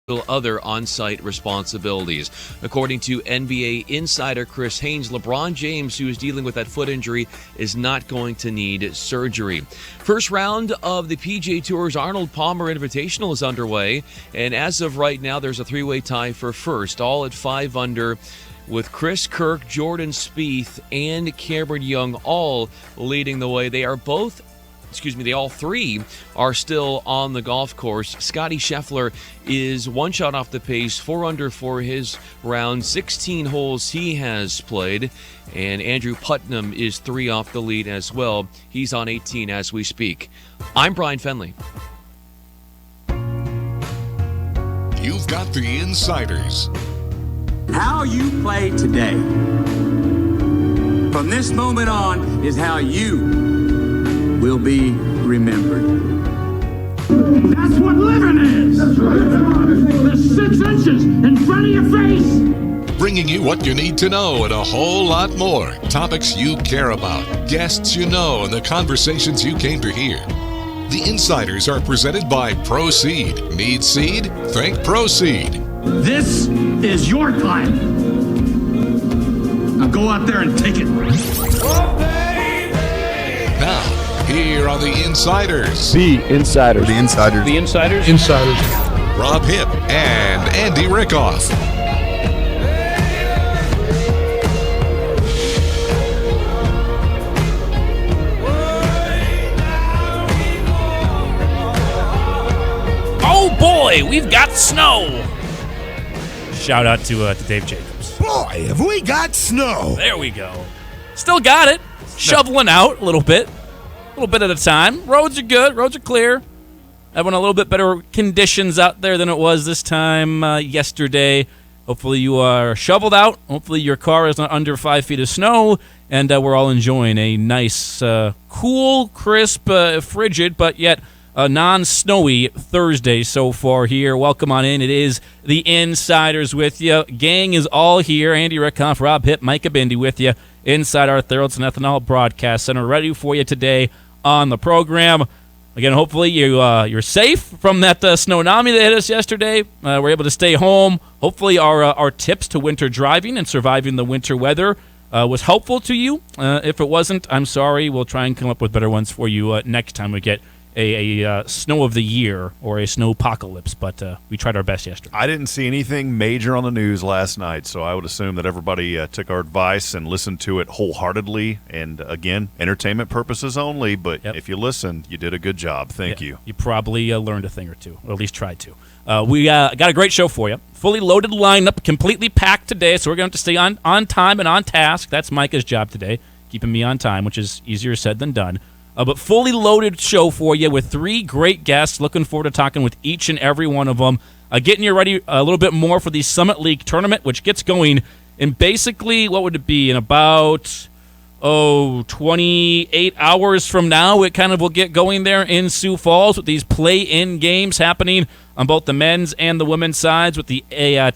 other on-site responsibilities. According to NBA insider Chris Haynes, LeBron James, who is dealing with that foot injury, is not going to need surgery. First round of the PGA Tour's Arnold Palmer Invitational is underway, and as of right now, there's a three-way tie for first, all at 5 under, with Chris Kirk, Jordan Spieth, and Cameron Young all leading the way. They all three are still on the golf course. Scotty Scheffler is one shot off the pace, 4 under for his round, 16 holes he has played. And Andrew Putnam is 3 off the lead as well. He's on 18 as we speak. I'm Brian Fenley. You've got the Insiders. How you play today, from this moment on, is how you will be remembered. That's what living is. That's right. There's 6 inches in front of your face. Bringing you what you need to know and a whole lot more. Topics you care about, guests you know, and the conversations you came to hear. The Insiders are presented by Proceed. Need seed? Think Proceed. This is your time. Now go out there and take it. Now, here are the Insiders. The Insiders. The Insiders. The Insiders. Insiders. Rob Hipp and Andy Rickoff. Oh boy, we've got snow. Shout out to Dave Jacobs. Boy, have we got snow. There we go. Still got it. Shoveling out a little bit at a time. Roads are good. Roads are clear. Having a little bit better conditions out there than it was this time yesterday. Hopefully you are shoveled out. Hopefully your car is not under 5 feet of snow. And we're all enjoying a nice, cool, crisp, frigid, but yet non-snowy Thursday so far here. Welcome on in. It is the Insiders with you. Gang is all here. Andy Rickoff, Rob Hipp, Micah Bindi with you inside our Theraldson Ethanol Broadcast Center, ready for you today on the program. Again, hopefully you're safe from that snownami that hit us yesterday. We're able to stay home. Hopefully our tips to winter driving and surviving the winter weather was helpful to you. If it wasn't, I'm sorry. We'll try and come up with better ones for you next time we get a snow of the year or a snow apocalypse, but we tried our best yesterday. I didn't see anything major on the news last night, so I would assume that everybody took our advice and listened to it wholehearted. And again, entertainment purposes only, but if you listened, you did a good job. Thank you. You probably learned a thing or two, or at least tried to. We got a great show for you. Fully loaded lineup, completely packed today, so we're going to have to stay on time and on task. That's Micah's job today, keeping me on time, which is easier said than done. But fully loaded show for you with 3 great guests. Looking forward to talking with each and every one of them. Getting you ready a little bit more for the Summit League tournament, which gets going in basically, what would it be, in about 28 hours from now. It kind of will get going there in Sioux Falls with these play-in games happening on both the men's and the women's sides with the 10-7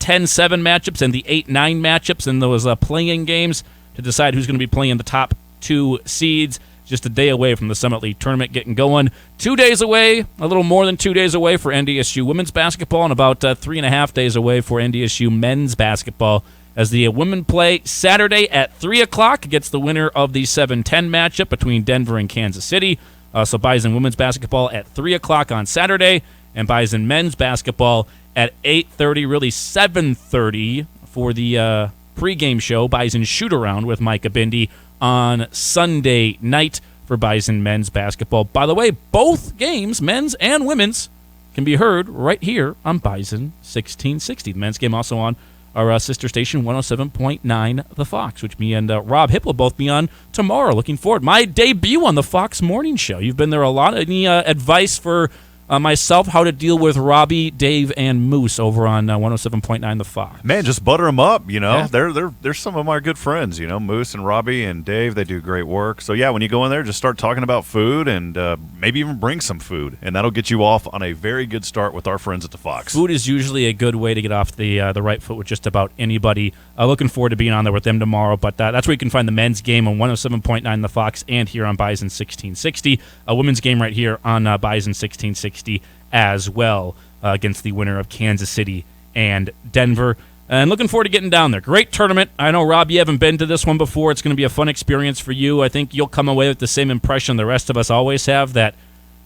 matchups and the 8-9 matchups in those play-in games to decide who's going to be playing the top 2 seeds. Just a day away from the Summit League tournament getting going. 2 days away, a little more than 2 days away for NDSU women's basketball, and about 3.5 days away for NDSU men's basketball as the women play Saturday at 3 o'clock against the winner of the 7-10 matchup between Denver and Kansas City. So Bison women's basketball at 3 o'clock on Saturday, and Bison men's basketball at 8:30, really 7:30 for the pregame show, Bison Shoot-Around with Micah Bindi on Sunday night for Bison men's basketball. By the way, both games, men's and women's, can be heard right here on Bison 1660. The men's game also on our sister station 107.9 The Fox, which me and Rob Hipp will both be on tomorrow. Looking forward. My debut on the Fox Morning Show. You've been there a lot. Any advice for myself how to deal with Robbie, Dave, and Moose over on 107.9 The Fox? Man, just butter them up, you know. Yeah. They're some of my good friends, you know. Moose and Robbie and Dave, they do great work. So, yeah, when you go in there, just start talking about food and maybe even bring some food. And that'll get you off on a very good start with our friends at The Fox. Food is usually a good way to get off the right foot with just about anybody. Looking forward to being on there with them tomorrow. But that's where you can find the men's game on 107.9 The Fox and here on Bison 1660. A women's game right here on Bison 1660 as well. against the winner of Kansas City and Denver. And looking forward to getting down there. Great tournament. I know, Rob, you haven't been to this one before. It's going to be a fun experience for you. I think you'll come away with the same impression the rest of us always have, that,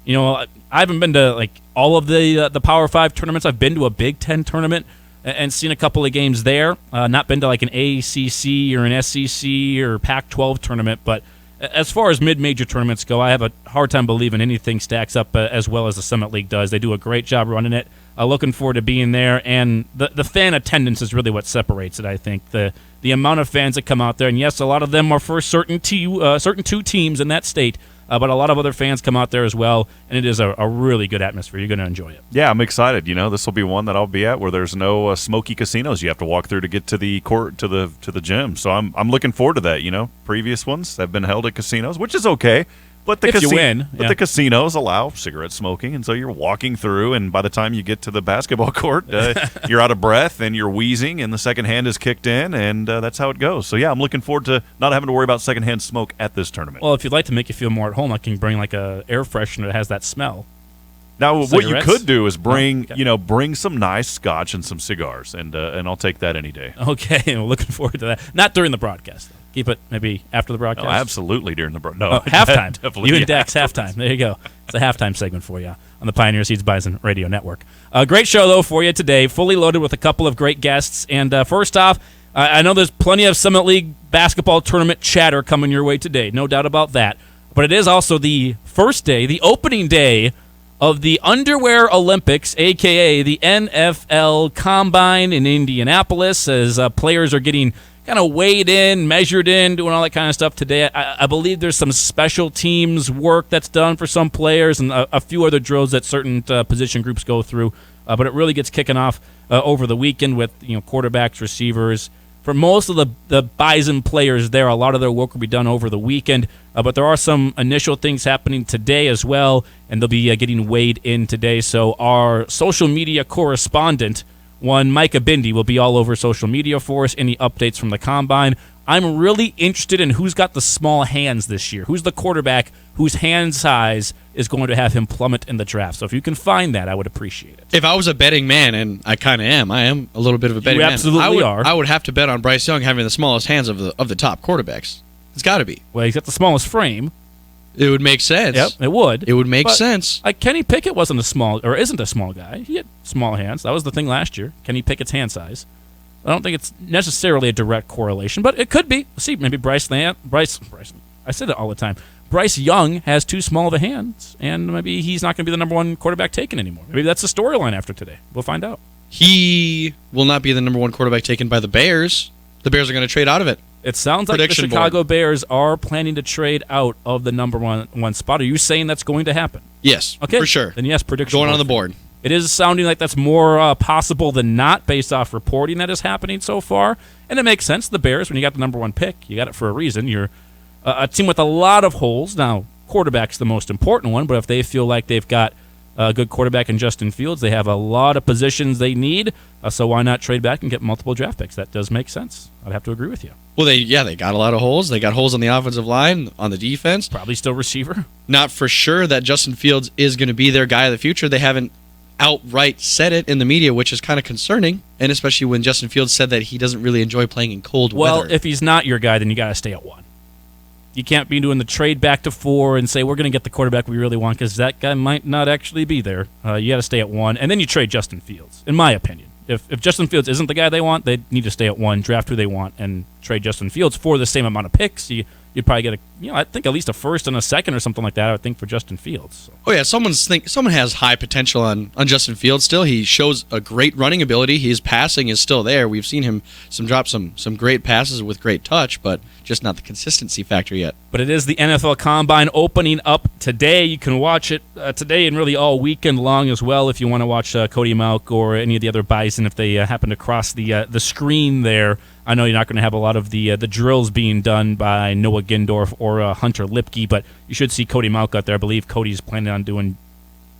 I haven't been to like all of the Power 5 tournaments. I've been to a Big Ten tournament and seen a couple of games there. Not been to like an ACC or an SEC or Pac-12 tournament, but as far as mid-major tournaments go, I have a hard time believing anything stacks up as well as the Summit League does. They do a great job running it. Looking forward to being there, and the fan attendance is really what separates it, I think. The amount of fans that come out there, and yes, a lot of them are for certain two teams in that state, but a lot of other fans come out there as well, and it is a really good atmosphere. You're going to enjoy it. Yeah, I'm excited. This will be one that I'll be at where there's no smoky casinos you have to walk through to get to the court to the gym. So I'm looking forward to that. Previous ones have been held at casinos, which is okay. But if you win, the casinos allow cigarette smoking, and so you're walking through, and by the time you get to the basketball court, you're out of breath and you're wheezing, and the second hand is kicked in, and that's how it goes. So yeah, I'm looking forward to not having to worry about secondhand smoke at this tournament. Well, if you'd like to make you feel more at home, I can bring like a air freshener that has that smell. Now, Cigarettes? what you could do is bring okay. some nice scotch and some cigars, and I'll take that any day. Okay, well, looking forward to that. Not during the broadcast, though. Keep it maybe after the broadcast. Oh, absolutely during the broadcast. No, halftime. Definitely, You and Dax halftime. There you go. It's a halftime segment for you on the Pioneer Seeds Bison Radio Network. Great show, though, for you today. Fully loaded with a couple of great guests. And first off, I know there's plenty of Summit League basketball tournament chatter coming your way today. No doubt about that. But it is also the first day, the opening day of the Underwear Olympics, a.k.a. the NFL Combine in Indianapolis, as players are getting kind of weighed in, measured in, doing all that kind of stuff today. I believe there's some special teams work that's done for some players and a few other drills that certain position groups go through. But it really gets kicking off over the weekend with quarterbacks, receivers. For most of the Bison players there, a lot of their work will be done over the weekend. But there are some initial things happening today as well, and they'll be getting weighed in today. So our social media correspondent, Micah Bindi, will be all over social media for us. Any updates from the Combine. I'm really interested in who's got the small hands this year. Who's the quarterback whose hand size is going to have him plummet in the draft. So if you can find that, I would appreciate it. If I was a betting man, and I kind of am, I am a little bit of a betting man. You absolutely are. I would have to bet on Bryce Young having the smallest hands of the top quarterbacks. It's got to be. Well, he's got the smallest frame. It would make sense. Yep, it would. It would make sense. Kenny Pickett isn't a small guy. He had small hands. That was the thing last year. Kenny Pickett's hand size. I don't think it's necessarily a direct correlation, but it could be. See, maybe Bryce. I said it all the time. Bryce Young has too small of a hands, and maybe he's not going to be the number one quarterback taken anymore. Maybe that's the storyline after today. We'll find out. He will not be the number one quarterback taken by the Bears. The Bears are going to trade out of it. It sounds like the Chicago Bears are planning to trade out of the number one spot. Are you saying that's going to happen? Yes, okay, for sure. Then yes, prediction. Going on the board. It is sounding like that's more possible than not based off reporting that is happening so far. And it makes sense. The Bears, when you got the number one pick, you got it for a reason. You're a team with a lot of holes. Now, quarterback's the most important one, but if they feel like they've got a good quarterback in Justin Fields, they have a lot of positions they need. So why not trade back and get multiple draft picks? That does make sense. I'd have to agree with you. Well, they got a lot of holes. They got holes on the offensive line, on the defense. Probably still receiver. Not for sure that Justin Fields is going to be their guy of the future. They haven't outright said it in the media, which is kind of concerning, and especially when Justin Fields said that he doesn't really enjoy playing in cold weather. Well, if he's not your guy, then you got to stay at 1. You can't be doing the trade back to 4 and say, we're going to get the quarterback we really want, because that guy might not actually be there. You got to stay at 1, and then you trade Justin Fields, in my opinion. If Justin Fields isn't the guy they want, they need to stay at 1, draft who they want, and trade Justin Fields for the same amount of picks. You'd probably get I think at least a first and a second or something like that, I would think, for Justin Fields. So. Oh, yeah, someone has high potential on Justin Fields still. He shows a great running ability. His passing is still there. We've seen him drop some great passes with great touch, but just not the consistency factor yet. But it is the NFL Combine opening up today. You can watch it today and really all weekend long as well if you want to watch Cody Malk or any of the other Bison if they happen to cross the screen there. I know you're not going to have a lot of the drills being done by Noah Gindorf or Hunter Lipke, but you should see Cody Malk out there. I believe Cody's planning on doing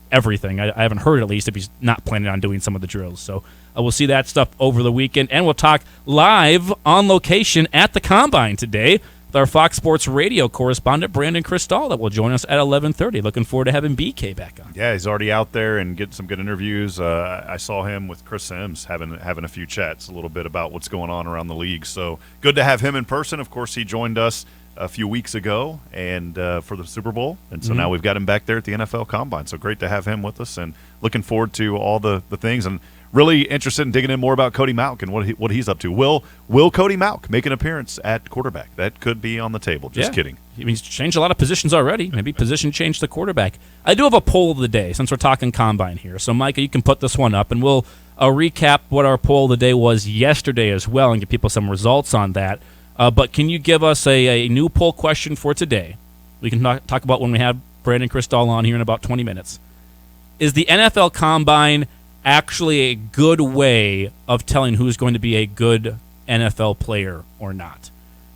everything. I haven't heard, at least, if he's not planning on doing some of the drills. So we'll see that stuff over the weekend, and we'll talk live on location at the Combine today with our Fox Sports Radio correspondent, Brandon Kristzal, that will join us at 11:30. Looking forward to having BK back on. Yeah, he's already out there and getting some good interviews. I saw him with Chris Sims having a few chats a little bit about what's going on around the league. So good to have him in person. Of course, he joined us a few weeks ago and for the Super Bowl, and so now we've got him back there at the NFL Combine. So great to have him with us, and looking forward to all the things, and really interested in digging in more about Cody Mauch and what he's up to. Will Cody Mauch make an appearance at quarterback? That could be on the table. Just kidding. I mean, he's changed a lot of positions already. Maybe position change the quarterback. I do have a poll of the day since we're talking Combine here. So, Micah, you can put this one up, and we'll recap what our poll of the day was yesterday as well and give people some results on that. But can you give us a new poll question for today? We can talk about when we have Brandon Kristzal on here in about 20 minutes. Is the NFL Combine actually a good way of telling who's going to be a good NFL player or not?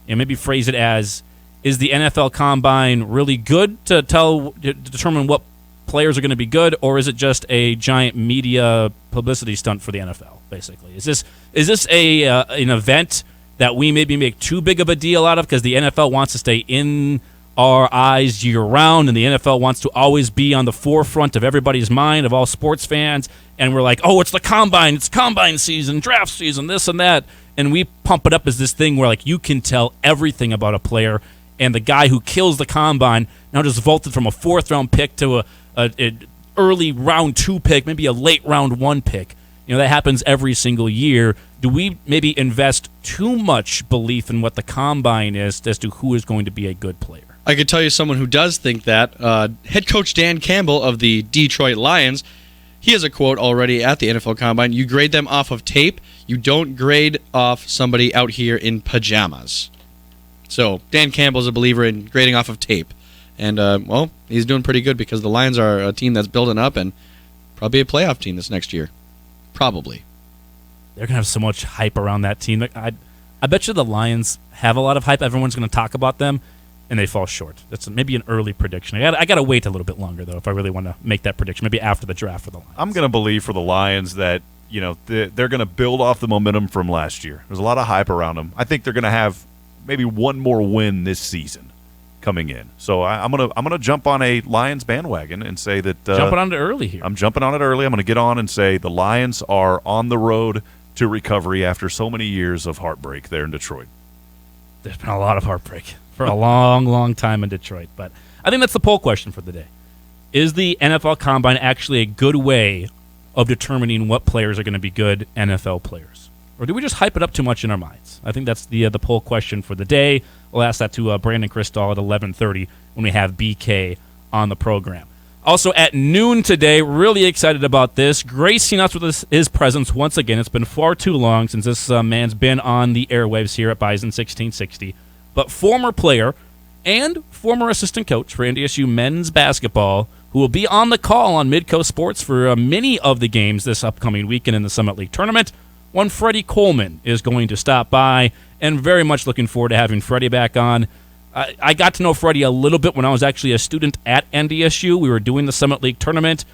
And maybe phrase it as, is the NFL Combine really good to determine what players are going to be good, or is it just a giant media publicity stunt for the NFL, basically? Is this an event that we maybe make too big of a deal out of because the NFL wants to stay in our eyes year-round, and the NFL wants to always be on the forefront of everybody's mind, of all sports fans, and we're like, oh, it's the Combine, it's Combine season, draft season, this and that, and we pump it up as this thing where, like, you can tell everything about a player, and the guy who kills the Combine now just vaulted from a 4th-round pick to a early round 2 pick, maybe a late round 1 pick. You know, that happens every single year. Do we maybe invest too much belief in what the Combine is as to who is going to be a good player? I could tell you someone who does think that. Head coach Dan Campbell of the Detroit Lions, he has a quote already at the NFL Combine: you grade them off of tape, you don't grade off somebody out here in pajamas. So Dan Campbell's a believer in grading off of tape. And, well, he's doing pretty good because the Lions are a team that's building up and probably a playoff team this next year. Probably. They're going to have so much hype around that team. I bet you the Lions have a lot of hype. Everyone's going to talk about them, and they fall short. That's maybe an early prediction. I got to wait a little bit longer, though, if I really want to make that prediction. Maybe after the draft for the Lions. I'm going to believe for the Lions that, you know, they're going to build off the momentum from last year. There's a lot of hype around them. I think they're going to have maybe one more win this season coming in. So I'm gonna jump on a Lions bandwagon and say that jumping on it early here. I'm jumping on it early. I'm going to get on and say the Lions are on the road to recovery after so many years of heartbreak there in Detroit. There's been a lot of heartbreak for a long, long time in Detroit. But I think that's the poll question for the day. Is the NFL Combine actually a good way of determining what players are going to be good NFL players? Or do we just hype it up too much in our minds? I think that's the poll question for the day. We'll ask that to Brandon Kristzal at 11:30 when we have BK on the program. Also at noon today, really excited about this, gracing us with his presence once again. It's been far too long since this man's been on the airwaves here at Bison 1660. But former player and former assistant coach for NDSU men's basketball, who will be on the call on Midcoast Sports for many of the games this upcoming weekend in the Summit League tournament. One Freddy Coleman is going to stop by, and very much looking forward to having Freddy back on. I got to know Freddy a little bit when I was actually a student at NDSU. We were doing the Summit League tournament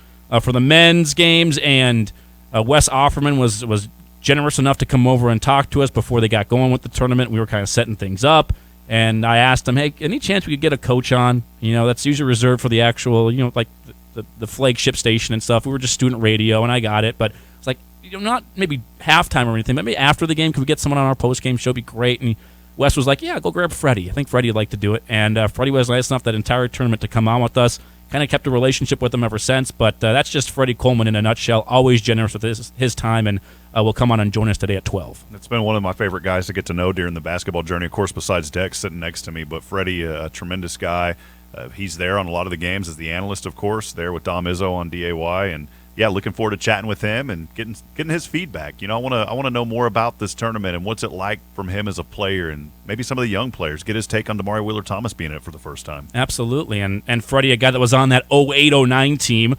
for the men's games, and Wes Offerman was generous enough to come over and talk to us before they got going with the tournament. We were kind of setting things up, and I asked him, hey, any chance we could get a coach on? You know, that's usually reserved for the actual, you know, like the flagship station and stuff. We were just student radio, and I got it, but it's like, you know, not maybe halftime or anything, but maybe after the game, could we get someone on our post-game show? It'd be great. And Wes was like, yeah, go grab Freddy. I think Freddy would like to do it. And Freddy was nice enough that entire tournament to come on with us. Kind of kept a relationship with him ever since. But that's just Freddy Coleman in a nutshell. Always generous with his time, and will come on and join us today at 12. It's been one of my favorite guys to get to know during the basketball journey, of course, besides Dex sitting next to me. But Freddy, a tremendous guy. He's there on a lot of the games as the analyst, of course, there with Dom Izzo on DAY. And yeah, looking forward to chatting with him and getting his feedback. You know, I want to know more about this tournament and what's it like from him as a player, and maybe some of the young players. Get his take on Damari Wheeler-Thomas being in it for the first time. Absolutely, and Freddie, a guy that was on that 08-09 team,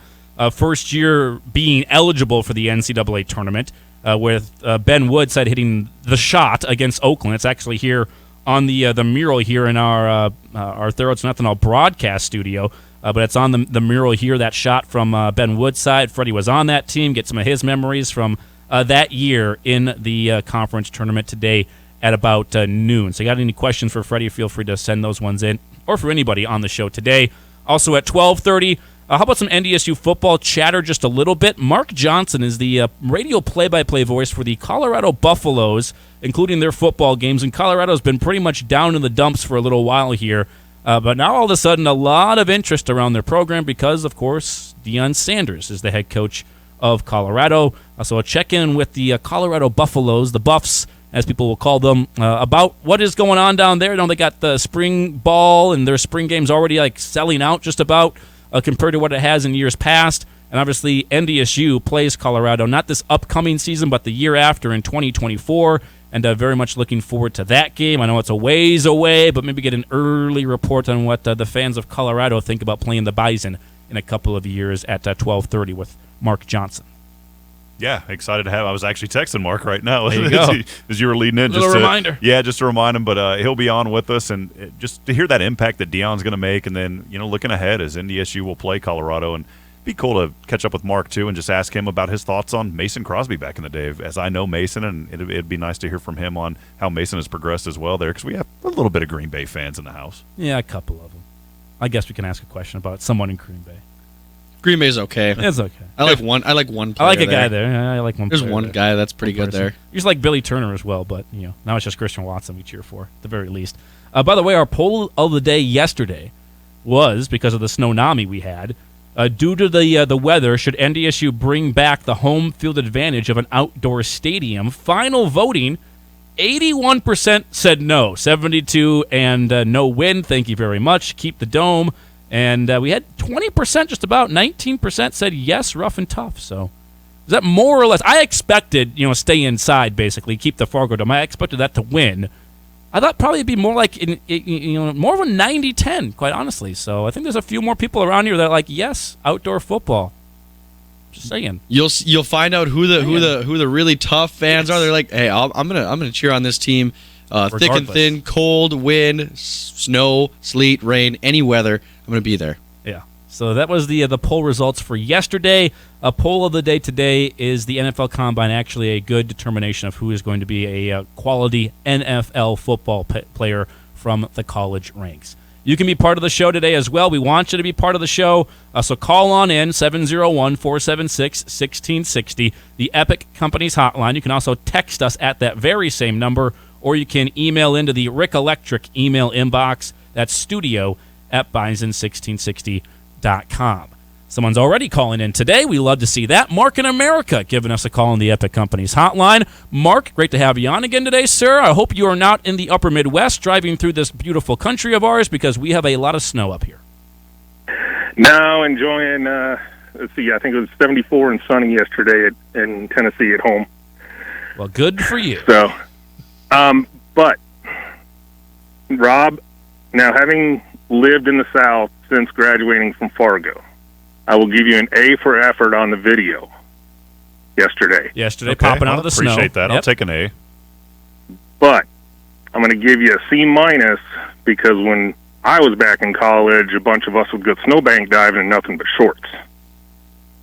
first year being eligible for the NCAA tournament, with Ben Woodside hitting the shot against Oakland. It's actually here on the mural here in our Thorough It's Nothing All broadcast studio. But it's on the mural here, that shot from Ben Woodside. Freddie was on that team. Get some of his memories from that year in the conference tournament today at about noon. So you got any questions for Freddy, feel free to send those ones in, or for anybody on the show today. Also at 12:30, how about some NDSU football chatter just a little bit? Mark Johnson is the radio play-by-play voice for the Colorado Buffaloes, including their football games. And Colorado's been pretty much down in the dumps for a little while here. But now all of a sudden a lot of interest around their program because, of course, Deion Sanders is the head coach of Colorado. So a check-in with the Colorado Buffaloes, the Buffs, as people will call them, about what is going on down there. You know, they got the spring ball and their spring games already like selling out just about compared to what it has in years past. And obviously NDSU plays Colorado, not this upcoming season, but the year after in 2024. And very much looking forward to that game. I know it's a ways away, but maybe get an early report on what the fans of Colorado think about playing the Bison in a couple of years at 12:30 with Mark Johnson. Yeah, excited to have. I was actually texting Mark right now There you go. as you were leading in. Little reminder. Yeah, just to remind him. But he'll be on with us, and just to hear that impact that Deion's going to make, and then looking ahead as NDSU will play Colorado, and be cool to catch up with Mark too, and just ask him about his thoughts on Mason Crosby back in the day. As I know Mason, and it'd be nice to hear from him on how Mason has progressed as well there, because we have a little bit of Green Bay fans in the house. Yeah, a couple of them. I guess we can ask a question about someone in Green Bay. Green Bay's okay. It's okay. I like one player I like a guy there. Yeah, I like one. There's player one there. guy that's pretty good there. You just like Billy Turner as well, but now it's just Christian Watson we cheer for at the very least. By the way, our poll of the day yesterday was, because of the snownami we had, due to the weather, should NDSU bring back the home field advantage of an outdoor stadium? Final voting, 81% said no, 72% and no win. Thank you very much. Keep the dome. And we had 20%, just about 19% said yes, rough and tough. So is that more or less? I expected, stay inside, basically, keep the Fargo Dome. I expected that to win. I thought probably it'd be more like, more of a 90-10, quite honestly. So I think there's a few more people around here that are like, yes, outdoor football. Just saying. You'll find out who the really tough fans are. They're like, hey, I'm gonna cheer on this team, thick and thin, cold, wind, snow, sleet, rain, any weather. I'm going to be there. Yeah. So that was the poll results for yesterday. A poll of the day today is the NFL Combine actually a good determination of who is going to be a quality NFL football player from the college ranks. You can be part of the show today as well. We want you to be part of the show. So call on in, 701-476-1660, the Epic Companies hotline. You can also text us at that very same number, or you can email into the Rick Electric email inbox. That's studio@bison1660.com. Someone's already calling in today. We love to see that. Mark in America giving us a call on the Epic Companies hotline. Mark, great to have you on again today, sir. I hope you are not in the upper Midwest driving through this beautiful country of ours, because we have a lot of snow up here. No, enjoying, let's see, I think it was 74 and sunny yesterday in Tennessee at home. Well, good for you. So, but, Rob, now having lived in the South since graduating from Fargo, I will give you an A for effort on the video yesterday. Popping out of the snow. Appreciate that. Yep. I'll take an A. But I'm going to give you a C- because when I was back in college, a bunch of us would go snowbank diving and nothing but shorts.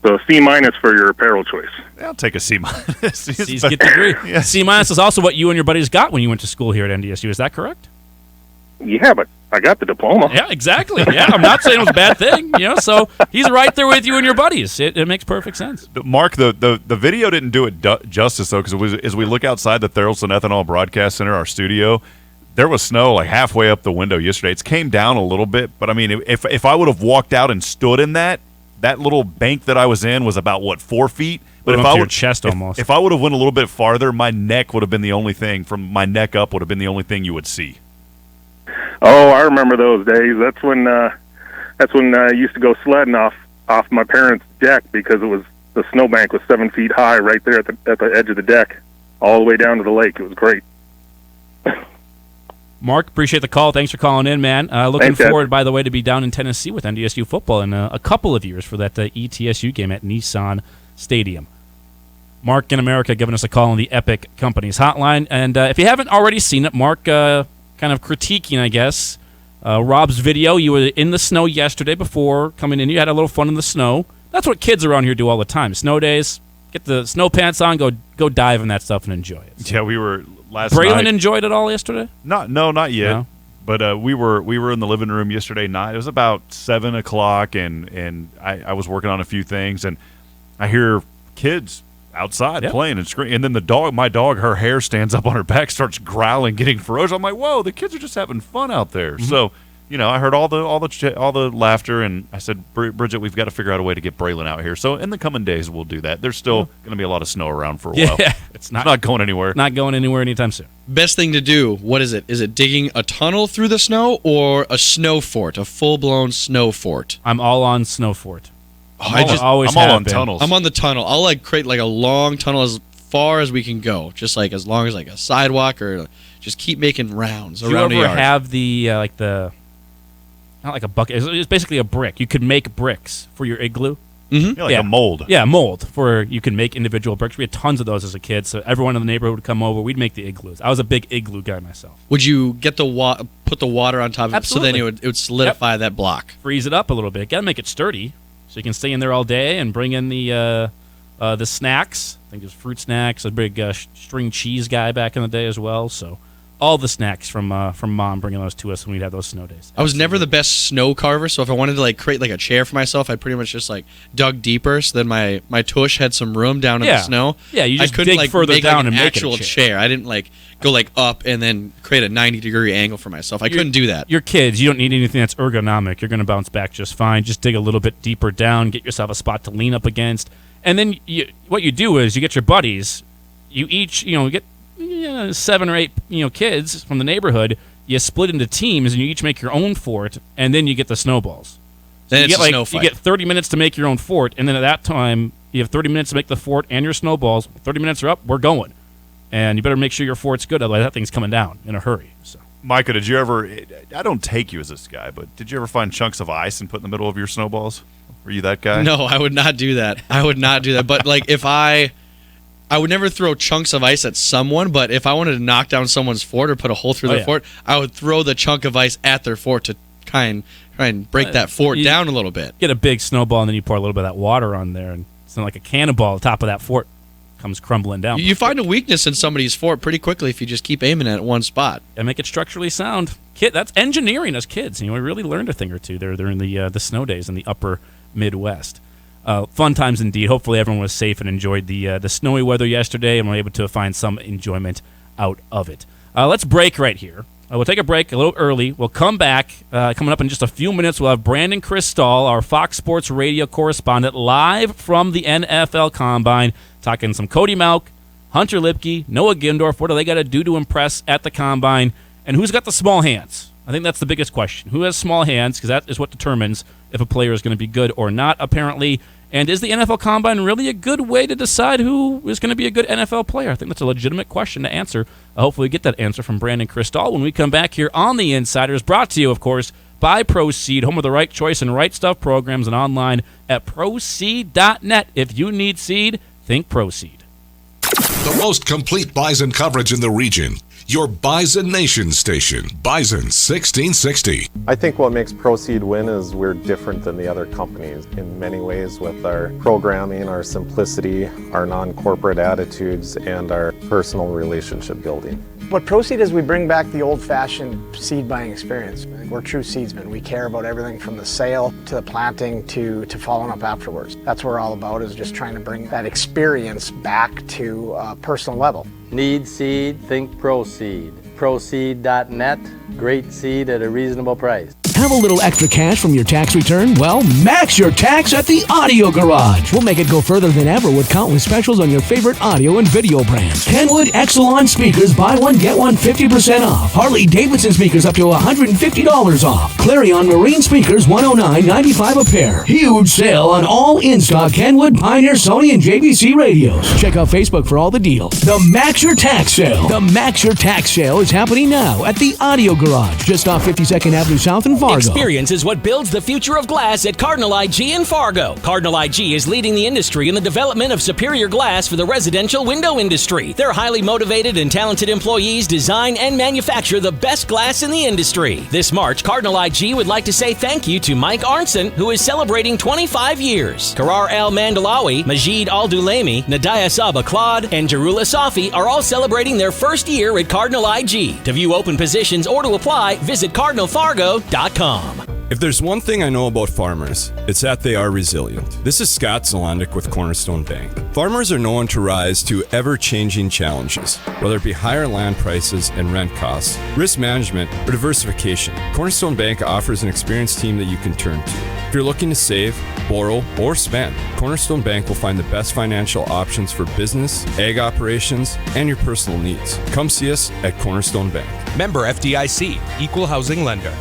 So C- for your apparel choice. I'll take a C-. C's get the degree. Yeah. C- is also what you and your buddies got when you went to school here at NDSU. Is that correct? Yeah, but I got the diploma. Yeah, exactly. Yeah, I'm not saying it was a bad thing. So he's right there with you and your buddies. It makes perfect sense. Mark, the video didn't do it justice, though, because as we look outside the Therrelson Ethanol Broadcast Center, our studio, there was snow like halfway up the window yesterday. It came down a little bit, but I mean, if I would have walked out and stood in that little bank that I was in was about 4 feet. But if I would chest almost. If I would have went a little bit farther, my neck would have been the only thing. From my neck up would have been the only thing you would see. Oh, I remember those days. That's when I used to go sledding off my parents' deck, because the snowbank was 7 feet high right there at the edge of the deck, all the way down to the lake. It was great. Mark, appreciate the call. Thanks for calling in, man. Looking forward, by the way, to be down in Tennessee with NDSU football in a couple of years for that ETSU game at Nissan Stadium. Mark in America giving us a call on the Epic Companies hotline. And if you haven't already seen it, Mark kind of critiquing, I guess, Rob's video. You were in the snow yesterday before coming in. You had a little fun in the snow. That's what kids around here do all the time. Snow days, get the snow pants on, go dive in that stuff and enjoy it. Yeah, we were last Braylon night. enjoyed it all yesterday? Not yet. No? But we were in the living room yesterday night. It was about 7 o'clock, and I was working on a few things, and I hear kids outside playing and screaming. And then my dog, her hair stands up on her back, starts growling, getting ferocious. I'm like, whoa, the kids are just having fun out there. Mm-hmm. So, I heard all the laughter, and I said, Bridget, we've got to figure out a way to get Braylon out here. So in the coming days, we'll do that. There's still going to be a lot of snow around for a while. Yeah, it's not going anywhere. Not going anywhere anytime soon. Best thing to do, what is it? Is it digging a tunnel through the snow or a snow fort, a full-blown snow fort? I'm all on snow fort. I'm all on tunnels. I'm on the tunnel. I'll create a long tunnel as far as we can go, just as long as a sidewalk, or just keep making rounds around the yard. Do you ever have the not like a bucket? It's basically a brick. You could make bricks for your igloo. Mm-hmm. A mold. Yeah, mold for you can make individual bricks. We had tons of those as a kid, so everyone in the neighborhood would come over. We'd make the igloos. I was a big igloo guy myself. Would you get put the water on top of it so then it would solidify that block? Freeze it up a little bit. Got to make it sturdy so you can stay in there all day and bring in the snacks. I think there's fruit snacks. A big string cheese guy back in the day as well. So all the snacks from Mom bringing those to us when we'd have those snow days. I was never the best snow carver, so if I wanted to create a chair for myself, I pretty much just dug deeper so then my tush had some room down in the snow. Yeah, you just I couldn't dig further make down an and make actual it a chair. chair. I didn't go up and then create a 90-degree angle for myself. I couldn't do that. You're kids. You don't need anything that's ergonomic. You're going to bounce back just fine. Just dig a little bit deeper down, get yourself a spot to lean up against, and then what you do is you get your buddies. You each get 7 or 8 kids from the neighborhood. You split into teams and you each make your own fort, and then you get the snowballs. So then you it's get a snow fight. You get 30 minutes to make your own fort, and then at that time you have 30 minutes to make the fort and your snowballs. 30 minutes are up, we're going, and you better make sure your fort's good, otherwise that thing's coming down in a hurry. So, Micah, did you ever? I don't take you as this guy, but did you ever find chunks of ice and put in the middle of your snowballs? Were you that guy? No, I would not do that. But if I would never throw chunks of ice at someone, but if I wanted to knock down someone's fort or put a hole through their fort, I would throw the chunk of ice at their fort to try and break that fort down a little bit. Get a big snowball, and then you pour a little bit of that water on there, and it's like a cannonball. The top of that fort comes crumbling down. You find a weakness in somebody's fort pretty quickly if you just keep aiming at one spot. And make it structurally sound. That's engineering as kids. We really learned a thing or two there during the snow days in the upper Midwest. Fun times indeed. Hopefully everyone was safe and enjoyed the snowy weather yesterday and were able to find some enjoyment out of it. Let's break right here. We'll take a break a little early. We'll come back. Coming up in just a few minutes, we'll have Brandon Kristzal, our Fox Sports radio correspondent, live from the NFL Combine, talking some Cody Malk, Hunter Lipke, Noah Gindorf. What do they got to do to impress at the Combine? And who's got the small hands? I think that's the biggest question. Who has small hands? Because that is what determines if a player is going to be good or not, apparently. And is the NFL Combine really a good way to decide who is going to be a good NFL player? I think that's a legitimate question to answer. Hopefully we get that answer from Brandon Kristzal when we come back here on The Insiders, brought to you, of course, by Proceed, home of the Right Choice and Right Stuff programs, and online at proceed.net. If you need seed, think Proceed. The most complete Bison coverage in the region. Your Bison Nation station, Bison 1660. I think what makes Proceed win is we're different than the other companies in many ways with our programming, our simplicity, our non-corporate attitudes, and our personal relationship building. What Proceed is, we bring back the old-fashioned seed buying experience. We're true seedsmen. We care about everything from the sale to the planting to following up afterwards. That's what we're all about, is just trying to bring that experience back to a personal level. Need seed? Think Proceed. Proceed.net. Great seed at a reasonable price. Have a little extra cash from your tax return? Well, max your tax at the Audio Garage. We'll make it go further than ever with countless specials on your favorite audio and video brands. Kenwood Exelon speakers, buy one, get one 50% off. Harley Davidson speakers up to $150 off. Clarion Marine speakers, $109.95 a pair. Huge sale on all in-stock Kenwood, Pioneer, Sony, and JVC radios. Check out Facebook for all the deals. The Max Your Tax Sale. The Max Your Tax Sale is happening now at the Audio Garage, just off 52nd Avenue South in Fargo. Experience is what builds the future of glass at Cardinal IG in Fargo. Cardinal IG is leading the industry in the development of superior glass for the residential window industry. Their highly motivated and talented employees design and manufacture the best glass in the industry. This March, Cardinal IG would like to say thank you to Mike Arnson, who is celebrating 25 years. Karar Al Mandalawi, Majid Al Dulami, Nadaya Saba Claude, and Jarula Safi are all celebrating their first year at Cardinal IG. To view open positions or to apply, visit cardinalfargo.com. If there's one thing I know about farmers, it's that they are resilient. This is Scott Zolandic with Cornerstone Bank. Farmers are known to rise to ever-changing challenges, whether it be higher land prices and rent costs, risk management, or diversification. Cornerstone Bank offers an experienced team that you can turn to. If you're looking to save, borrow, or spend, Cornerstone Bank will find the best financial options for business, ag operations, and your personal needs. Come see us at Cornerstone Bank. Member FDIC, Equal Housing Lender.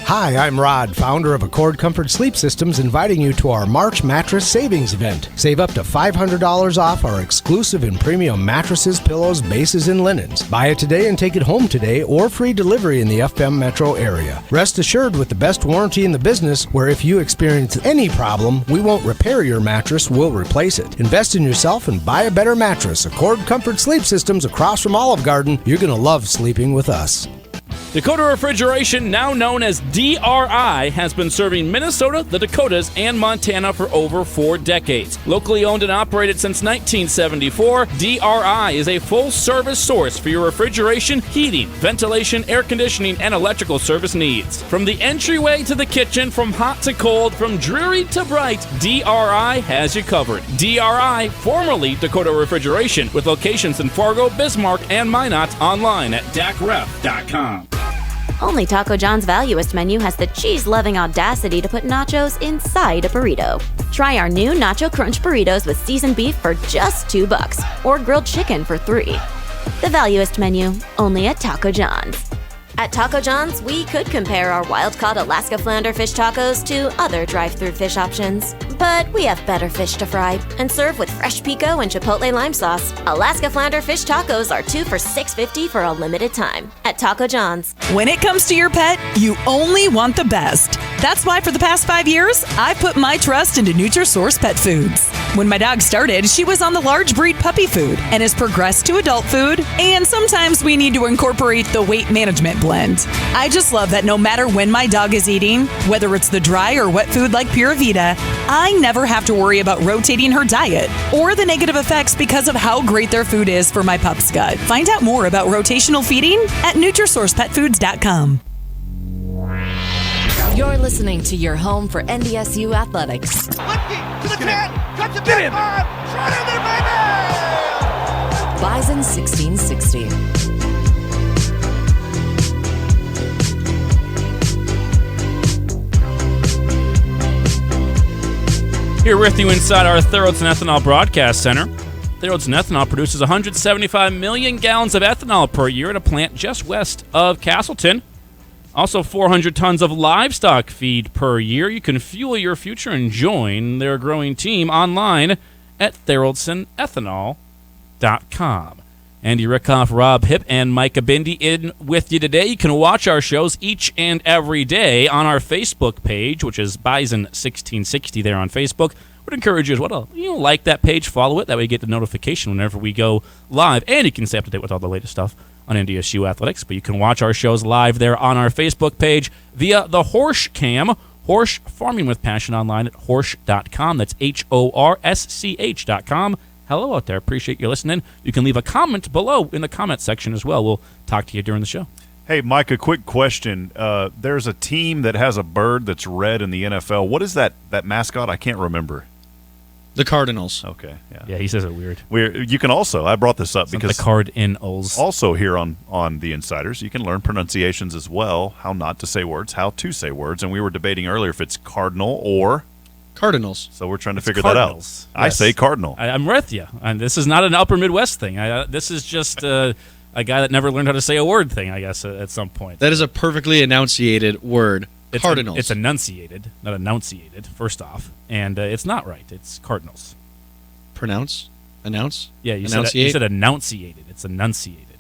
Hi, I'm Rod, founder of Accord Comfort Sleep Systems, inviting you to our March Mattress Savings Event. Save up to $500 off our exclusive and premium mattresses, pillows, bases, and linens. Buy it today and take it home today, or free delivery in the FM metro area. Rest assured with the best warranty in the business, where if you experience any problem, we won't repair your mattress, we'll replace it. Invest in yourself and buy a better mattress. Accord Comfort Sleep Systems across from Olive Garden. You're going to love sleeping with us. Dakota Refrigeration, now known as DRI, has been serving Minnesota, the Dakotas, and Montana for over 4 decades. Locally owned and operated since 1974, DRI is a full-service source for your refrigeration, heating, ventilation, air conditioning, and electrical service needs. From the entryway to the kitchen, from hot to cold, from dreary to bright, DRI has you covered. DRI, formerly Dakota Refrigeration, with locations in Fargo, Bismarck, and Minot, online at dacref.com. Only Taco John's Valuest menu has the cheese-loving audacity to put nachos inside a burrito. Try our new Nacho Crunch burritos with seasoned beef for just $2, or grilled chicken for $3. The Valuest menu, only at Taco John's. At Taco John's, we could compare our wild-caught Alaska flounder fish tacos to other drive-thru fish options. But we have better fish to fry and serve with fresh pico and chipotle lime sauce. Alaska flounder fish tacos are 2 for $6.50 for a limited time at Taco John's. When it comes to your pet, you only want the best. That's why for the past 5 years, I've put my trust into Nutrisource Pet Foods. When my dog started, she was on the large breed puppy food and has progressed to adult food, and sometimes we need to incorporate the weight management blend. I just love that no matter when my dog is eating, whether it's the dry or wet food like Pura Vida, I never have to worry about rotating her diet or the negative effects because of how great their food is for my pup's gut. Find out more about rotational feeding at NutrisourcePetFoods.com. You're listening to your home for NDSU athletics. To the 10, cut to the 5, shot in there, baby! Bison 1660. Here with you inside our Theraldson Ethanol Broadcast Center. Theraldson Ethanol produces 175 million gallons of ethanol per year at a plant just west of Castleton. Also 400 tons of livestock feed per year. You can fuel your future and join their growing team online at TheraldsonEthanol.com. Andy Rickoff, Rob Hipp, and Micah Bindi in with you today. You can watch our shows each and every day on our Facebook page, which is Bison 1660 there on Facebook. Would encourage you as well to like that page, follow it. That way you get the notification whenever we go live. And you can stay up to date with all the latest stuff on NDSU Athletics. But you can watch our shows live there on our Facebook page via the Horsch Cam. Horsch Farming with Passion online at horsch.com. That's HORSCH.com. Hello out there. Appreciate you listening. You can leave a comment below in the comment section as well. We'll talk to you during the show. Hey, Mike, a quick question. There's a team that has a bird that's red in the NFL. What is that mascot? I can't remember. The Cardinals. Okay, yeah. Yeah, he says it weird. You can also, I brought this up because the Cardinals. Also here on The Insiders, you can learn pronunciations as well, how not to say words, how to say words, and we were debating earlier if it's Cardinal or Cardinals. So we're trying to figure that out. Yes. I say Cardinal. I'm with you. And this is not an Upper Midwest thing. This is just a guy that never learned how to say a word thing, I guess, at some point. That is a perfectly enunciated word. Cardinals. It's enunciated, not enunciated, first off. And it's not right. It's Cardinals. Pronounce? Announce? Yeah, you enunciate? said enunciated. It's enunciated.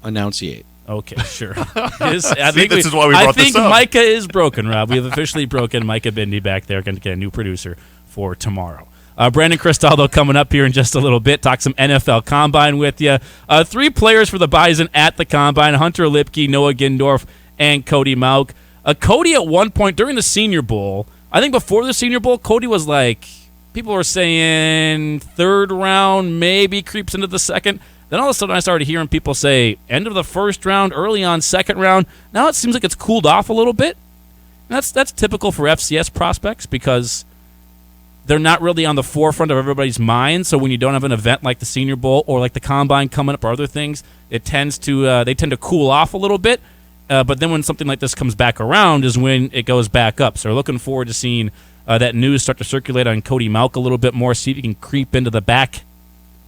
Enunciate. Okay, sure. This is why we brought this up. I think Micah is broken, Rob. We have officially broken Micah Bindi back there. Going to get a new producer for tomorrow. Brandon Kristzal, though, coming up here in just a little bit. Talk some NFL Combine with you. 3 players for the Bison at the Combine: Hunter Lipke, Noah Gindorf, and Cody Mauk. Cody, at one point during the Senior Bowl, I think before the Senior Bowl, Cody was like, people were saying 3rd round, maybe creeps into the 2nd. Then all of a sudden I started hearing people say end of the 1st round, early on 2nd round. Now it seems like it's cooled off a little bit. That's typical for FCS prospects because they're not really on the forefront of everybody's mind. So when you don't have an event like the Senior Bowl or like the Combine coming up or other things, they tend to cool off a little bit. But then when something like this comes back around is when it goes back up. So we're looking forward to seeing that news start to circulate on Cody Mauk a little bit more, see if he can creep into the back,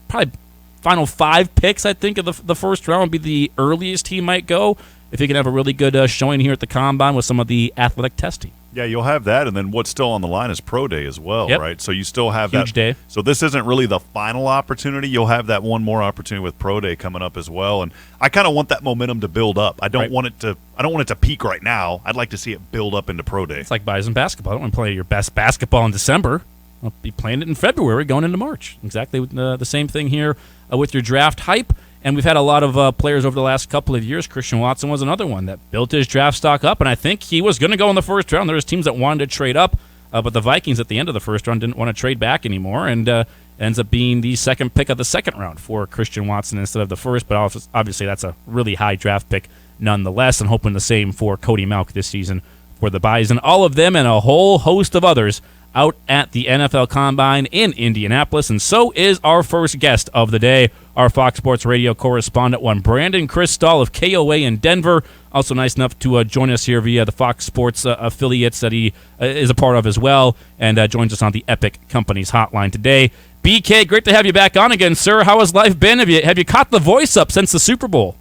probably final 5 picks, I think, of the 1st round would be the earliest he might go if he can have a really good showing here at the Combine with some of the athletic testing. Yeah, you'll have that, and then what's still on the line is Pro Day as well, right? So you still have Huge day. So this isn't really the final opportunity. You'll have that one more opportunity with Pro Day coming up as well, and I kind of want that momentum to build up. I don't want it to peak right now. I'd like to see it build up into Pro Day. It's like Bison basketball. I don't want to play your best basketball in December. I'll be playing it in February going into March. Exactly the same thing here with your draft hype. And we've had a lot of players over the last couple of years. Christian Watson was another one that built his draft stock up, and I think he was going to go in the 1st round. There was teams that wanted to trade up, but the Vikings at the end of the 1st round didn't want to trade back anymore, and ends up being the 2nd pick of the 2nd round for Christian Watson instead of the 1st. But obviously that's a really high draft pick nonetheless, and hoping the same for Cody Mauk this season for the Bison. All of them and a whole host of others out at the NFL Combine in Indianapolis, and so is our first guest of the day, our Fox Sports Radio correspondent, Brandon Kristzal of KOA in Denver, also nice enough to join us here via the Fox Sports affiliates that he is a part of as well, and joins us on the Epic Companies hotline today. BK, great to have you back on again, sir. How has life been? Have you caught the voice up since the Super Bowl?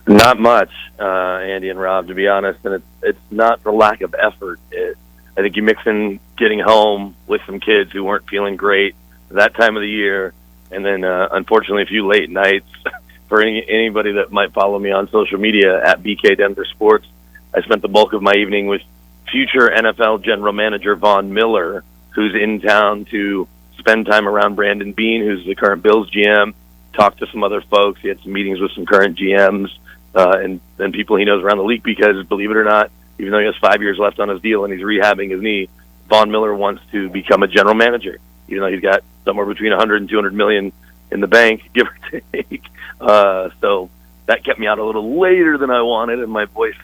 Not much, Andy and Rob, to be honest, and it's not for lack of effort. I think you mix in getting home with some kids who weren't feeling great that time of the year, and then unfortunately a few late nights. For anybody that might follow me on social media at BK Denver Sports, I spent the bulk of my evening with future NFL general manager Von Miller, who's in town to spend time around Brandon Beane, who's the current Bills GM, talked to some other folks. He had some meetings with some current GMs and people he knows around the league because, believe it or not, even though he has 5 years left on his deal and he's rehabbing his knee, Von Miller wants to become a general manager, even though he's got somewhere between 100 and 200 million in the bank, give or take. So that kept me out a little later than I wanted, and my voice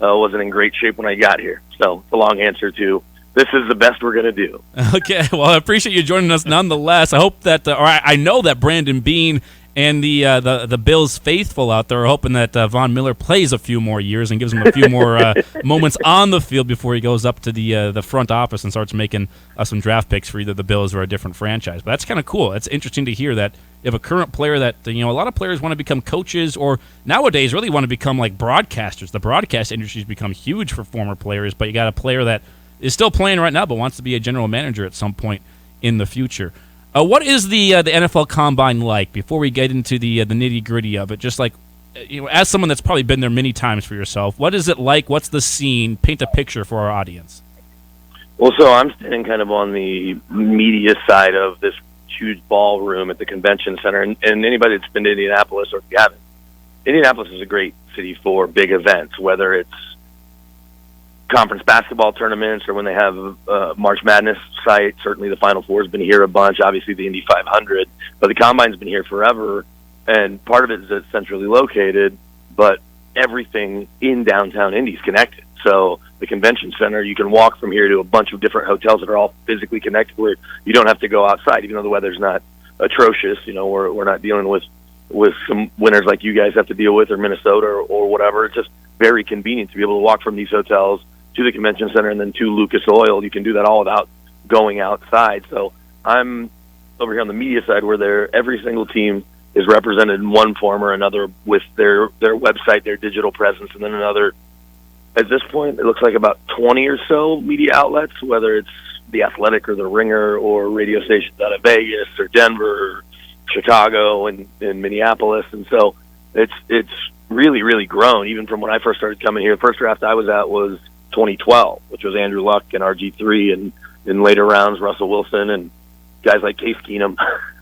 wasn't in great shape when I got here. So it's a long answer to this is the best we're going to do. Okay, well, I appreciate you joining us nonetheless. I hope that, I know that Brandon Beane and the Bills faithful out there are hoping that Von Miller plays a few more years and gives him a few more moments on the field before he goes up to the front office and starts making some draft picks for either the Bills or a different franchise. But that's kind of cool. It's interesting to hear that you have a current player that, a lot of players want to become coaches or nowadays really want to become like broadcasters. The broadcast industry has become huge for former players, but you got a player that is still playing right now but wants to be a general manager at some point in the future. What is the NFL Combine like before we get into the nitty-gritty of it? Just like, as someone that's probably been there many times for yourself, what is it like? What's the scene? Paint a picture for our audience. Well, so I'm standing kind of on the media side of this huge ballroom at the convention center, and anybody that's been to Indianapolis, or if you haven't, Indianapolis is a great city for big events, whether it's conference basketball tournaments or when they have March Madness site. Certainly the Final Four has been here a bunch, obviously the Indy 500, but the Combine's been here forever, and part of it is that it's centrally located, but everything in downtown Indy is connected. So the convention center, you can walk from here to a bunch of different hotels that are all physically connected where you don't have to go outside, even though the weather's not atrocious. We're not dealing with some winters like you guys have to deal with, or Minnesota or whatever. It's just very convenient to be able to walk from these hotels to the convention center and then to Lucas Oil. You can do that all without going outside. So I'm over here on the media side where every single team is represented in one form or another with their website, their digital presence, and then another. At this point, it looks like about 20 or so media outlets, whether it's The Athletic or The Ringer or radio stations out of Vegas or Denver or Chicago and Minneapolis. And so it's really, really grown, even from when I first started coming here. The first draft I was at was 2012, which was Andrew Luck and RG3, and in later rounds, Russell Wilson and guys like Case Keenum.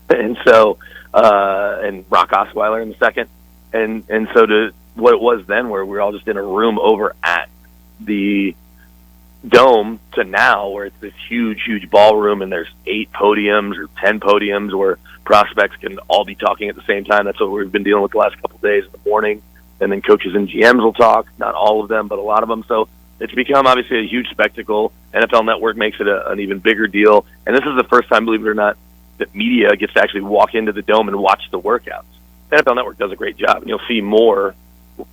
And so, and Brock Osweiler in the second. And so to what it was then, where we were all just in a room over at the Dome, to now where it's this huge, huge ballroom and there's 8 podiums or 10 podiums where prospects can all be talking at the same time. That's what we've been dealing with the last couple of days in the morning. And then coaches and GMs will talk, not all of them, but a lot of them. So it's become obviously a huge spectacle. NFL Network makes it an even bigger deal. And this is the first time, believe it or not, that media gets to actually walk into the Dome and watch the workouts. The NFL Network does a great job, and you'll see more,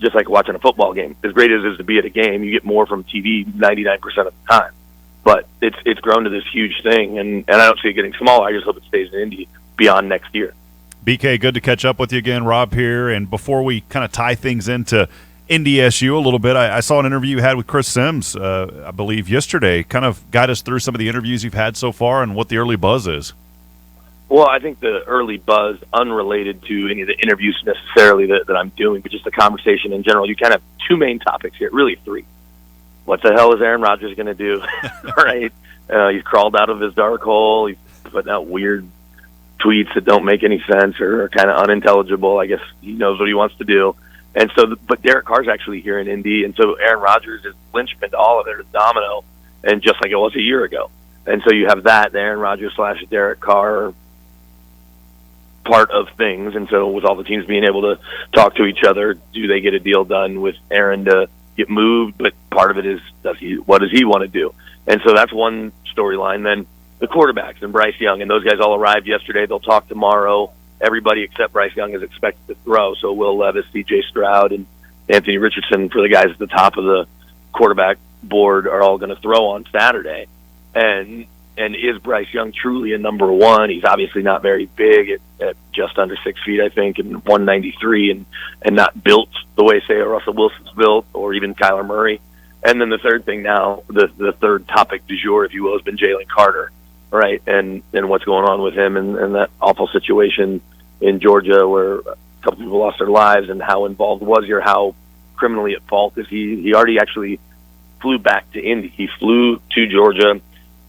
just like watching a football game. As great as it is to be at a game, you get more from TV 99% of the time. But it's grown to this huge thing, and I don't see it getting smaller. I just hope it stays in Indy beyond next year. BK, good to catch up with you again. Rob here. And before we kind of tie things into NDSU a little bit, I saw an interview you had with Chris Sims, I believe, yesterday. Kind of guide us through some of the interviews you've had so far and what the early buzz is. Well, I think the early buzz, unrelated to any of the interviews necessarily that I'm doing, but just the conversation in general, you kind of have 2 main topics here, really 3. What the hell is Aaron Rodgers going to do? Right? He's crawled out of his dark hole. He's putting out weird tweets that don't make any sense or are kind of unintelligible. I guess he knows what he wants to do. And so, but Derek Carr's actually here in Indy, and so Aaron Rodgers is linchpin to all of it, a domino, and just like it was a year ago. And so you have that, the Aaron Rodgers / Derek Carr part of things. And so with all the teams being able to talk to each other, do they get a deal done with Aaron to get moved? But part of it is, what does he want to do? And so that's one storyline. Then the quarterbacks and Bryce Young, and those guys all arrived yesterday. They'll talk tomorrow. Everybody except Bryce Young is expected to throw. So Will Levis, C.J. Stroud, and Anthony Richardson, for the guys at the top of the quarterback board, are all going to throw on Saturday. And is Bryce Young truly a number 1? He's obviously not very big at just under 6 feet, I think, and 193, and not built the way, say, a Russell Wilson's built, or even Kyler Murray. And then the third thing now, the third topic du jour, if you will, has been Jalen Carter, right? And what's going on with him and that awful situation in Georgia where a couple people lost their lives, and how involved was he, or how criminally at fault is he? He already actually flew back to Indy. He flew to Georgia,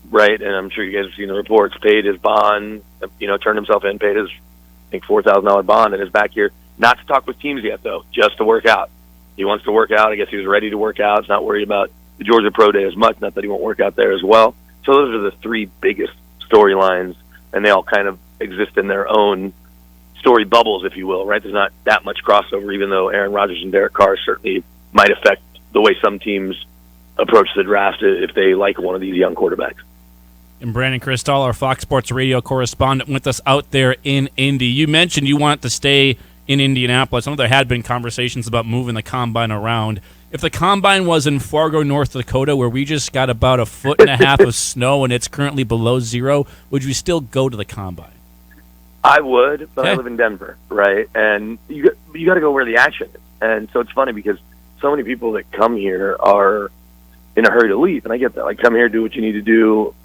right, and I'm sure you guys have seen the reports, paid his bond, turned himself in, paid his, I think, $4,000 bond, and is back here, not to talk with teams yet, though, just to work out. He wants to work out. I guess he was ready to work out. He's not worried about the Georgia Pro Day as much, not that he won't work out there as well. So those are the 3 biggest storylines, and they all kind of exist in their own story bubbles, if you will, right? There's not that much crossover, even though Aaron Rodgers and Derek Carr certainly might affect the way some teams approach the draft if they like one of these young quarterbacks. And Brandon Kristzal, our Fox Sports Radio correspondent, with us out there in Indy. You mentioned you want to stay in Indianapolis. I know there had been conversations about moving the Combine around. If the Combine was in Fargo, North Dakota, where we just got about 1.5 feet of snow and it's currently below 0, would you still go to the Combine? I would, but I live in Denver, right? And you got to go where the action is. And so it's funny because so many people that come here are in a hurry to leave, and I get that. Like, come here, do what you need to do.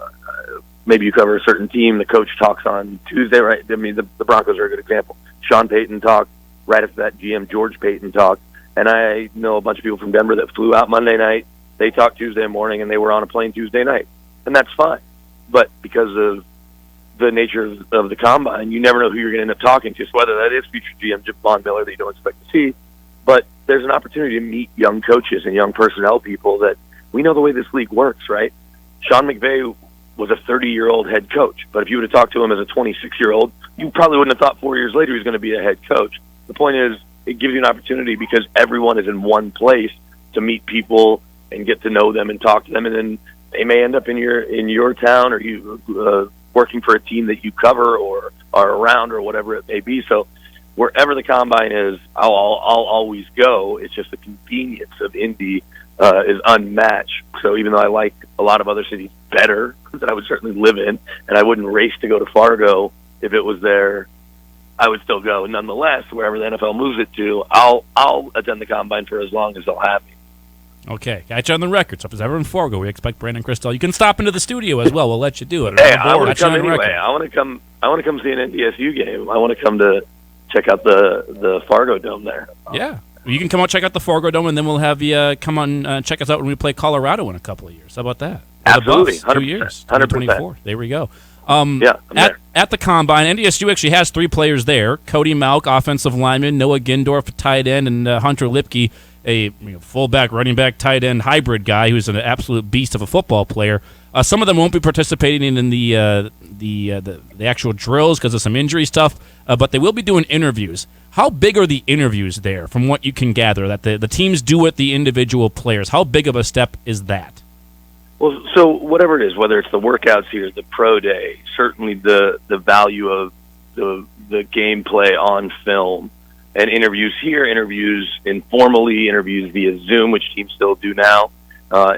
Maybe you cover a certain team. The coach talks on Tuesday, right? I mean, the Broncos are a good example. Sean Payton talked. Right after that, GM George Payton talked. And I know a bunch of people from Denver that flew out Monday night. They talked Tuesday morning, and they were on a plane Tuesday night. And that's fine. But because of the nature of the Combine, you never know who you're going to end up talking to. So whether that is future GM Von Miller that you don't expect to see, but there's an opportunity to meet young coaches and young personnel people that we know the way this league works, right? Sean McVay was a 30-year-old head coach, but if you would have talked to him as a 26-year-old, you probably wouldn't have thought 4 years later he was going to be a head coach. The point is, it gives you an opportunity because everyone is in one place to meet people and get to know them and talk to them, and then they may end up in your town, or you working for a team that you cover or are around, or whatever it may be. So wherever the Combine is, I'll always go. It's just the convenience of Indy is unmatched. So even though I like a lot of other cities better that I would certainly live in, and I wouldn't race to go to Fargo if it was there, I would still go. Nonetheless, wherever the NFL moves it to, I'll attend the Combine for as long as they'll have me. Okay, got you on the record. So if it's ever in Fargo, we expect Brandon Kristzal. You can stop into the studio as well. We'll let you do it. Hey, I want to come anyway. I want to come see an NDSU game. I want to come to check out the Fargo Dome there. Yeah. You can come out check out the Fargo Dome, and then we'll have you come on check us out when we play Colorado in a couple of years. How about that? Absolutely, 2 years, 2024. There we go. At the Combine, NDSU actually has 3 players there. Cody Malk, offensive lineman, Noah Gindorf, tight end, and Hunter Lipke, a fullback, running back, tight end hybrid guy who's an absolute beast of a football player. Some of them won't be participating in the actual drills because of some injury stuff, but they will be doing interviews. How big are the interviews there, from what you can gather, that the teams do with the individual players? How big of a step is that? Well, so whatever it is, whether it's the workouts here, the pro day, certainly the value of the gameplay on film, and interviews here, interviews informally, interviews via Zoom, which teams still do now.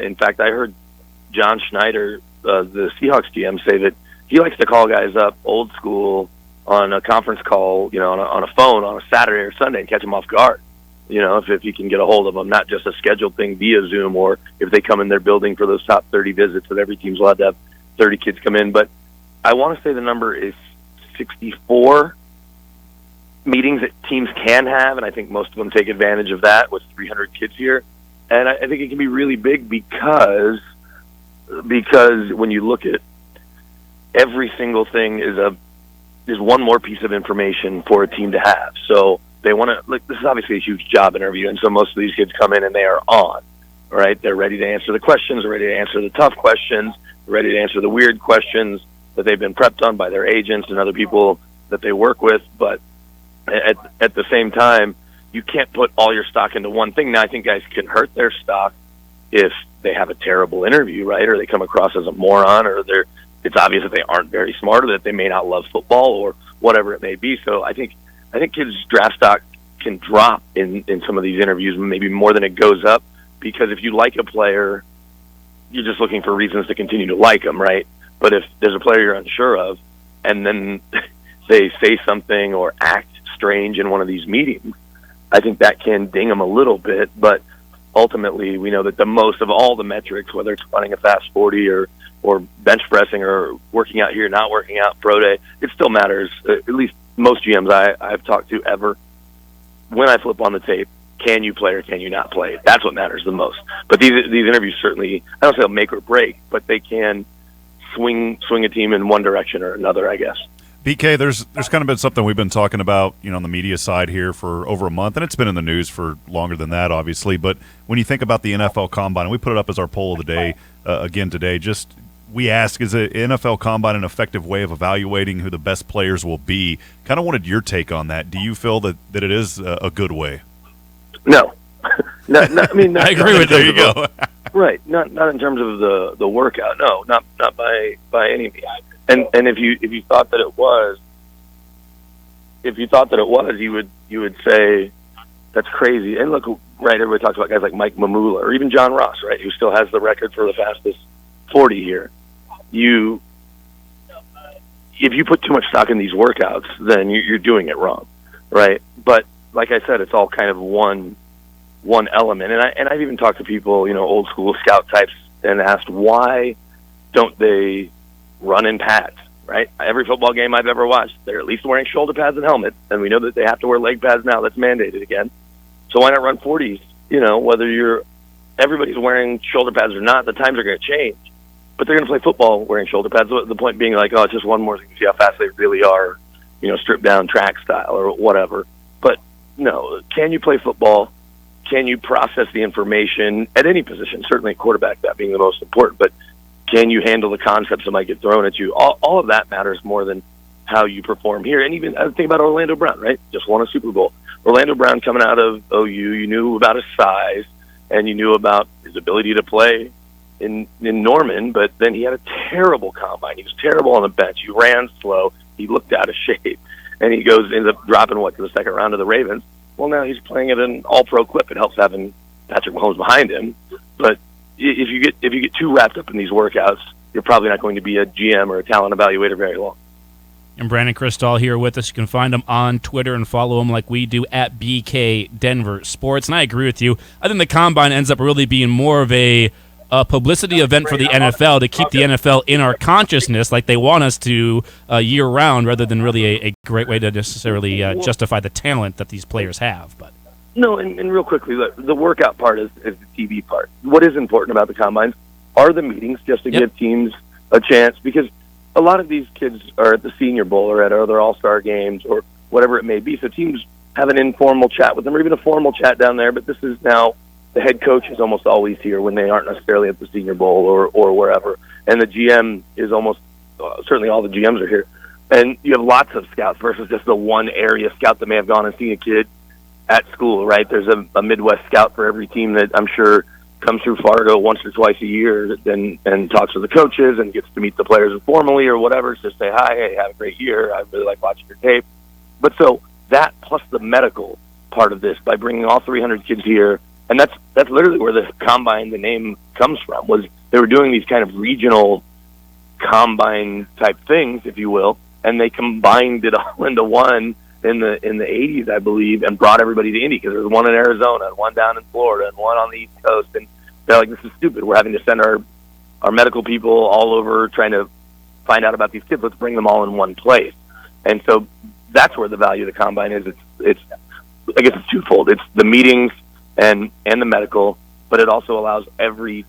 In fact, I heard John Schneider, the Seahawks GM, say that he likes to call guys up old school on a conference call, on a phone on a Saturday or Sunday and catch them off guard. If you can get a hold of them, not just a scheduled thing via Zoom, or if they come in their building for those top 30 visits that every team's allowed to have 30 kids come in. But I want to say the number is 64 meetings that teams can have, and I think most of them take advantage of that with 300 kids here. And I think it can be really big because when you look at every single thing is one more piece of information for a team to have. So they want to, this is obviously a huge job interview, and so most of these kids come in and they are on, right? They're ready to answer the questions, they're ready to answer the tough questions, they're ready to answer the weird questions that they've been prepped on by their agents and other people that they work with. But at the same time, you can't put all your stock into one thing. Now, I think guys can hurt their stock if they have a terrible interview, right? Or they come across as a moron, or it's obvious that they aren't very smart, or that they may not love football, or whatever it may be. So I think kids' draft stock can drop in some of these interviews, maybe more than it goes up, because if you like a player, you're just looking for reasons to continue to like them, right? But if there's a player you're unsure of, and then they say something or act strange in one of these meetings, I think that can ding them a little bit. But ultimately, we know that the most of all the metrics, whether it's running a fast 40 or bench pressing or working out here, not working out, pro day, it still matters. At least most GMs I've talked to ever, when I flip on the tape, can you play or can you not play? That's what matters the most. But these interviews certainly, I don't say they'll make or break, but they can swing a team in one direction or another, I guess. BK, there's kind of been something we've been talking about, on the media side here for over a month, and it's been in the news for longer than that, obviously. But when you think about the NFL Combine, and we put it up as our poll of the day again today, we ask, is the NFL Combine an effective way of evaluating who the best players will be? Kind of wanted your take on that. Do you feel that it is a good way? No. No, I mean, I agree with there you go. Right. Not in terms of the workout. No, not by any means. And if you thought that it was, you would say that's crazy. And look, right, everybody talks about guys like Mike Mamula or even John Ross, right, who still has the record for the fastest 40 here. If you put too much stock in these workouts, then you're doing it wrong, right? But like I said, it's all kind of one element. And I've even talked to people, old school scout types, and asked, why don't they run in pads, right? Every football game I've ever watched, they're at least wearing shoulder pads and helmets, and we know that they have to wear leg pads now. That's mandated again. So why not run 40s? Whether everybody's wearing shoulder pads or not, the times are going to change. But they're going to play football wearing shoulder pads. The point being, it's just one more thing to see how fast they really are, stripped down track style or whatever. But no, can you play football? Can you process the information at any position? Certainly quarterback, that being the most important. But can you handle the concepts that might get thrown at you? All of that matters more than how you perform here. And even think about Orlando Brown, right? Just won a Super Bowl. Orlando Brown coming out of OU, you knew about his size and you knew about his ability to play in Norman, but then he had a terrible combine. He was terrible on the bench. He ran slow. He looked out of shape. And he ends up dropping, to the second round of the Ravens. Well, now he's playing at an all-pro clip. It helps having Patrick Mahomes behind him. But if you get too wrapped up in these workouts, you're probably not going to be a GM or a talent evaluator very long. And Brandon Kristzal here with us. You can find him on Twitter and follow him like we do at BK Denver Sports. And I agree with you. I think the Combine ends up really being more of a publicity event for the NFL to keep the NFL in our consciousness like they want us to year-round, rather than really a great way to necessarily justify the talent that these players have. But No, and real quickly, the workout part is the TV part. What is important about the combines are the meetings, just to give teams a chance, because a lot of these kids are at the Senior Bowl or at other All-Star games or whatever it may be, so teams have an informal chat with them or even a formal chat down there, but this is now the head coach is almost always here when they aren't necessarily at the Senior Bowl or wherever, and the GM is almost, certainly all the GMs are here, and you have lots of scouts versus just the one area scout that may have gone and seen a kid at school, right? There's a Midwest scout for every team that I'm sure comes through Fargo once or twice a year and talks to the coaches and gets to meet the players informally or whatever, just say, hi, hey, have a great year. I really like watching your tape. But so that plus the medical part of this, by bringing all 300 kids here, and that's literally where the combine, the name comes from, was they were doing these kind of regional combine type things, if you will, and they combined it all into one in the 80s, I believe, and brought everybody to Indy, because there was one in Arizona and one down in Florida and one on the East Coast, and they're like, this is stupid. We're having to send our medical people all over trying to find out about these kids. Let's bring them all in one place. And so that's where the value of the combine is. It's I guess it's twofold. It's the meetings and the medical, but it also allows every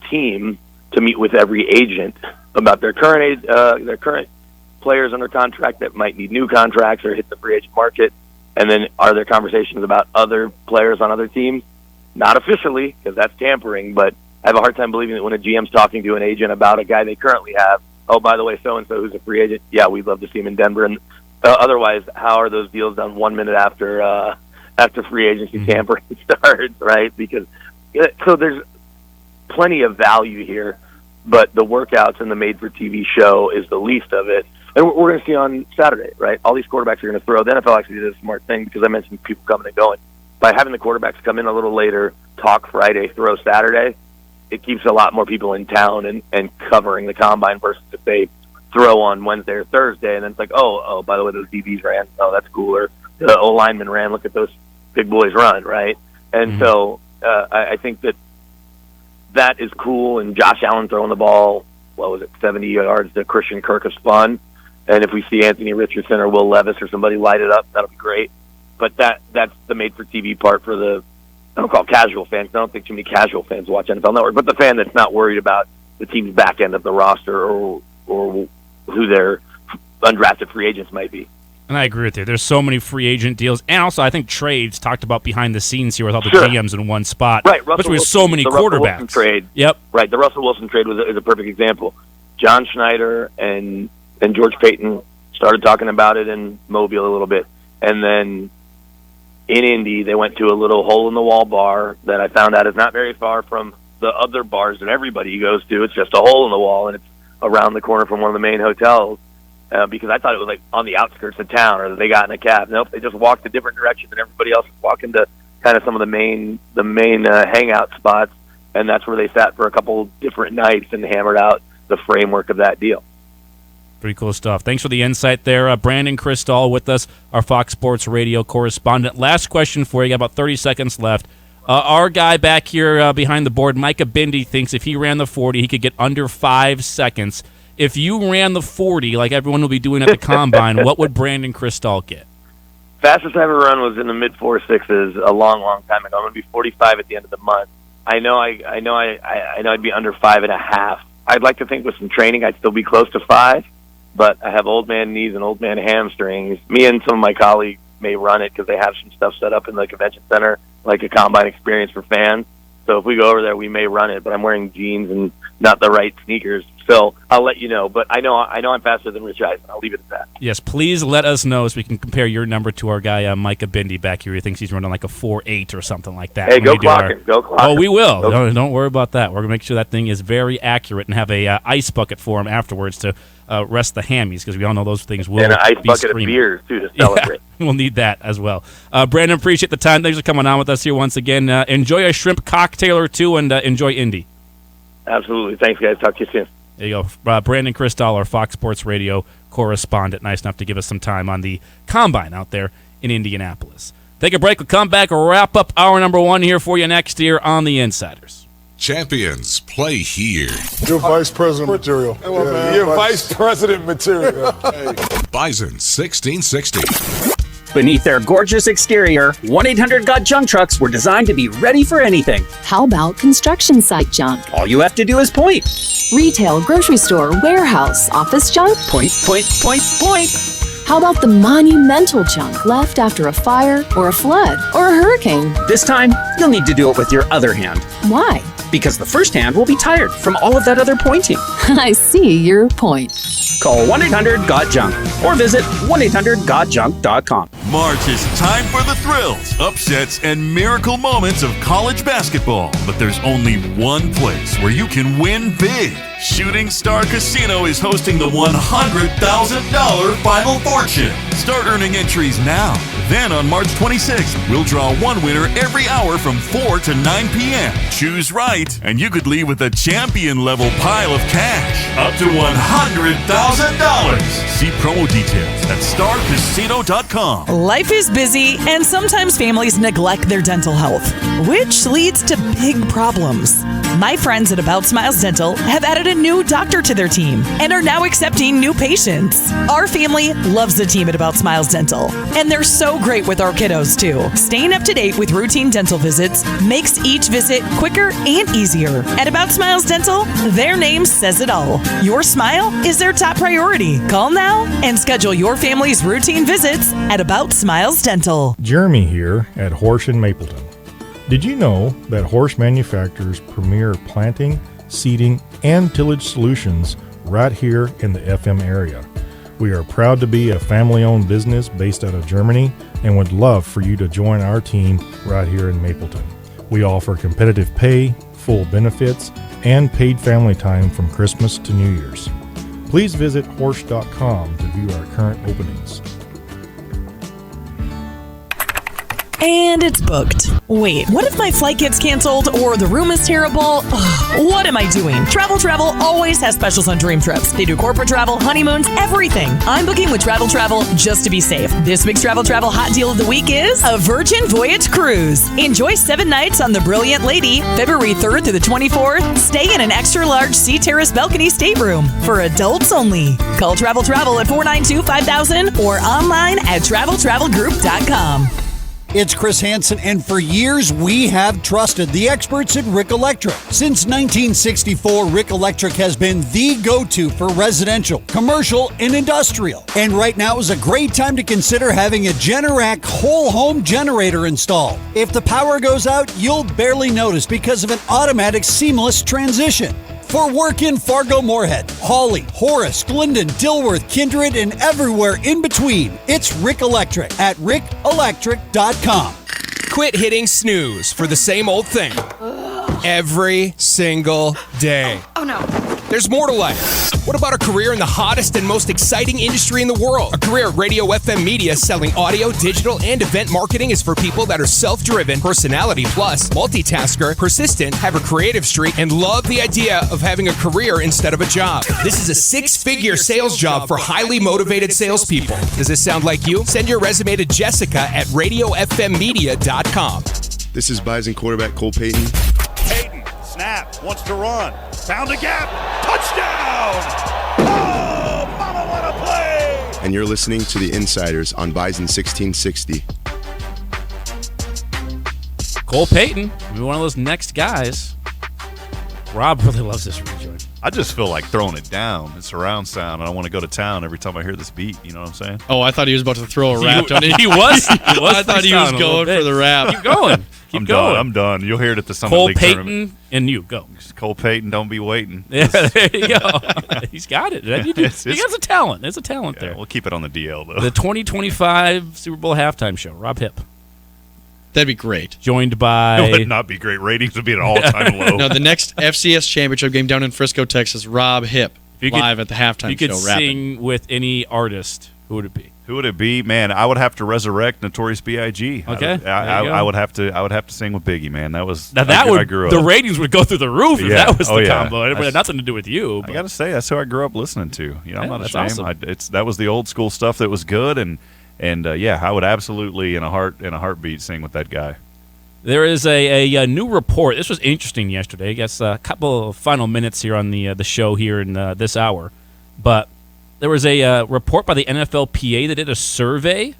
team to meet with every agent about their current players under contract that might need new contracts or hit the free agent market. And then are there conversations about other players on other teams? Not officially, because that's tampering, but I have a hard time believing that when a GM's talking to an agent about a guy they currently have, oh, by the way, so-and-so who's a free agent, yeah, we'd love to see him in Denver. And otherwise, how are those deals done 1 minute after free agency tampering starts, right? Because so there's plenty of value here, but the workouts and the made-for-TV show is the least of it. And we're going to see on Saturday, right? All these quarterbacks are going to throw. The NFL actually did a smart thing, because I mentioned people coming and going. By having the quarterbacks come in a little later, talk Friday, throw Saturday, it keeps a lot more people in town and covering the combine versus if they throw on Wednesday or Thursday, and then it's like, oh, by the way, those DBs ran. Oh, that's cool. Or the O-lineman ran. Look at those big boys run, right? And so I think that is cool. And Josh Allen throwing the ball, 70 yards to Christian Kirk is fun. And if we see Anthony Richardson or Will Levis or somebody light it up, that'll be great. But that's the made-for-TV part for the, I don't call it casual fans. I don't think too many casual fans watch NFL Network, but the fan that's not worried about the team's back end of the roster or who their undrafted free agents might be. And I agree with you. There's so many free agent deals. And also, I think trades talked about behind the scenes here with all the GMs in one spot. Right. Especially with so many quarterbacks. Russell Wilson trade. Yep. Right. The Russell Wilson trade is a perfect example. John Schneider and George Payton started talking about it in Mobile a little bit. And then in Indy, they went to a little hole-in-the-wall bar that I found out is not very far from the other bars that everybody goes to. It's just a hole in the wall, and it's around the corner from one of the main hotels. Because I thought it was like on the outskirts of town, or that they got in a cab. Nope, they just walked a different direction than everybody else was walking to kind of some of the main hangout spots, and that's where they sat for a couple different nights and hammered out the framework of that deal. Pretty cool stuff. Thanks for the insight there. Brandon Kristzal with us, our Fox Sports Radio correspondent. Last question for you. Got about 30 seconds left. Our guy back here behind the board, Micah Bindi, thinks if he ran the 40, he could get under 5 seconds. If you ran the 40, like everyone will be doing at the Combine, what would Brandon Kristzal get? Fastest I ever run was in the mid-4.6s a long, long time ago. I'm going to be 45 at the end of the month. I know I'd be under 5.5. I'd like to think with some training I'd still be close to 5, but I have old man knees and old man hamstrings. Me and some of my colleagues may run it because they have some stuff set up in the convention center, like a Combine experience for fans. So if we go over there, we may run it, but I'm wearing jeans and not the right sneakers. So I'll let you know. But I know I'm faster than Rich Eisen. I'll leave it at that. Yes, please let us know so we can compare your number to our guy Micah Bindi back here. He thinks he's running like a 4.8 or something like that. Hey, go clock him. Go clock him. Oh, we will. Don't worry about that. We're going to make sure that thing is very accurate and have a ice bucket for him afterwards to rest the hammies, because we all know those things will and an ice be bucket screaming. of beers, too, to celebrate. Yeah, we'll need that as well. Brandon, appreciate the time. Thanks for coming on with us here once again. Enjoy a shrimp cocktail or two, and enjoy Indy. Absolutely. Thanks, guys. Talk to you soon. There you go. Brandon Kristzal, our Fox Sports Radio correspondent. Nice enough to give us some time on the Combine out there in Indianapolis. Take a break. We'll come back. We'll wrap up hour number 1 here for you next year on The Insiders. Champions play here. You're vice president material. You're vice president material. Bison 1660. Beneath their gorgeous exterior, 1-800-GOT-JUNK trucks were designed to be ready for anything. How about construction site junk? All you have to do is point. Retail, grocery store, warehouse, office junk? Point, point, point, point. How about the monumental junk left after a fire or a flood or a hurricane? This time, you'll need to do it with your other hand. Why? Because the first hand will be tired from all of that other pointing. I see your point. Call 1-800-GOT-JUNK or visit 1-800-GOTJUNK.com. March is time for the thrills, upsets, and miracle moments of college basketball. But there's only one place where you can win big. Shooting Star Casino is hosting the $100,000 Final Fortune. Start earning entries now. Then on March 26th, we'll draw one winner every hour from 4 to 9 p.m. Choose right, and you could leave with a champion-level pile of cash. Up to $100,000. See promo details at starcasino.com. Life is busy, and sometimes families neglect their dental health, which leads to big problems. My friends at About Smiles Dental have added a new doctor to their team and are now accepting new patients. Our family loves the team at About Smiles Dental, and they're so great with our kiddos, too. Staying up to date with routine dental visits makes each visit quicker and easier. At About Smiles Dental, their name says it all. Your smile is their top priority. Call now and schedule your family's routine visits at About Smiles Dental. Jeremy here at Horsch in Mapleton. Did you know that Horsch manufactures premier planting, seeding, and tillage solutions right here in the FM area? We are proud to be a family-owned business based out of Germany and would love for you to join our team right here in Mapleton. We offer competitive pay, full benefits, and paid family time from Christmas to New Year's. Please visit Horsch.com to view our current openings. And it's booked. Wait, what if my flight gets canceled or the room is terrible? Ugh, what am I doing? Travel always has specials on dream trips. They do corporate travel, honeymoons, everything. I'm booking with Travel just to be safe. This week's Travel hot deal of the week is a Virgin Voyage cruise. Enjoy 7 nights on the Brilliant Lady, February 3rd through the 24th. Stay in an extra large sea terrace balcony stateroom for adults only. Call Travel at 492-5000 or online at travelgroup.com. It's Chris Hansen, and for years we have trusted the experts at Rick Electric. Since 1964, Rick Electric has been the go-to for residential, commercial, and industrial. And right now is a great time to consider having a Generac whole home generator installed. If the power goes out, you'll barely notice because of an automatic seamless transition. For work in Fargo, Moorhead, Hawley, Horace, Glendon, Dilworth, Kindred, and everywhere in between, it's Rick Electric at rickelectric.com. Quit hitting snooze for the same old thing every single day. Oh no. There's more to life. What about a career in the hottest and most exciting industry in the world? A career at Radio FM Media selling audio, digital, and event marketing is for people that are self-driven, personality plus, multitasker, persistent, have a creative streak, and love the idea of having a career instead of a job. This is a 6-figure sales job for highly motivated salespeople. Does this sound like you? Send your resume to Jessica at radiofmmedia.com. This is Bison quarterback Cole Payton. Payton, snap, wants to run, found a gap, touchdown! Oh, mama, what a play! And you're listening to The Insiders on Bison 1660. Cole Payton, maybe one of those next guys. Rob really loves this rejoin. I just feel like throwing it down. It's surround sound, and I want to go to town every time I hear this beat. You know what I'm saying? Oh, I thought he was about to throw a rap. He was. I thought he was going for the rap. Keep going. I'm done. I'm done. You'll hear it at the Summit Cole League Payton tournament. and you go. Cole Payton, don't be waiting. Yeah, there you go. He's got it. He has a talent. There's a talent there. We'll keep it on the DL though. The 2025 Super Bowl halftime show. Rob Hipp. That'd be great. Joined by... It would not be great. Ratings would be at an all-time low. No, the next FCS championship game down in Frisco, Texas, Rob Hipp, live at the halftime show. You could rapping. sing with any artist. Who would it be? Who would it be? Man, I would have to resurrect Notorious B.I.G. Okay. I would have to sing with Biggie, man. That was now I grew up. The ratings would go through the roof if that was the combo. It had nothing to do with you. I got to say, that's who I grew up listening to. You know, I'm not ashamed. Awesome. That was the old school stuff that was good, and I would absolutely in a heartbeat sing with that guy. There is a new report. This was interesting yesterday. I guess a couple of final minutes here on the show here in this hour. But there was a report by the NFLPA that did a survey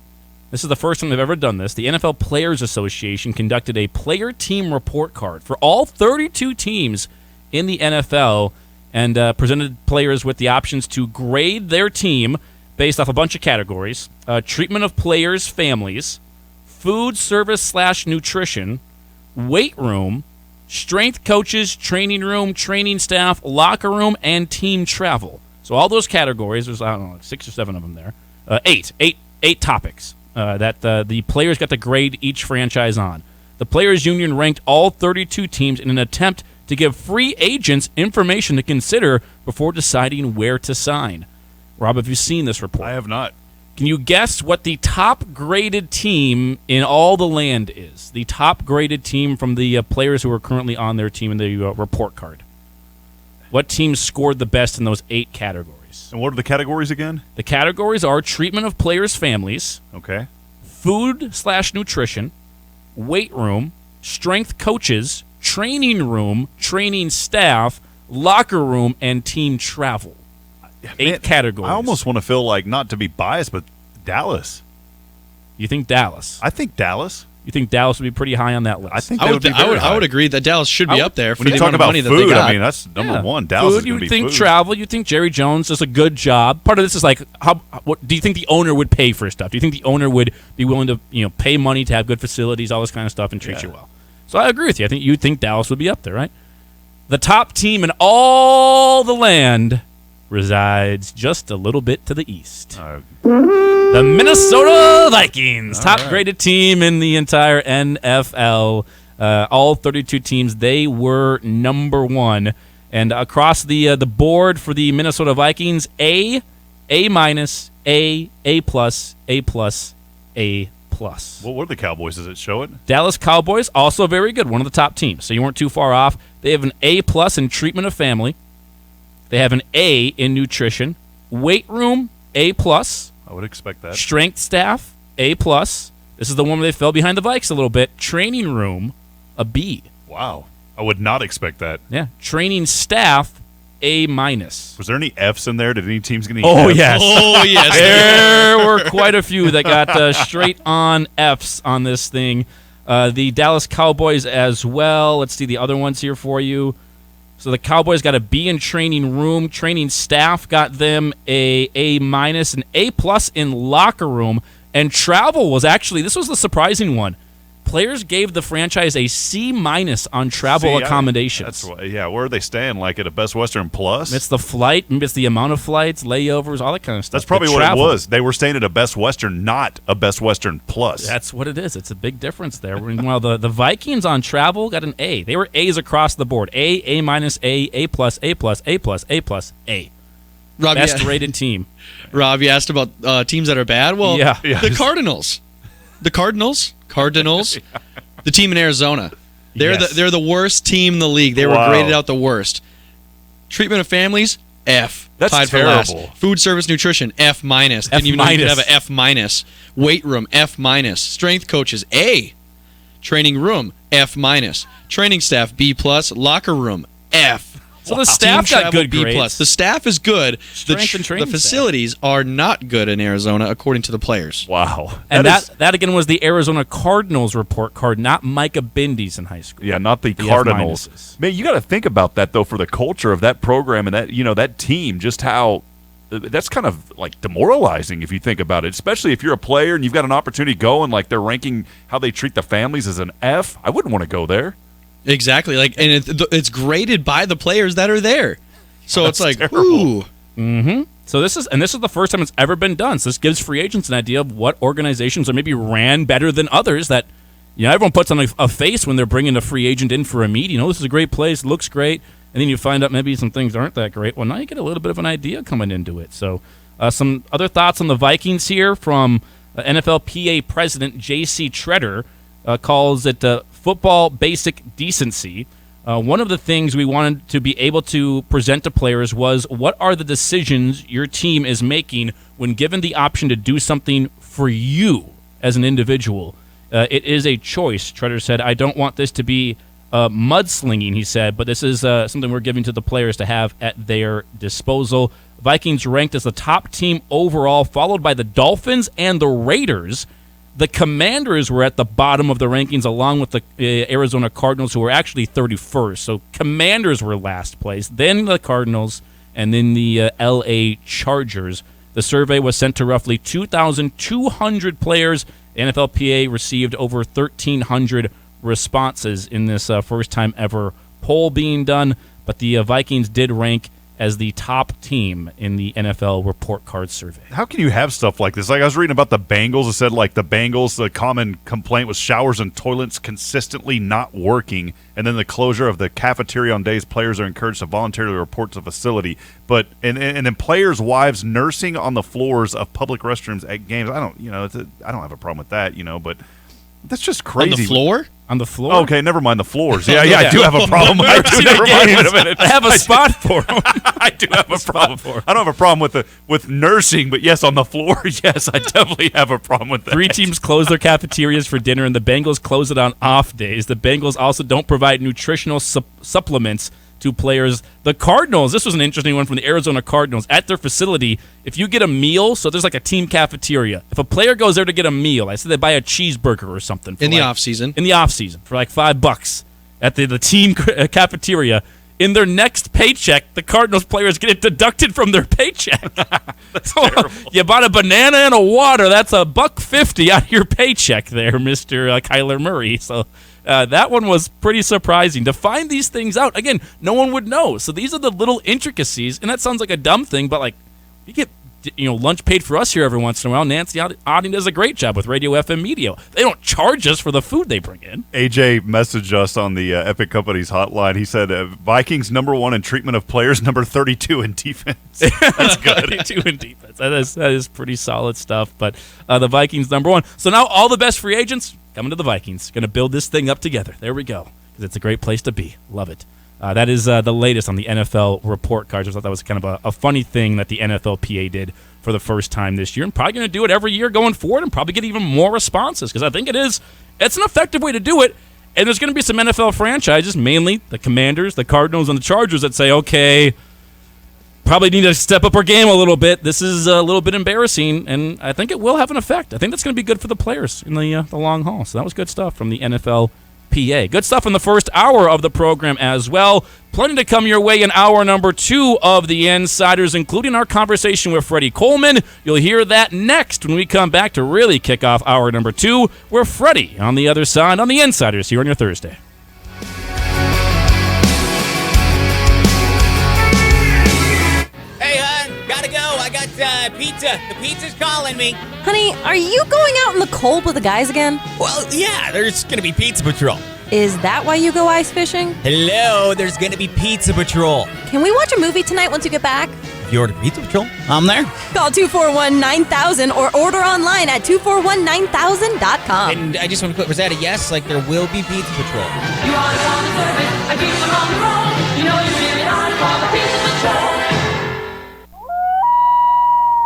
This is the first time they've ever done this. The NFL Players Association conducted a player team report card for all 32 teams in the NFL and presented players with the options to grade their team based off a bunch of categories: treatment of players' families, food service / nutrition, weight room, strength coaches, training room, training staff, locker room, and team travel. So all those categories, there's, I don't know, 6 or 7 of them there. Eight topics that the players got to grade each franchise on. The Players Union ranked all 32 teams in an attempt to give free agents information to consider before deciding where to sign. Rob, have you seen this report? I have not. Can you guess what the top-graded team in all the land is? The top-graded team from the players who are currently on their team in the report card. What team scored the best in those 8 categories? And what are the categories again? The categories are treatment of players' families, okay, food / nutrition, weight room, strength coaches, training room, training staff, locker room, and team travel. 8 categories. I almost want to feel like, not to be biased, but Dallas. You think Dallas? I think Dallas. You think Dallas would be pretty high on that list? I think I would agree that Dallas should be up there for when the you talk amount of about money food, that they got. I mean, that's number one. Dallas food, is you going to would be think food. travel. You think Jerry Jones does a good job. Part of this is like, what do you think the owner would pay for stuff? Do you think the owner would be willing to pay money to have good facilities, all this kind of stuff, and treat you well? So I agree with you. I think you'd think Dallas would be up there, right? The top team in all the land resides just a little bit to the east. The Minnesota Vikings, top-graded team in the entire NFL. All 32 teams, they were number 1. And across the board for the Minnesota Vikings, A minus, A plus, A plus, A plus. What were the Cowboys? Does it show it? Dallas Cowboys, also very good, one of the top teams. So you weren't too far off. They have an A plus in treatment of family. They have an A in nutrition. Weight room, A plus. I would expect that. Strength staff, A plus. This is the one where they fell behind the Vikes a little bit. Training room, a B. Wow. I would not expect that. Yeah. Training staff, A minus. Was there any Fs in there? Did any teams get any Fs? Yes. Oh, yes. There were quite a few that got straight on Fs on this thing. The Dallas Cowboys as well. Let's see the other ones here for you. So the Cowboys got a B in training room. Training staff got them a minus, an A plus in locker room. And travel was actually, this was the surprising one. Players gave the franchise a C minus on travel accommodations. Where are they staying? Like at a Best Western Plus? It's the flight, it's the amount of flights, layovers, all that kind of stuff. That's probably what it was. They were staying at a Best Western, not a Best Western Plus. That's what it is. It's a big difference there. While the Vikings on travel got an A. They were A's across the board. A minus, A plus, A plus, A plus, A plus, A. Rob, best rated team. Rob, you asked about teams that are bad. Well, the Cardinals. The Cardinals, the team in Arizona. They're the worst team in the league. They were graded out the worst. Treatment of families, F. That's tied terrible. For last. Food service nutrition, F minus. Didn't even know you could have an F minus. Weight room, F minus. Strength coaches, A. Training room, F minus. Training staff, B plus. Locker room, F. So the staff got good B+. grades. The staff is good. Strength and training the facilities are not good in Arizona, according to the players. Wow. And that again was the Arizona Cardinals report card, not Micah Bindy's in high school. Yeah, not the Cardinals. Man, you got to think about that though for the culture of that program and that team. Just how that's kind of like demoralizing if you think about it, especially if you're a player and you've got an opportunity to go and like they're ranking how they treat the families as an F. I wouldn't want to go there. Exactly, and it's graded by the players that are there, so it's like, terrible. ooh. Mm-hmm. So this is the first time it's ever been done. So this gives free agents an idea of what organizations are maybe ran better than others. That everyone puts on a face when they're bringing a free agent in for a meet. This is a great place, looks great, and then you find out maybe some things aren't that great. Well, now you get a little bit of an idea coming into it. So some other thoughts on the Vikings here from NFLPA President J.C. Treader calls it football basic decency. One of the things we wanted to be able to present to players was what are the decisions your team is making when given the option to do something for you as an individual. It is a choice. Treader said, I don't want this to be mudslinging, he said, but this is something we're giving to the players to have at their disposal. Vikings ranked as the top team overall, followed by the Dolphins and the Raiders. The Commanders were at the bottom of the rankings along with the Arizona Cardinals, who were actually 31st. So Commanders were last place, then the Cardinals, and then the L.A. Chargers. The survey was sent to roughly 2,200 players. NFLPA received over 1,300 responses in this first-time ever poll being done, but the Vikings did rank as the top team in the NFL report card survey. How can you have stuff like this? Like, I was reading about the Bengals. It said, like, the Bengals, the common complaint was showers and toilets consistently not working, and then the closure of the cafeteria on days players are encouraged to voluntarily report to the facility. But and then players' wives nursing on the floors of public restrooms at games. I don't have a problem with that, but that's just crazy. On the floor? On the floor? Okay, never mind the floors. Yeah, I do have a problem. Wait a minute. I have a spot for them. I do have a problem. I don't have a problem with nursing, but yes, on the floor, yes, I definitely have a problem with that. 3 teams close their cafeterias for dinner, and the Bengals close it on off days. The Bengals also don't provide nutritional supplements to players. The Cardinals, this was an interesting one from the Arizona Cardinals. At their facility, if you get a meal, so there's like a team cafeteria. If a player goes there to get a meal, I said they buy a cheeseburger or something. In the off season for like $5 at the team cafeteria. In their next paycheck, the Cardinals players get it deducted from their paycheck. That's terrible. You bought a banana and a water. That's $1.50 out of your paycheck there, Mr. Kyler Murray. So that one was pretty surprising. To find these things out, again, no one would know. So these are the little intricacies, and that sounds like a dumb thing, but like you get lunch paid for us here every once in a while. Nancy Odding does a great job with Radio FM Media. They don't charge us for the food they bring in. AJ messaged us on the Epic Companies hotline. He said, Vikings #1 in treatment of players, number 32 in defense. That's good. 32 in defense. That is pretty solid stuff. But the Vikings #1. So now all the best free agents coming to the Vikings. Going to build this thing up together. There we go. Because it's a great place to be. Love it. That is the latest on the NFL report cards. I thought that was kind of a funny thing that the NFLPA did for the first time this year, and probably going to do it every year going forward and probably get even more responses, because I think it's an effective way to do it. And there's going to be some NFL franchises, mainly the Commanders, the Cardinals, and the Chargers, that say, okay, probably need to step up our game a little bit. This is a little bit embarrassing, and I think it will have an effect. I think that's going to be good for the players in the long haul. So that was good stuff from the NFLPA. Good stuff in the first hour of the program as well. Plenty to come your way in hour number 2 of the Insiders, including our conversation with Freddy Coleman. You'll hear that next when we come back to really kick off hour number 2. We're Freddy on the other side on the Insiders here on your Thursday. Hey, hon, gotta go. I got pizza. The pizza's calling me. Honey, are you going out in the cold with the guys again? Well, yeah, there's gonna be Pizza Patrol. Is that why you go ice fishing? Hello, there's gonna be Pizza Patrol. Can we watch a movie tonight once you get back? If you order Pizza Patrol, I'm there. Call 241-9000 or order online at 241-9000.com. And I just want to put, was that a yes? Like, there will be Pizza Patrol. You are on the service, I keep them on the roll. You know you really are for the Pizza Patrol.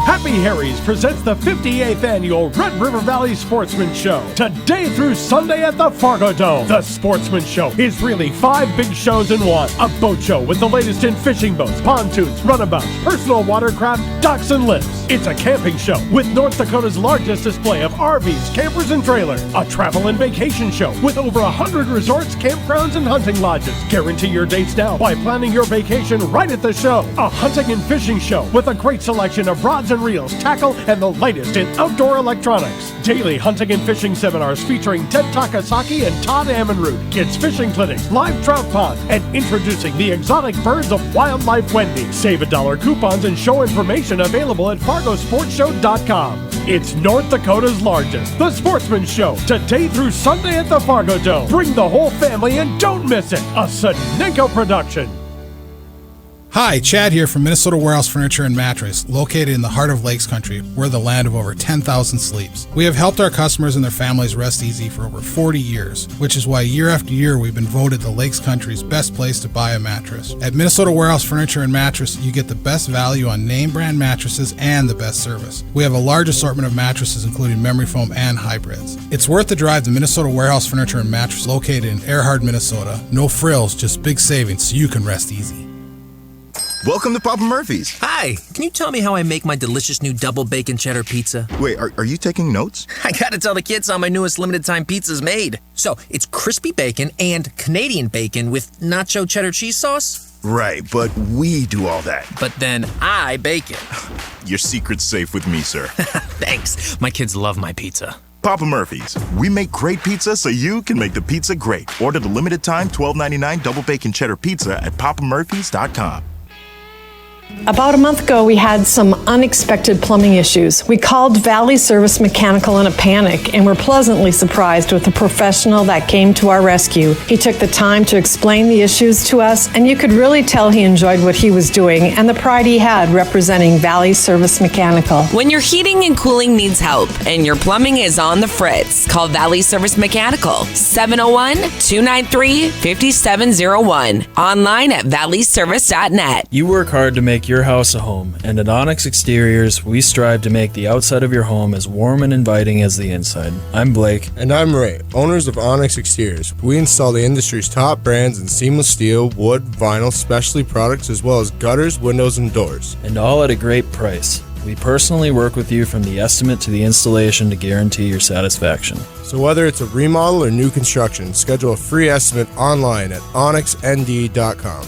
Happy Harry's presents the 58th annual Red River Valley Sportsman Show. Today through Sunday at the Fargo Dome. The Sportsman Show is really 5 big shows in one. A boat show with the latest in fishing boats, pontoons, runabouts, personal watercraft, docks, and lifts. It's a camping show with North Dakota's largest display of RVs, campers, and trailers. A travel and vacation show with over 100 resorts, campgrounds, and hunting lodges. Guarantee your dates now by planning your vacation right at the show. A hunting and fishing show with a great selection of rods and reels, tackle, and the latest in outdoor electronics. Daily hunting and fishing seminars featuring Ted Takasaki and Todd Ammonroot. Kids fishing clinics, live trout ponds, and introducing the exotic birds of Wildlife Wendy. Save $1 coupons and show information available at FargoSportsShow.com. It's North Dakota's largest, the Sportsman Show, today through Sunday at the Fargo Dome. Bring the whole family and don't miss it. A Sodinenko production. Hi, Chad here from Minnesota Warehouse Furniture and Mattress, located in the heart of Lakes Country. We're the land of over 10,000 sleeps. We have helped our customers and their families rest easy for over 40 years, which is why year after year we've been voted the Lakes Country's best place to buy a mattress. At Minnesota Warehouse Furniture and Mattress, you get the best value on name brand mattresses and the best service. We have a large assortment of mattresses including memory foam and hybrids. It's worth the drive to Minnesota Warehouse Furniture and Mattress, located in Earhart, Minnesota. No frills, just big savings so you can rest easy. Welcome to Papa Murphy's. Hi, can you tell me how I make my delicious new double bacon cheddar pizza? Wait, are you taking notes? I gotta tell the kids how my newest limited time pizza's made. So, it's crispy bacon and Canadian bacon with nacho cheddar cheese sauce? Right, but we do all that. But then I bake it. Your secret's safe with me, sir. Thanks. My kids love my pizza. Papa Murphy's. We make great pizza so you can make the pizza great. Order the limited time $12.99 double bacon cheddar pizza at papamurphys.com. About a month ago, we had some unexpected plumbing issues. We called Valley Service Mechanical in a panic and were pleasantly surprised with the professional that came to our rescue. He took the time to explain the issues to us, and you could really tell he enjoyed what he was doing and the pride he had representing Valley Service Mechanical. When your heating and cooling needs help and your plumbing is on the fritz, call Valley Service Mechanical, 701-293-5701. Online at valleyservice.net. You work hard to make your house a home, and at Onyx Exteriors, we strive to make the outside of your home as warm and inviting as the inside. I'm Blake. And I'm Ray, owners of Onyx Exteriors. We install the industry's top brands in seamless steel, wood, vinyl, specialty products, as well as gutters, windows, and doors. And all at a great price. We personally work with you from the estimate to the installation to guarantee your satisfaction. So whether it's a remodel or new construction, schedule a free estimate online at onyxnd.com.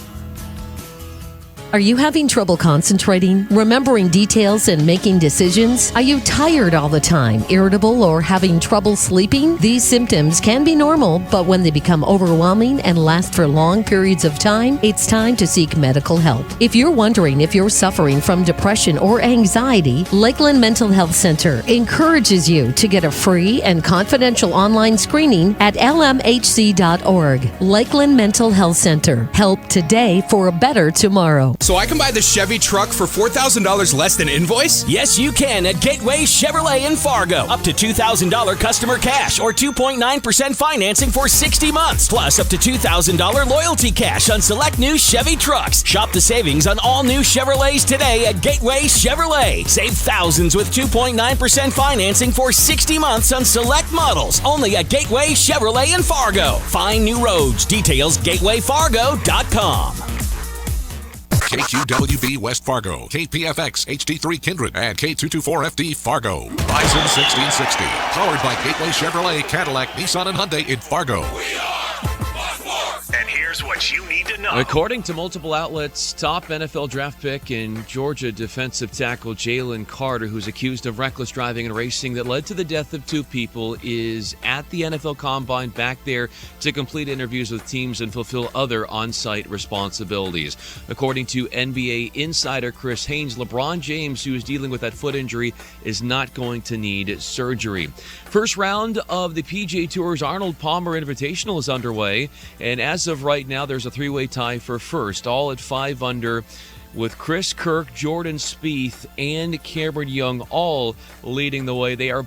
Are you having trouble concentrating, remembering details, and making decisions? Are you tired all the time, irritable, or having trouble sleeping? These symptoms can be normal, but when they become overwhelming and last for long periods of time, it's time to seek medical help. If you're wondering if you're suffering from depression or anxiety, Lakeland Mental Health Center encourages you to get a free and confidential online screening at lmhc.org. Lakeland Mental Health Center. Help today for a better tomorrow. So I can buy the Chevy truck for $4,000 less than invoice? Yes, you can at Gateway Chevrolet in Fargo. Up to $2,000 customer cash or 2.9% financing for 60 months. Plus up to $2,000 loyalty cash on select new Chevy trucks. Shop the savings on all new Chevrolets today at Gateway Chevrolet. Save thousands with 2.9% financing for 60 months on select models. Only at Gateway Chevrolet in Fargo. Find new roads. Details gatewayfargo.com. KQWB West Fargo, KPFX HD3 Kindred, and K224FD Fargo. Bison 1660, powered by Gateway Chevrolet, Cadillac, Nissan, and Hyundai in Fargo. And here's what you need to know. According to multiple outlets, top NFL draft pick and Georgia defensive tackle Jalen Carter, who's accused of reckless driving and racing that led to the death of two people, is at the NFL Combine back there to complete interviews with teams and fulfill other on-site responsibilities. According to NBA insider Chris Haynes, LeBron James, who is dealing with that foot injury, is not going to need surgery. First round of the PGA Tour's Arnold Palmer Invitational is underway, and as of right now, there's a three-way tie for first, all at 5 under, with Chris Kirk, Jordan Spieth, and Cameron Young all leading the way. They all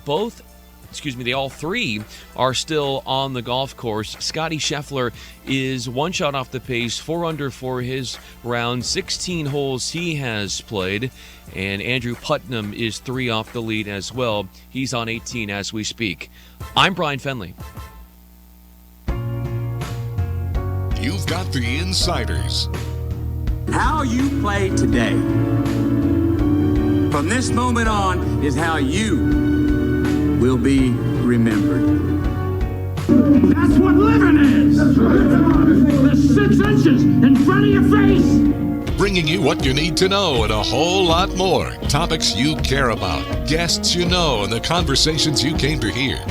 three are still on the golf course. Scotty Scheffler is one shot off the pace, 4 under for his round, 16 holes he has played. And Andrew Putnam is 3 off the lead as well. He's on 18 as we speak. I'm Brian Fenley. You've got the insiders. How you play today, from this moment on, is how you will be remembered. That's what living is. That's right. The 6 inches in front of your face. Bringing you what you need to know and a whole lot more. Topics you care about, guests you know, and the conversations you came to hear.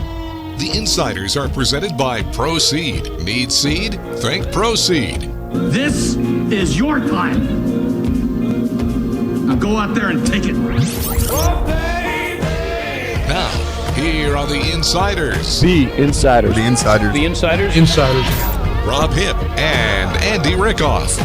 The Insiders are presented by Proceed. Need seed? Think Proceed. This is your time. Now go out there and take it. Now, here are the Insiders. The Insiders. The Insiders. The Insiders. Insiders. Rob Hipp and Andy Rickoff.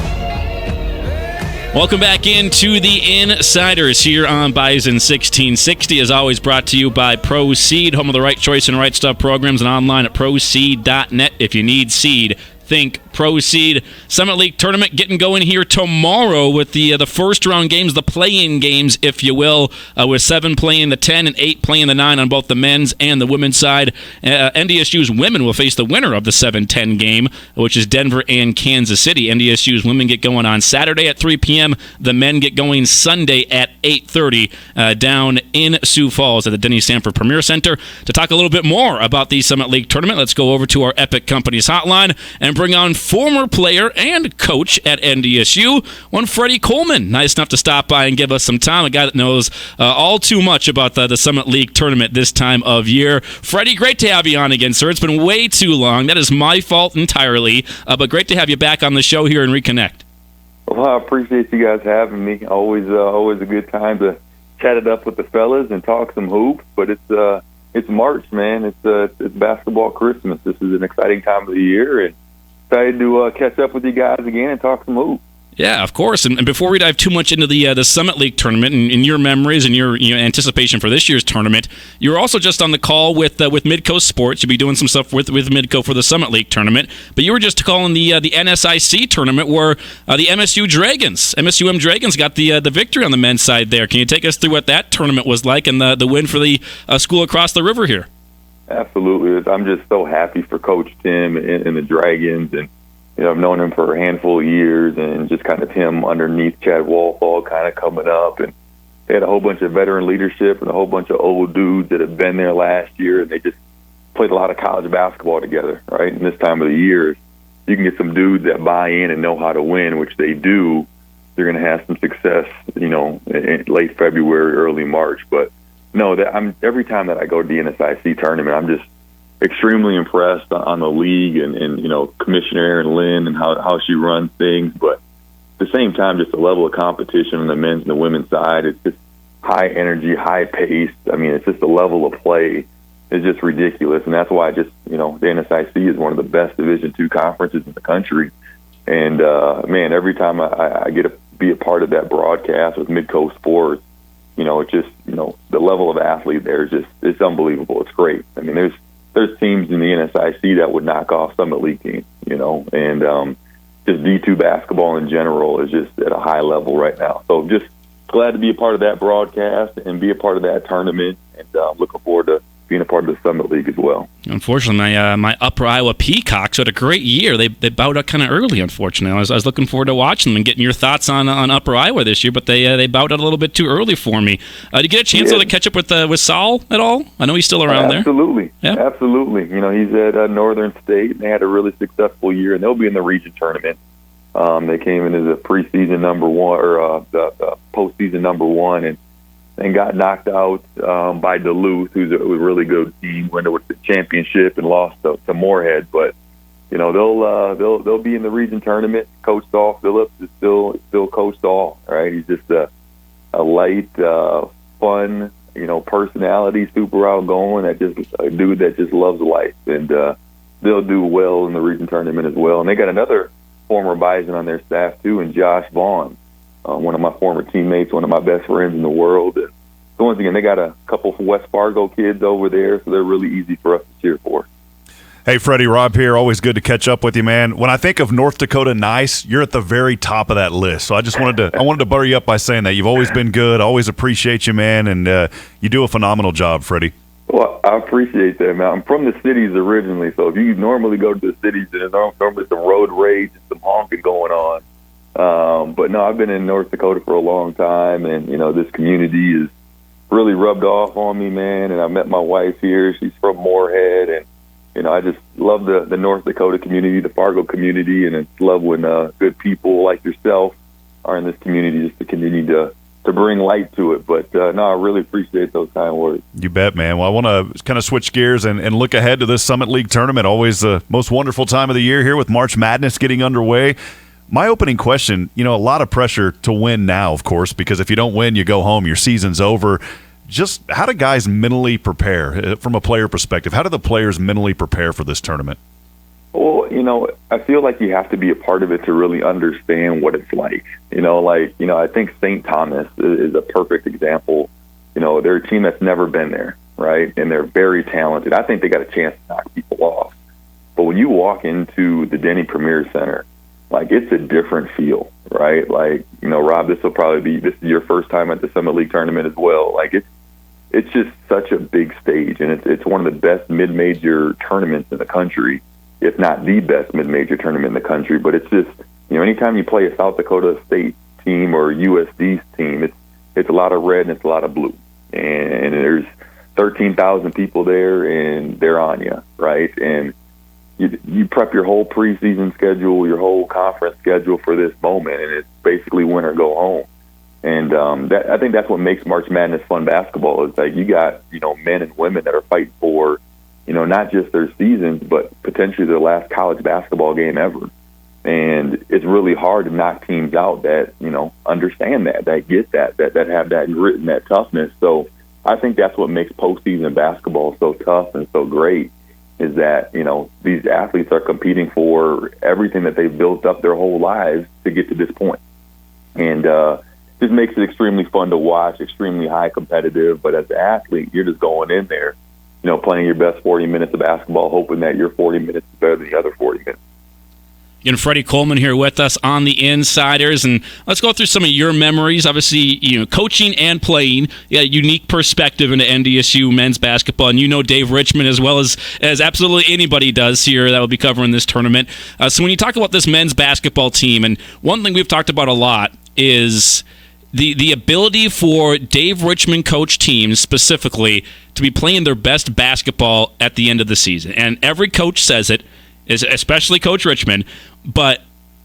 Welcome back into the Insiders here on Bison 1660. As always, brought to you by Proceed, home of the Right Choice and Right Stuff programs, and online at proceed.net. If you need seed, think. Proceed. Summit League tournament getting going here tomorrow with the first round games, the play-in games, if you will, with 7 playing the 10 and 8 playing the 9 on both the men's and the women's side. NDSU's women will face the winner of the 7-10 game, which is Denver and Kansas City. NDSU's women get going on Saturday at 3 p.m. The men get going Sunday at 8:30 down in Sioux Falls at the Denny Sanford Premier Center. To talk a little bit more about the Summit League tournament, let's go over to our Epic Companies hotline and bring on former player and coach at NDSU, one Freddy Coleman. Nice enough to stop by and give us some time, a guy that knows all too much about the Summit League tournament this time of year. Freddy, great to have you on again, sir. It's been way too long. That is my fault entirely, but great to have you back on the show here and reconnect. Well, I appreciate you guys having me. Always a good time to chat it up with the fellas and talk some hoops, but it's March, man. It's basketball Christmas. This is an exciting time of the year, and excited to catch up with you guys again and talk some hoops. Yeah, of course. And before we dive too much into the Summit League tournament and your memories and your anticipation for this year's tournament, you're also just on the call with Midco Sports. You'll be doing some stuff with Midco for the Summit League tournament. But you were just calling the NSIC tournament where the MSUM Dragons got the victory on the men's side there. Can you take us through what that tournament was like and the win for the school across the river here? Absolutely. I'm just so happy for Coach Tim and the Dragons, and I've known him for a handful of years, and just kind of him underneath Chad Wolfall kind of coming up, and they had a whole bunch of veteran leadership and a whole bunch of old dudes that have been there last year, and they just played a lot of college basketball together, right? And this time of the year, you can get some dudes that buy in and know how to win, which they do. They're going to have some success, in late February, early March. But no, every time that I go to the NSIC tournament, I'm just extremely impressed on the league and Commissioner Erin Lynn and how she runs things. But at the same time, just the level of competition on the men's and the women's side, it's just high energy, high pace. I mean, it's just the level of play is just ridiculous. And that's why the NSIC is one of the best Division II conferences in the country. And, man, every time I get to be a part of that broadcast with Midco Sports, it's just, the level of athlete there is just, it's unbelievable. It's great. I mean, there's teams in the NSIC that would knock off Summit League teams, and just D2 basketball in general is just at a high level right now. So just glad to be a part of that broadcast and be a part of that tournament, and looking forward to being a part of the Summit League as well. Unfortunately, my Upper Iowa Peacocks had a great year. They bowed out kind of early, unfortunately. I was looking forward to watching them and getting your thoughts on Upper Iowa this year, but they bowed out a little bit too early for me. Did you get a chance to catch up with Saul at all? I know he's still around there. Absolutely. Yeah. Absolutely. He's at Northern State, and they had a really successful year, and they'll be in the region tournament. They came in as a preseason number one, or the postseason number one, and got knocked out by Duluth, who's a really good team. Went to the championship and lost to Moorhead, but they'll be in the region tournament. Coach Saul Phillips is still Coach Saul, right? He's just a light, fun, personality, super outgoing. A dude that just loves life, and they'll do well in the region tournament as well. And they got another former Bison on their staff too, and Josh Vaughn. One of my former teammates, one of my best friends in the world. And so once again, they got a couple of West Fargo kids over there, so they're really easy for us to cheer for. Hey, Freddie, Rob here. Always good to catch up with you, man. When I think of North Dakota nice, you're at the very top of that list. So I wanted to butter you up by saying that. You've always been good. I always appreciate you, man, and you do a phenomenal job, Freddie. Well, I appreciate that, man. I'm from the cities originally, so if you normally go to the cities, there's normally some road rage and some honking going on. But no, I've been in North Dakota for a long time, and this community has really rubbed off on me, man. And I met my wife here; she's from Moorhead, and I just love the North Dakota community, the Fargo community, and I love when good people like yourself are in this community, just to continue to bring light to it. But no, I really appreciate those kind words. You bet, man. Well, I want to kind of switch gears and look ahead to this Summit League tournament. Always the most wonderful time of the year here with March Madness getting underway. My opening question, a lot of pressure to win now, of course, because if you don't win, you go home, your season's over. Just how do guys mentally prepare from a player perspective? How do the players mentally prepare for this tournament? Well, I feel like you have to be a part of it to really understand what it's like. I think St. Thomas is a perfect example. They're a team that's never been there, right? And they're very talented. I think they got a chance to knock people off. But when you walk into the Denny Premier Center, like, it's a different feel, right? Like, Rob, this is your first time at the Summit League tournament as well. Like, it's just such a big stage, and it's one of the best mid-major tournaments in the country, if not the best mid-major tournament in the country. But it's just, anytime you play a South Dakota State team or USD's team, it's a lot of red and it's a lot of blue. And there's 13,000 people there, and they're on you, right? And you prep your whole preseason schedule, your whole conference schedule for this moment, and it's basically win or go home. And I think that's what makes March Madness fun basketball. Is like you got men and women that are fighting for not just their seasons, but potentially their last college basketball game ever. And it's really hard to knock teams out that understand that get that have that grit and that toughness. So I think that's what makes postseason basketball so tough and so great. Is that, these athletes are competing for everything that they've built up their whole lives to get to this point. And just makes it extremely fun to watch, extremely high competitive. But as an athlete, you're just going in there, playing your best 40 minutes of basketball, hoping that your 40 minutes is better than the other 40 minutes. And Freddy Coleman here with us on the Insiders, and let's go through some of your memories. Obviously, coaching and playing, you got a unique perspective into NDSU men's basketball, and Dave Richmond as well as absolutely anybody does here that will be covering this tournament. So when you talk about this men's basketball team, and one thing we've talked about a lot is the ability for Dave Richmond coach teams specifically to be playing their best basketball at the end of the season. And every coach says it, especially Coach Richmond, but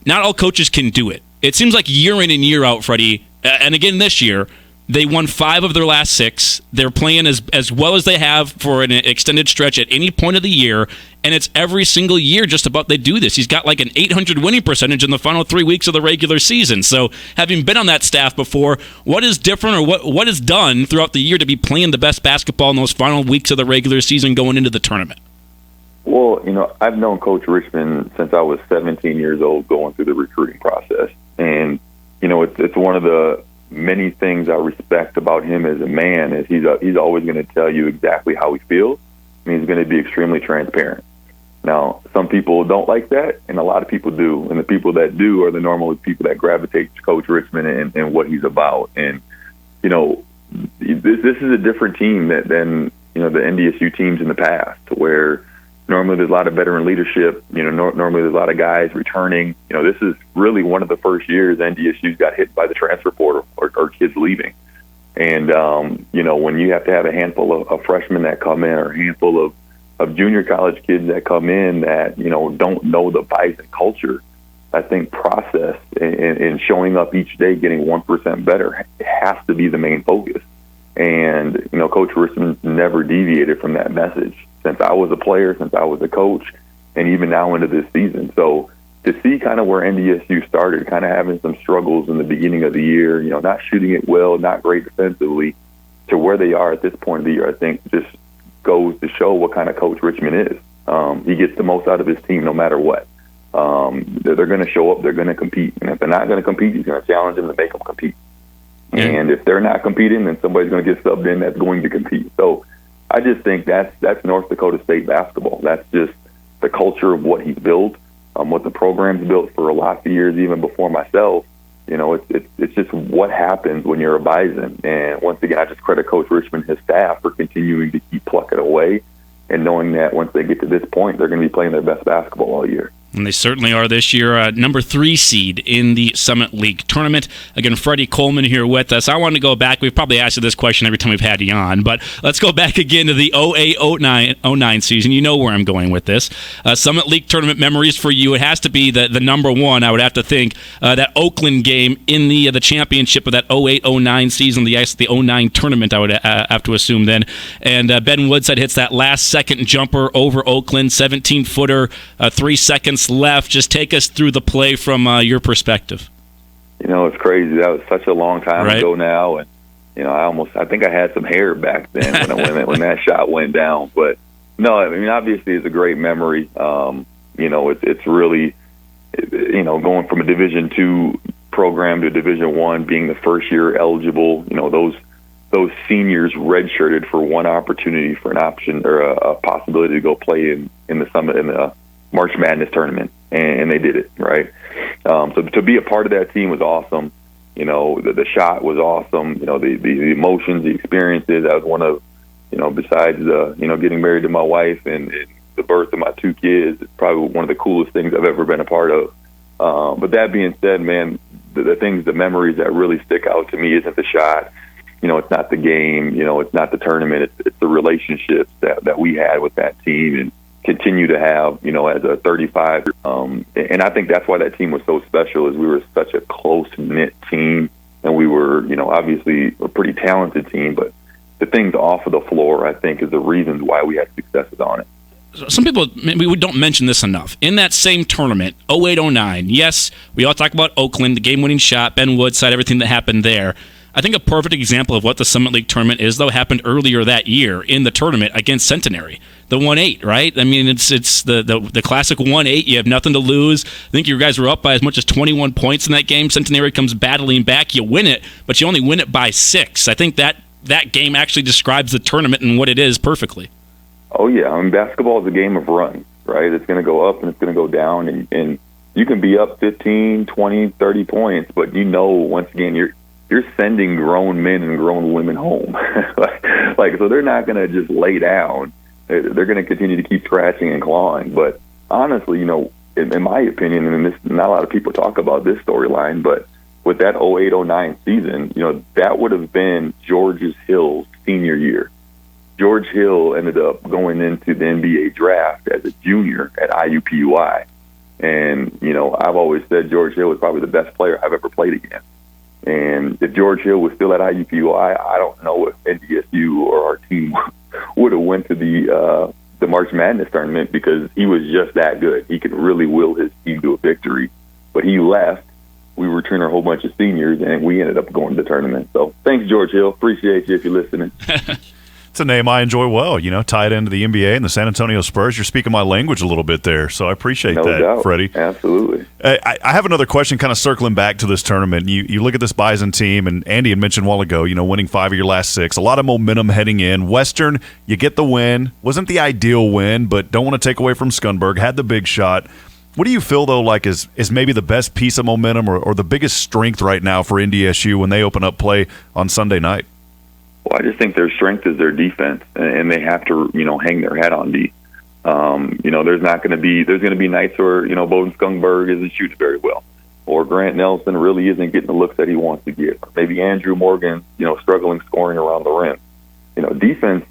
not all coaches can do it. It seems like year in and year out, Freddie, and again this year, they won 5 of their last 6. They're playing as well as they have for an extended stretch at any point of the year, and it's every single year just about they do this. He's got like an 800 winning percentage in the final 3 weeks of the regular season. So having been on that staff before, what is different or what is done throughout the year to be playing the best basketball in those final weeks of the regular season going into the tournament? Well, I've known Coach Richmond since I was 17 years old going through the recruiting process. And, it's one of the many things I respect about him as a man is he's always going to tell you exactly how he feels, and he's going to be extremely transparent. Now, some people don't like that, and a lot of people do. And the people that do are the normal people that gravitate to Coach Richmond and what he's about. And, this is a different team than the NDSU teams in the past, where normally there's a lot of veteran leadership. Normally there's a lot of guys returning. This is really one of the first years NDSU's got hit by the transfer portal or kids leaving. And, when you have to have a handful of freshmen that come in or a handful of junior college kids that come in that, don't know the Bison culture, I think process and showing up each day getting 1% better has to be the main focus. And, Coach Richmond never deviated from that message since I was a player, since I was a coach, and even now into this season. So to see kind of where NDSU started, kind of having some struggles in the beginning of the year, not shooting it well, not great defensively, to where they are at this point of the year, I think just goes to show what kind of coach Richmond is. He gets the most out of his team no matter what. They're going to show up, they're going to compete. And if they're not going to compete, he's going to challenge them to make them compete. Yeah. And if they're not competing, then somebody's going to get subbed in that's going to compete. So I just think that's North Dakota State basketball. That's just the culture of what he's built, what the program's built for a lot of years, even before myself. It's just what happens when you're a Bison. And once again, I just credit Coach Richmond and his staff for continuing to keep plucking away and knowing that once they get to this point, they're going to be playing their best basketball all year. And they certainly are this year. Number 3 seed in the Summit League tournament. Again, Freddy Coleman here with us. I want to go back. We've probably asked you this question every time we've had you on, but let's go back again to the 08-09 season. You know where I'm going with this. Summit League tournament memories for you. It has to be the number one, I would have to think, that Oakland game in the championship of that 08-09 season, the 09 tournament, I would have to assume then. And Ben Woodside hits that last-second jumper over Oakland, 17-footer, 3 seconds left. Just take us through the play from your perspective. It's crazy. That was such a long time ago now, and I think I had some hair back then when that shot went down. But no, obviously it's a great memory. It's really going from a Division II program to Division I, being the first year eligible. Those seniors redshirted for one opportunity for an option or a possibility to go play in the Summit in the March Madness tournament, and they did it, right? So to be a part of that team was awesome. You know, the shot was awesome. You know, the emotions, the experiences. That was one of, you know, besides getting married to my wife and the birth of my 2 kids, it's probably one of the coolest things I've ever been a part of. But that being said, man, the memories that really stick out to me isn't the shot. You know, it's not the game. You know, it's not the tournament. It's the relationships that we had with that team and continue to have, you know, as a 35. And I think that's why that team was so special, is we were such a close-knit team, and we were, you know, obviously a pretty talented team, but the things off of the floor, I think, is the reasons why we had successes on it. Some people, maybe we don't mention this enough. In that same tournament, 08-09, yes, we all talk about Oakland, the game-winning shot, Ben Woodside, everything that happened there. I think a perfect example of what the Summit League tournament is, though, happened earlier that year in the tournament against Centenary. The 1-8, right? I mean, it's the classic 1-8. You have nothing to lose. I think you guys were up by as much as 21 points in that game. Centenary comes battling back. You win it, but you only win it by 6. I think that game actually describes the tournament and what it is perfectly. Oh, yeah. I mean, basketball is a game of runs, right? It's going to go up and it's going to go down, and you can be up 15, 20, 30 points, but you know, once again, you're sending grown men and grown women home. like, so they're not going to just lay down. They're going to continue to keep scratching and clawing. But honestly, you know, in my opinion, and not a lot of people talk about this storyline, but with that 08-09 season, you know, that would have been George Hill's senior year. George Hill ended up going into the NBA draft as a junior at IUPUI. And, you know, I've always said George Hill was probably the best player I've ever played against. And if George Hill was still at IUPUI, I don't know if NDSU or our team would have went to the March Madness tournament, because he was just that good. He could really will his team to a victory. But he left. We returned a whole bunch of seniors, and we ended up going to the tournament. So thanks, George Hill. Appreciate you if you're listening. It's a name I enjoy well, you know, tied into the NBA and the San Antonio Spurs. You're speaking my language a little bit there, so I appreciate No that, doubt. Freddie. Absolutely. I have another question kind of circling back to this tournament. You look at this Bison team, and Andy had mentioned a while ago, you know, winning 5 of your last 6. A lot of momentum heading in. Western, you get the win. Wasn't the ideal win, but don't want to take away from Scunberg. Had the big shot. What do you feel, though, like is maybe the best piece of momentum or the biggest strength right now for NDSU when they open up play on Sunday night? Well, I just think their strength is their defense, and they have to, you know, hang their hat on D. You know, there's going to be nights where, you know, Bowden Skungberg isn't shooting very well, or Grant Nelson really isn't getting the looks that he wants to get. Or maybe Andrew Morgan, you know, struggling scoring around the rim. You know, defense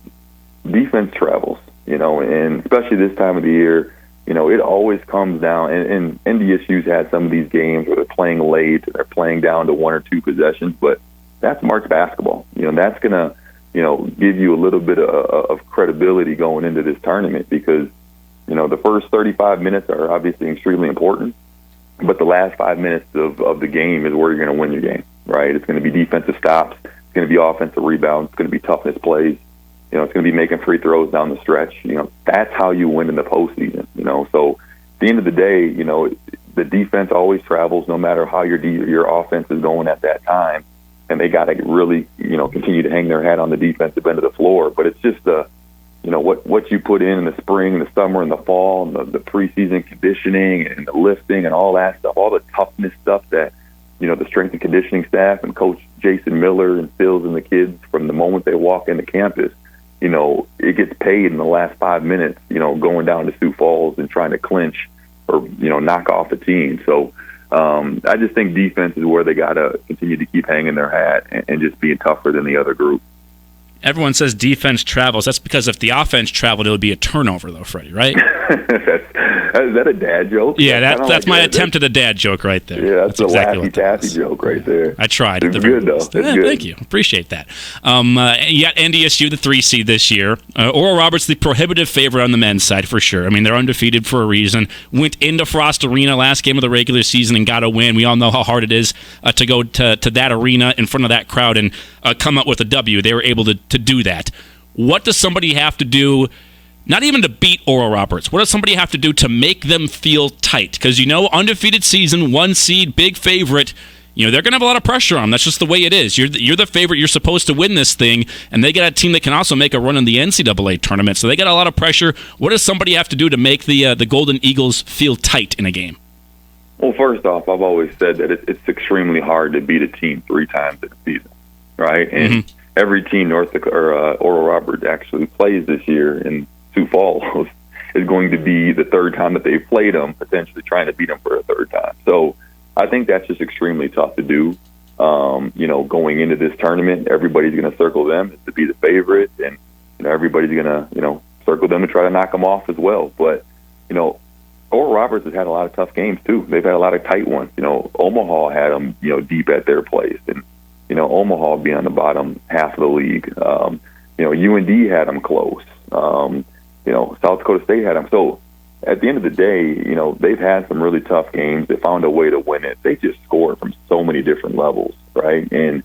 travels, you know, and especially this time of the year, you know, it always comes down, and NDSU's had some of these games where they're playing late, and they're playing down to 1 or 2 possessions, but that's March basketball. You know, that's going to, you know, give you a little bit of credibility going into this tournament, because, you know, the first 35 minutes are obviously extremely important, but the last 5 minutes of the game is where you're going to win your game, right? It's going to be defensive stops. It's going to be offensive rebounds. It's going to be toughness plays. You know, it's going to be making free throws down the stretch. You know, that's how you win in the postseason, you know. So at the end of the day, you know, the defense always travels no matter how your offense is going at that time. And they got to really, you know, continue to hang their hat on the defensive end of the floor. But it's just you know, what you put in the spring, the summer, and the fall, and the preseason conditioning and the lifting and all that stuff, all the toughness stuff that, you know, the strength and conditioning staff and Coach Jason Miller instills in the kids from the moment they walk into campus. You know, it gets paid in the last 5 minutes, you know, going down to Sioux Falls and trying to clinch or, you know, knock off a team. So I just think defense is where they got to continue to keep hanging their hat and just being tougher than the other group. Everyone says defense travels. That's because if the offense traveled, it would be a turnover, though, Freddie, right? Is that a dad joke? Yeah, that's my attempt at a dad joke right there. Yeah, that's exactly a Laffy-Taffy joke right there. I tried. It's good, though. It's good. Thank you. Appreciate that. You got NDSU, the 3 seed this year. Oral Roberts, the prohibitive favorite on the men's side, for sure. I mean, they're undefeated for a reason. Went into Frost Arena last game of the regular season and got a win. We all know how hard it is to go to that arena in front of that crowd and come up with a W. They were able to do that. What does somebody have to do, not even to beat Oral Roberts, what does somebody have to do to make them feel tight? Because, you know, undefeated season, 1 seed, big favorite, they're going to have a lot of pressure on them. That's just the way it is. You're the favorite. You're supposed to win this thing, and they got a team that can also make a run in the NCAA tournament. So they got a lot of pressure. What does somebody have to do to make the Golden Eagles feel tight in a game? Well, first off, I've always said that it's extremely hard to beat a team 3 times in a season, right? And every team Oral Roberts actually plays this year in Sioux Falls is going to be the 3rd time that they've played them, potentially trying to beat them for a 3rd time. So I think that's just extremely tough to do. Going into this tournament, everybody's going to circle them to be the favorite, and everybody's going to circle them and try to knock them off as well. But Oral Roberts has had a lot of tough games too. They've had a lot of tight ones. Omaha had them deep at their place, and Omaha being on the bottom half of the league. UND had them close. South Dakota State had them. So at the end of the day, they've had some really tough games. They found a way to win it. They just scored from so many different levels, right? And,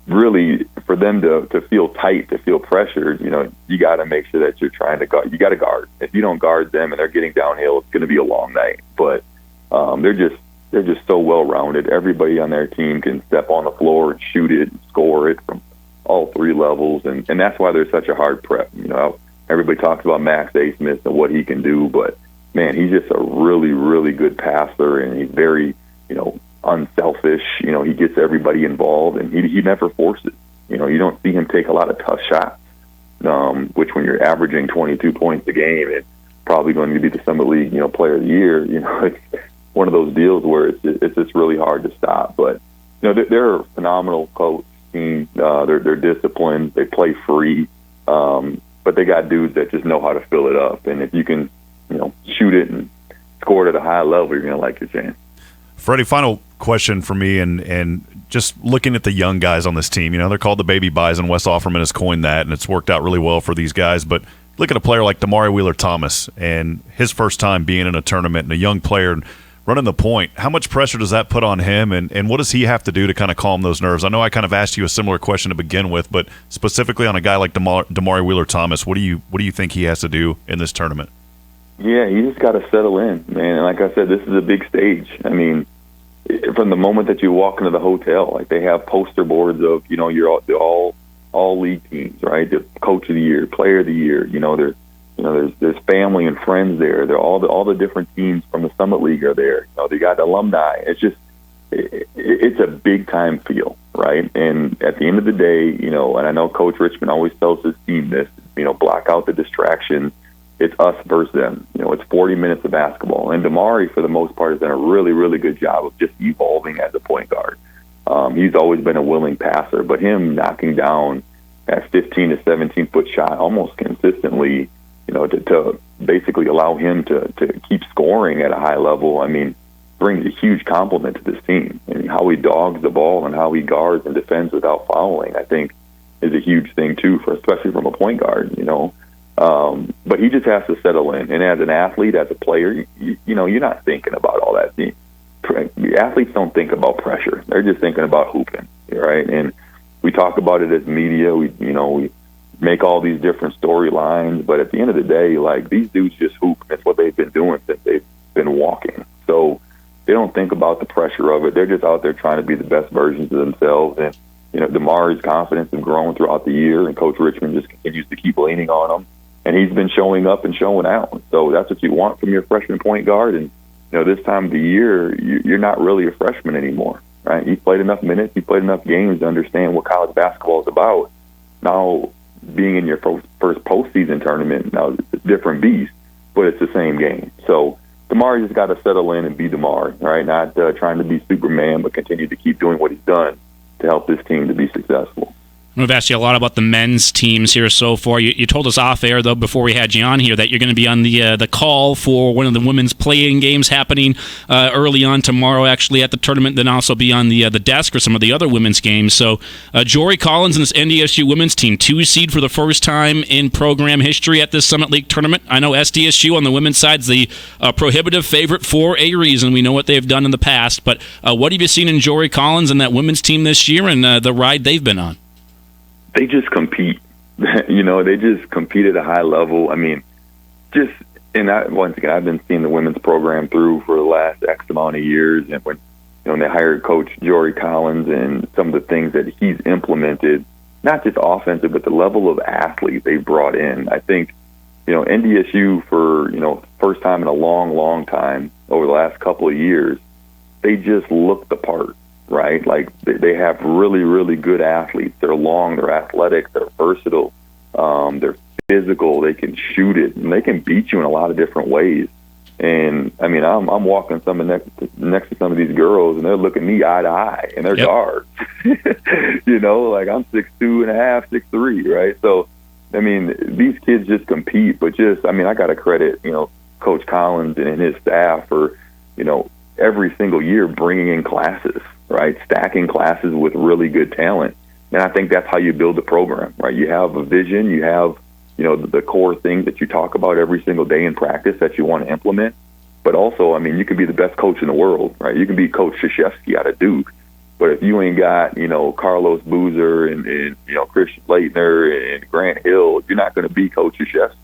really for them to feel tight, to feel pressured, you got to make sure that you're trying to guard. You got to guard. If you don't guard them and they're getting downhill, it's going to be a long night. But they're just so well-rounded. Everybody on their team can step on the floor and shoot it and score it from all 3 levels. And that's why they're such a hard prep. Everybody talks about Max A. Smith and what he can do, but, man, he's just a really, really good passer, and he's very, unselfish. He gets everybody involved, and he never forces. You don't see him take a lot of tough shots, which when you're averaging 22 points a game and probably going to be the Summit League, Player of the Year, it's one of those deals where it's just really hard to stop. But, they're a phenomenal coach team. They're disciplined. They play free. But they got dudes that just know how to fill it up. And if you can, shoot it and score it at a high level, you're going to like your chance. Freddie, final question for me, and just looking at the young guys on this team, they're called the Baby Bison. Wes Offerman has coined that, and it's worked out really well for these guys. But look at a player like Damari Wheeler-Thomas and his first time being in a tournament and a young player running the point. How much pressure does that put on him, and what does he have to do to kind of calm those nerves? I know I kind of asked you a similar question to begin with, but specifically on a guy like Damari Wheeler-Thomas, what do you think he has to do in this tournament? Yeah, you just got to settle in, man. And like I said, this is a big stage. I mean, from the moment that you walk into the hotel, like they have poster boards of, you're all league teams, right? The coach of the year, player of the year. There's family and friends there. They're all the different teams from the Summit League are there. They got alumni. It's just it's a big time feel, right? And at the end of the day, and I know Coach Richmond always tells his team this, block out the distractions. It's us versus them. It's 40 minutes of basketball. And Damari, for the most part, has done a really, really good job of just evolving as a point guard. He's always been a willing passer, but him knocking down that 15 to 17-foot shot almost consistently, to basically allow him to keep scoring at a high level, brings a huge compliment to this team. And how he dogs the ball and how he guards and defends without fouling, I think, is a huge thing, too, especially from a point guard, But he just has to settle in. And as an athlete, as a player, you're not thinking about all that. The athletes don't think about pressure. They're just thinking about hooping, right? And we talk about it as media. We make all these different storylines, but at the end of the day, like, these dudes just hoop. That's what they've been doing since they've been walking. So they don't think about the pressure of it. They're just out there trying to be the best versions of themselves. And Damari's confidence has grown throughout the year, and Coach Richmond just continues to keep leaning on him. And he's been showing up and showing out. So that's what you want from your freshman point guard. And this time of the year, you're not really a freshman anymore, right? You played enough minutes, you played enough games to understand what college basketball is about. Now, being in your first postseason tournament, now it's a different beast, but it's the same game. So Damari just got to settle in and be Damari, right? Not trying to be Superman, but continue to keep doing what he's done to help this team to be successful. We've asked you a lot about the men's teams here so far. You told us off air, though, before we had you on here, that you're going to be on the call for one of the women's play-in games happening early on tomorrow, actually, at the tournament, then also be on the desk for some of the other women's games. So Jory Collins and this NDSU women's team, 2 seed for the first time in program history at this Summit League tournament. I know SDSU on the women's side is the prohibitive favorite for a reason. We know what they've done in the past. But what have you seen in Jory Collins and that women's team this year and the ride they've been on? They just compete. They just compete at a high level. Once again, I've been seeing the women's program through for the last X amount of years, and when when they hired Coach Jory Collins and some of the things that he's implemented, not just offensive, but the level of athlete they brought in. I think, NDSU for, first time in a long, long time over the last couple of years, they just look the part, right? Like they have really, really good athletes. They're long, they're athletic, they're versatile, they're physical, they can shoot it, and they can beat you in a lot of different ways. And I mean, I'm walking next to some of these girls, and they're looking me eye to eye, and they're guards. Like I'm 6'2.5", 6'3", right? So, I mean, these kids just compete. But I got to credit, Coach Collins and his staff for, every single year bringing in classes, right? Stacking classes with really good talent. And I think that's how you build a program, right? You have a vision, you have the core things that you talk about every single day in practice that you want to implement. But also, I mean, you can be the best coach in the world, right? You can be Coach Krzyzewski out of Duke. But if you ain't got, Carlos Boozer and Christian Leitner and Grant Hill, you're not going to be Coach Krzyzewski.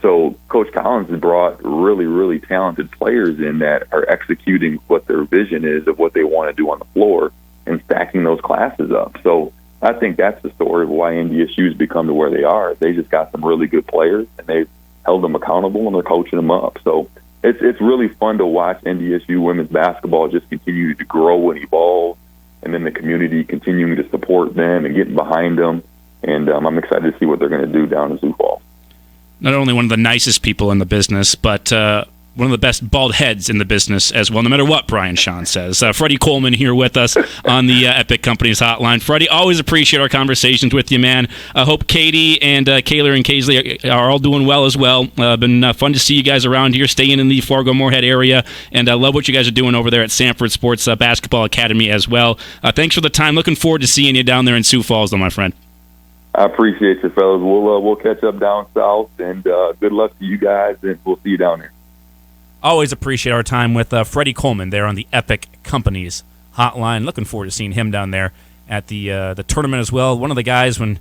So Coach Collins has brought really, really talented players in that are executing what their vision is of what they want to do on the floor and stacking those classes up. So I think that's the story of why NDSU's become to where they are. They just got some really good players, and they've held them accountable, and they're coaching them up. So it's really fun to watch NDSU women's basketball just continue to grow and evolve, and then the community continuing to support them and getting behind them. And I'm excited to see what they're going to do down in Sioux Falls. Not only one of the nicest people in the business, but one of the best bald heads in the business as well, no matter what Brian Sean says. Freddy Coleman here with us on the Epic Companies Hotline. Freddy, always appreciate our conversations with you, man. I hope Katie and Kayler and Kaisley are all doing well as well. Been fun to see you guys around here, staying in the Fargo-Moorhead area, and I love what you guys are doing over there at Sanford Sports Basketball Academy as well. Thanks for the time. Looking forward to seeing you down there in Sioux Falls, though, my friend. I appreciate you, fellas. We'll catch up down south, and good luck to you guys, and we'll see you down there. Always appreciate our time with Freddy Coleman there on the Epic Companies Hotline. Looking forward to seeing him down there at the tournament as well. One of the guys, when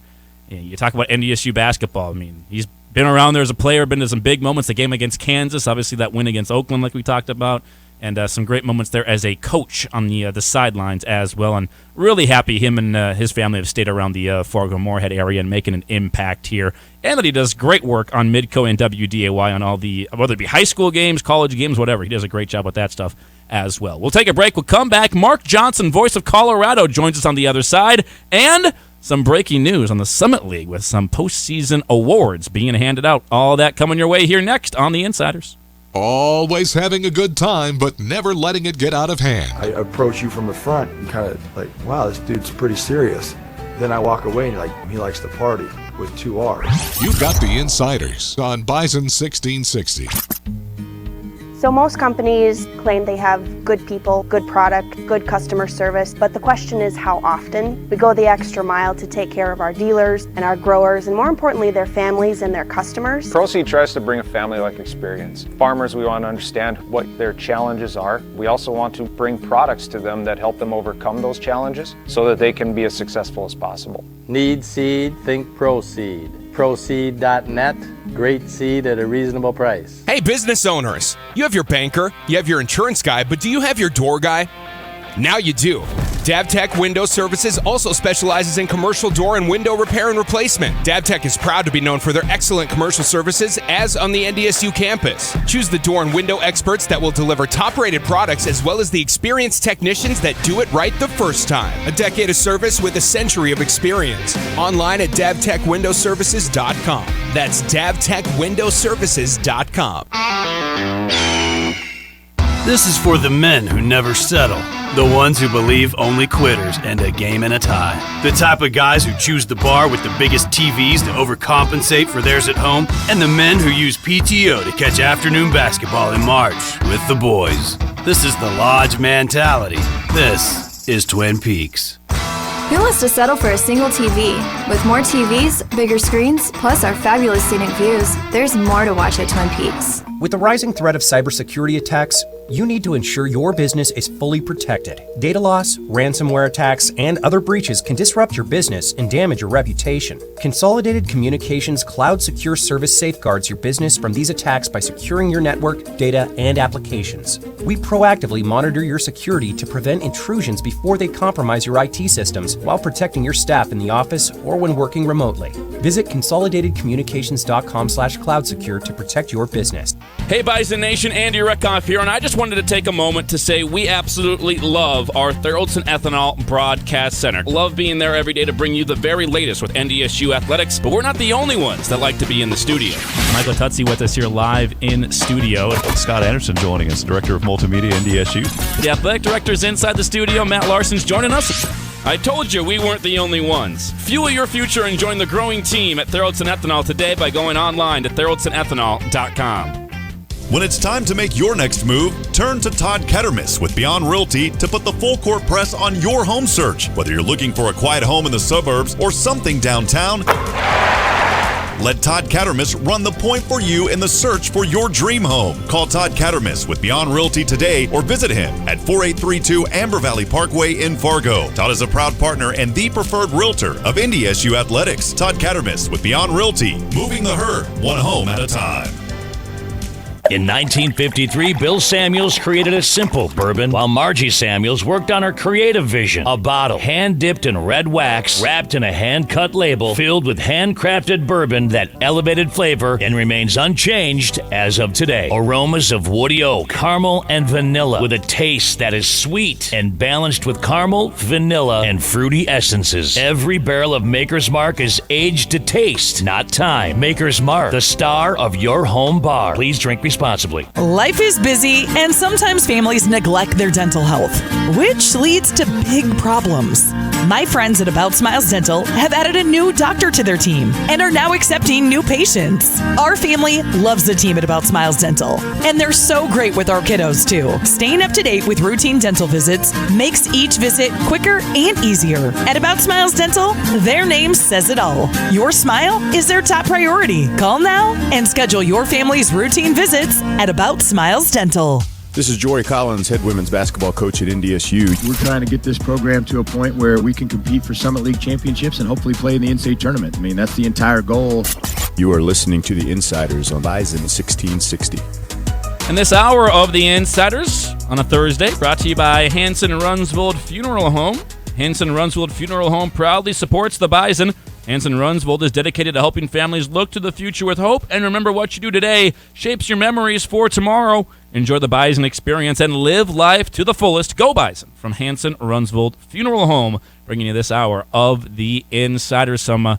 you talk about NDSU basketball, I mean, he's been around there as a player, been to some big moments, the game against Kansas, obviously that win against Oakland like we talked about, and some great moments there as a coach on the sidelines as well. And really happy him and his family have stayed around the Fargo-Moorhead area and making an impact here. And that he does great work on Midco and WDAY on all the, whether it be high school games, college games, whatever. He does a great job with that stuff as well. We'll take a break. We'll come back. Mark Johnson, voice of Colorado, joins us on the other side. And some breaking news on the Summit League with some postseason awards being handed out. All that coming your way here next on The Insiders. Always having a good time, but never letting it get out of hand. I approach you from the front and kind of like, wow, this dude's pretty serious. Then I walk away and you're like, he likes to party with 2 R's. You've got The Insiders on Bison 1660. So most companies claim they have good people, good product, good customer service, but the question is how often. We go the extra mile to take care of our dealers and our growers, and more importantly, their families and their customers. ProSeed tries to bring a family-like experience. Farmers, we want to understand what their challenges are. We also want to bring products to them that help them overcome those challenges so that they can be as successful as possible. Need seed? Think ProSeed. ProSeed.net. Great seed at a reasonable price. Hey, business owners, you have your banker, you have your insurance guy, but do you have your door guy? Now you do. DavTech Window Services also specializes in commercial door and window repair and replacement. DavTech is proud to be known for their excellent commercial services as on the NDSU campus. Choose the door and window experts that will deliver top-rated products as well as the experienced technicians that do it right the first time. A decade of service with a century of experience. Online at DavTechWindowServices.com. That's DavTechWindowServices.com. This is for the men who never settle. The ones who believe only quitters and a game and a tie. The type of guys who choose the bar with the biggest TVs to overcompensate for theirs at home. And the men who use PTO to catch afternoon basketball in March with the boys. This is the Lodge mentality. This is Twin Peaks. Who wants to settle for a single TV? With more TVs, bigger screens, plus our fabulous scenic views, there's more to watch at Twin Peaks. With the rising threat of cybersecurity attacks, you need to ensure your business is fully protected. Data loss, ransomware attacks, and other breaches can disrupt your business and damage your reputation. Consolidated Communications Cloud Secure Service safeguards your business from these attacks by securing your network, data, and applications. We proactively monitor your security to prevent intrusions before they compromise your IT systems while protecting your staff in the office or when working remotely. Visit consolidatedcommunications.com/cloudsecure to protect your business. Hey Bison Nation, Andy Reckoff here, and I just wanted to take a moment to say we absolutely love our Theraldson Ethanol Broadcast Center. Love being there every day to bring you the very latest with NDSU athletics, but we're not the only ones that like to be in the studio. Michael Tutsi with us here live in studio. Scott Anderson joining us, Director of Multimedia, NDSU. The athletic director's inside the studio. Matt Larson's joining us. I told you we weren't the only ones. Fuel your future and join the growing team at Theraldson Ethanol today by going online to theraldsonethanol.com. When it's time to make your next move, turn to Todd Kettermas with Beyond Realty to put the full court press on your home search. Whether you're looking for a quiet home in the suburbs or something downtown, let Todd Kettermas run the point for you in the search for your dream home. Call Todd Kettermas with Beyond Realty today or visit him at 4832 Amber Valley Parkway in Fargo. Todd is a proud partner and the preferred realtor of NDSU Athletics. Todd Kettermas with Beyond Realty, moving the herd one home at a time. In 1953, Bill Samuels created a simple bourbon, while Margie Samuels worked on her creative vision. A bottle hand-dipped in red wax, wrapped in a hand-cut label, filled with handcrafted bourbon that elevated flavor and remains unchanged as of today. Aromas of woody oak, caramel, and vanilla, with a taste that is sweet and balanced with caramel, vanilla, and fruity essences. Every barrel of Maker's Mark is aged to taste, not time. Maker's Mark, the star of your home bar. Please drink responsibly. Life is busy, and sometimes families neglect their dental health, which leads to big problems. My friends at About Smiles Dental have added a new doctor to their team and are now accepting new patients. Our family loves the team at About Smiles Dental, and they're so great with our kiddos, too. Staying up to date with routine dental visits makes each visit quicker and easier. At About Smiles Dental, their name says it all. Your smile is their top priority. Call now and schedule your family's routine visits at About Smiles Dental. This is Jory Collins, head women's basketball coach at NDSU. We're trying to get this program to a point where we can compete for Summit League championships and hopefully play in the in-state tournament. I mean, that's the entire goal. You are listening to The Insiders on Bison 1660. And this hour of The Insiders on a Thursday, brought to you by Hanson Runsvold Funeral Home. Hanson Runsvold Funeral Home proudly supports the Bison. Hanson Runsvold is dedicated to helping families look to the future with hope. And remember, what you do today shapes your memories for tomorrow. Enjoy the Bison experience and live life to the fullest. Go Bison from Hanson Runsvold Funeral Home, bringing you this hour of The Insiders. Some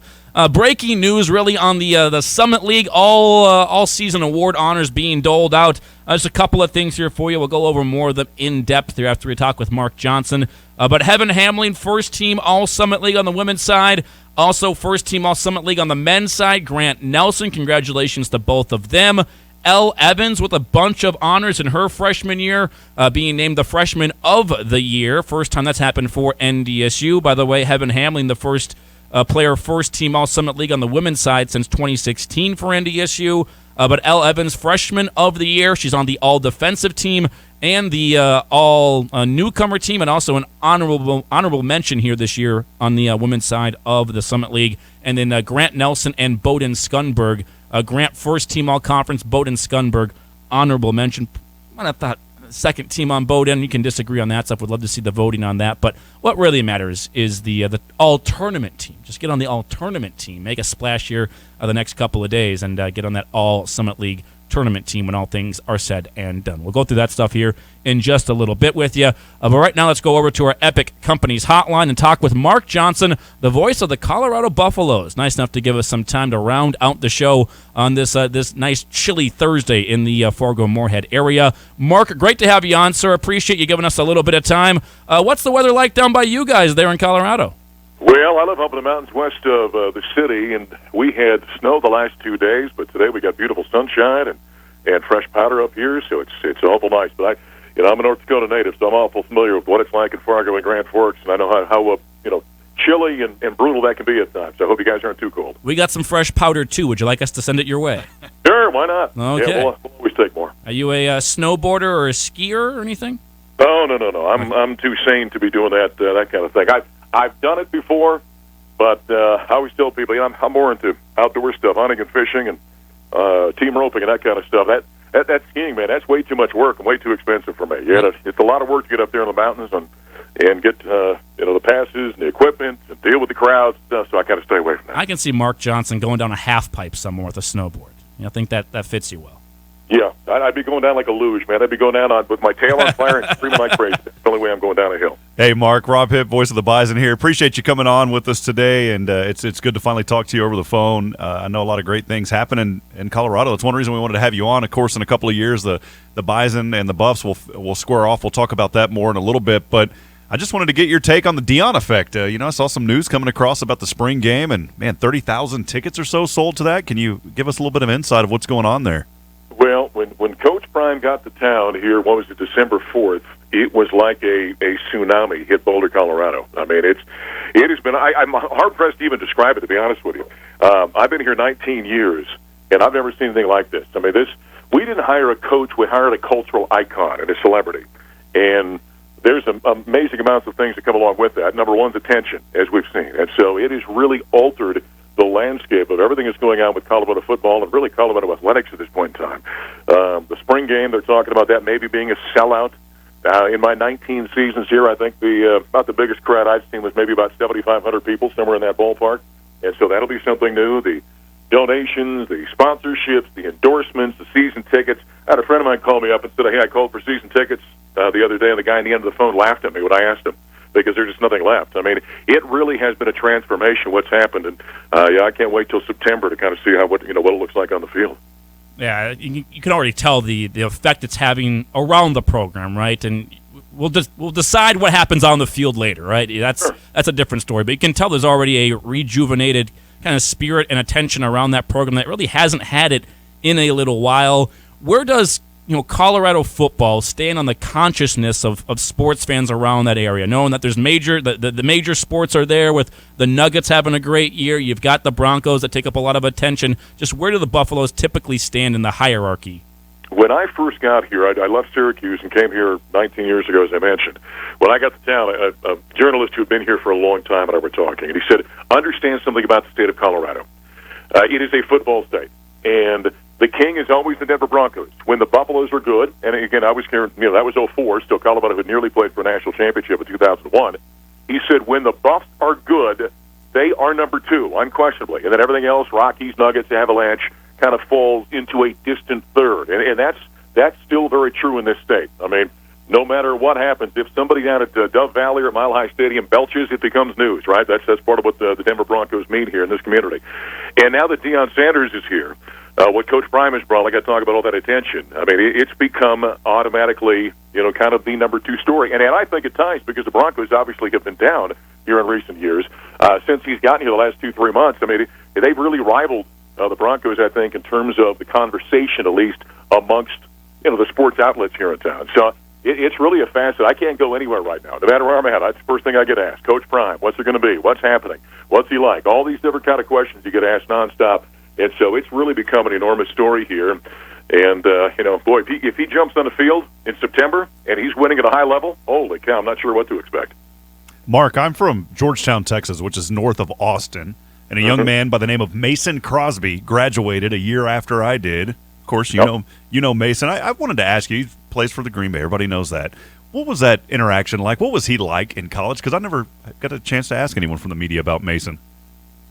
breaking news, really, on the Summit League all-season award honors being doled out. Just a couple of things here for you. We'll go over more of them in depth here after we talk with Mark Johnson. But Heaven Hamling, first team All-Summit League on the women's side. Also, first team All-Summit League on the men's side. Grant Nelson, congratulations to both of them. Elle Evans with a bunch of honors in her freshman year, being named the Freshman of the Year. First time that's happened for NDSU. By the way, Heaven Hamling, the first player first team All-Summit League on the women's side since 2016 for NDSU. But Elle Evans, Freshman of the Year. She's on the All-Defensive team and the All-Newcomer team, and also an honorable mention here this year on the women's side of the Summit League. And then Grant Nelson and Bowden Skunberg. Grant, first team All-Conference. Bowden Skunberg, honorable mention. I thought second team on Bowden. You can disagree on that stuff. Would love to see the voting on that. But what really matters is the all-tournament team. Just get on the all-tournament team. Make a splash here the next couple of days and get on that All-Summit League tournament team when all things are said and done. We'll go through that stuff here in just a little bit with you. But right now, let's go over to our Epic Companies hotline and talk with Mark Johnson, the voice of the Colorado Buffaloes. Nice enough to give us some time to round out the show on this nice chilly Thursday in the Fargo-Moorhead area. Mark, great to have you on, sir. Appreciate you giving us a little bit of time. What's the weather like down by you guys there in Colorado? Well, I live up in the mountains west of the city, and we had snow the last 2 days, but today we got beautiful sunshine and fresh powder up here, so it's awful nice. But I'm a North Dakota native, so I'm awful familiar with what it's like in Fargo and Grand Forks, and I know how chilly and brutal that can be at times. So I hope you guys aren't too cold. We got some fresh powder, too. Would you like us to send it your way? Sure, why not? Okay. Yeah, we'll always take more. Are you a snowboarder or a skier or anything? Oh, no. I'm too sane to be doing that kind of thing. I've done it before, but I always tell people, I'm more into outdoor stuff, hunting and fishing and team roping and that kind of stuff. That skiing, man, that's way too much work and way too expensive for me. It's a lot of work to get up there in the mountains and get the passes and the equipment and deal with the crowds and stuff, so I kind of stay away from that. I can see Mark Johnson going down a half pipe somewhere with a snowboard. I think that fits you well. Yeah, I'd be going down like a luge, man. I'd be going down with my tail on fire and screaming like crazy. That's the only way I'm going down a hill. Hey, Mark, Rob Hipp, voice of the Bison here. Appreciate you coming on with us today, and it's good to finally talk to you over the phone. I know a lot of great things happen in Colorado. That's one reason we wanted to have you on. Of course, in a couple of years, the Bison and the Buffs will square off. We'll talk about that more in a little bit, but I just wanted to get your take on the Deion effect. I saw some news coming across about the spring game, and, man, 30,000 tickets or so sold to that. Can you give us a little bit of insight of what's going on there? Well, when Coach Prime got to town here, what was it, December 4th, it was like a tsunami hit Boulder, Colorado. I mean, it has been, I'm hard-pressed to even describe it, to be honest with you. I've been here 19 years, and I've never seen anything like this. I mean, we didn't hire a coach, we hired a cultural icon and a celebrity. And there's amazing amounts of things that come along with that. Number one's attention, as we've seen. And so it has really altered the landscape of everything that's going on with Colorado football and really Colorado athletics at this point in time. The spring game, they're talking about that maybe being a sellout. In my 19 seasons here, I think about the biggest crowd I've seen was maybe about 7,500 people, somewhere in that ballpark. And so that'll be something new. The donations, the sponsorships, the endorsements, the season tickets. I had a friend of mine call me up and said, hey, I called for season tickets the other day, and the guy on the end of the phone laughed at me when I asked him, because there's just nothing left. I mean, it really has been a transformation, what's happened, and I can't wait till September to kind of see what it looks like on the field. Yeah, you can already tell the effect it's having around the program, right? And we'll decide what happens on the field later, right? That's a different story, but you can tell there's already a rejuvenated kind of spirit and attention around that program that really hasn't had it in a little while. Where does Colorado football stand on the consciousness of sports fans around that area, knowing that there's the major sports are there, with the Nuggets having a great year, you've got the Broncos that take up a lot of attention. Just where do the Buffaloes typically stand in the hierarchy? When I first got here, I left Syracuse and came here 19 years ago, as I mentioned. When I got to town, a journalist who had been here for a long time and I were talking, and he said, understand something about the state of Colorado. It is a football state, and the king is always the Denver Broncos. When the Buffaloes were good, and again, I was here, that was 2004, still Colorado had nearly played for a national championship in 2001. He said, when the Buffs are good, they are number two, unquestionably. And then everything else, Rockies, Nuggets, Avalanche, kind of falls into a distant third. And that's still very true in this state. I mean, no matter what happens, if somebody down at Dove Valley or Mile High Stadium belches, it becomes news, right? That's part of what the Denver Broncos mean here in this community. And now that Deion Sanders is here, what Coach Prime has brought, like I talk about all that attention, I mean, it's become automatically, kind of the number two story. And I think at times, because the Broncos obviously have been down here in recent years, since he's gotten here the last 2-3 months, I mean, they've really rivaled the Broncos, I think, in terms of the conversation, at least amongst, the sports outlets here in town. So it's really a facet. I can't go anywhere right now. No matter where I'm at, that's the first thing I get asked. Coach Prime, what's it going to be? What's happening? What's he like? All these different kind of questions you get asked nonstop. And so it's really become an enormous story here. And, boy, if he jumps on the field in September and he's winning at a high level, holy cow, I'm not sure what to expect. Mark, I'm from Georgetown, Texas, which is north of Austin, and a young man by the name of Mason Crosby graduated a year after I did. Of course, you know Mason. I wanted to ask you, he plays for the Green Bay. Everybody knows that. What was that interaction like? What was he like in college? Because I never got a chance to ask anyone from the media about Mason.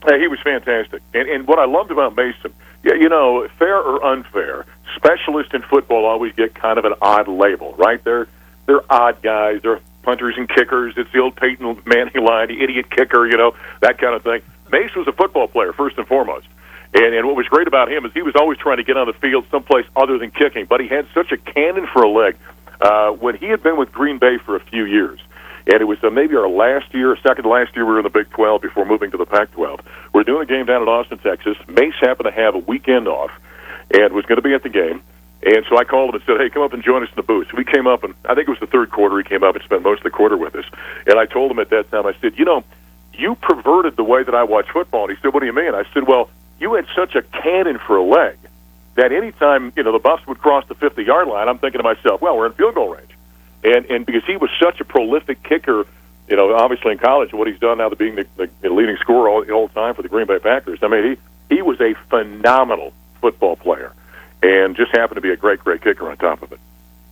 He was fantastic. And what I loved about Mason, fair or unfair, specialists in football always get kind of an odd label, right? They're odd guys. They're punters and kickers. It's the old Peyton Manning line, the idiot kicker, that kind of thing. Mace was a football player, first and foremost. And what was great about him is he was always trying to get on the field someplace other than kicking, but he had such a cannon for a leg. When he had been with Green Bay for a few years, and it was maybe our last year, second to last year, we were in the Big 12 before moving to the Pac-12. We're doing a game down in Austin, Texas. Mace happened to have a weekend off and was going to be at the game. And so I called him and said, hey, come up and join us in the booth. So we came up, and I think it was the third quarter he came up and spent most of the quarter with us. And I told him at that time, I said, you perverted the way that I watch football. And he said, what do you mean? I said, well, you had such a cannon for a leg that anytime, the Buffs would cross the 50-yard line, I'm thinking to myself, well, we're in field goal range. And because he was such a prolific kicker, obviously in college, and what he's done now to being the leading scorer all the time for the Green Bay Packers, I mean, he was a phenomenal football player and just happened to be a great, great kicker on top of it.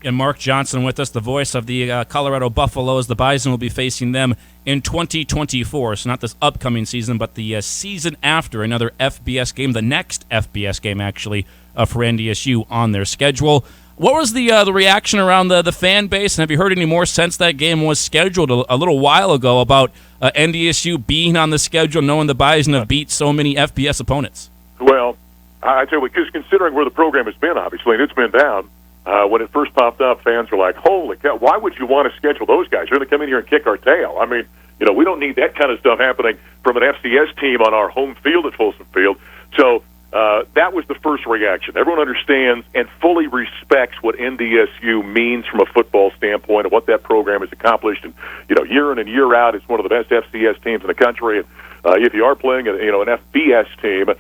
And Mark Johnson with us, the voice of the Colorado Buffaloes. The Bison will be facing them in 2024. So not this upcoming season, but the season after. Another FBS game, the next FBS game, actually, for NDSU on their schedule. What was the reaction around the fan base? And have you heard any more since that game was scheduled a little while ago about NDSU being on the schedule, knowing the Bison have beat so many FBS opponents? Well, I tell you, because considering where the program has been, obviously, and it's been down, when it first popped up, fans were like, holy cow, why would you want to schedule those guys? You're going to come in here and kick our tail. I mean, we don't need that kind of stuff happening from an FCS team on our home field at Folsom Field. So that was the first reaction. Everyone understands and fully respects what NDSU means from a football standpoint and what that program has accomplished. And, year in and year out, it's one of the best FCS teams in the country. And if you are playing, an FBS team,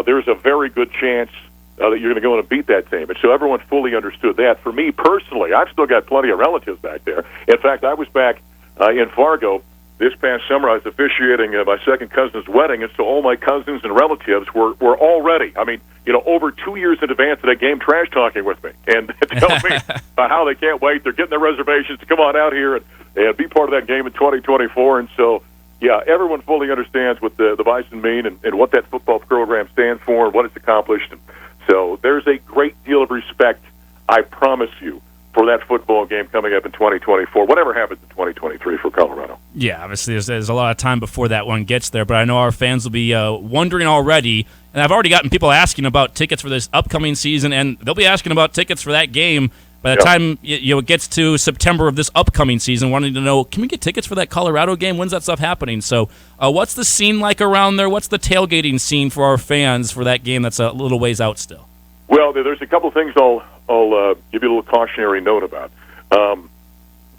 there's a very good chance that you're going to go in and beat that team. And so everyone fully understood that. For me personally, I've still got plenty of relatives back there. In fact, I was back in Fargo this past summer. I was officiating my second cousin's wedding, and so all my cousins and relatives were already, over 2 years in advance of that game, trash-talking with me and telling me about how they can't wait. They're getting their reservations to come on out here and be part of that game in 2024. And so, yeah, everyone fully understands what the Bison mean and what that football program stands for and what it's accomplished. And so there's a great deal of respect, I promise you, for that football game coming up in 2024, whatever happens in 2023 for Colorado. Yeah, obviously there's a lot of time before that one gets there, but I know our fans will be wondering already, and I've already gotten people asking about tickets for this upcoming season, and they'll be asking about tickets for that game by the time it gets to September of this upcoming season, wanting to know, can we get tickets for that Colorado game? When's that stuff happening? So what's the scene like around there? What's the tailgating scene for our fans for that game that's a little ways out still? Well, there's a couple things I'll give you a little cautionary note about.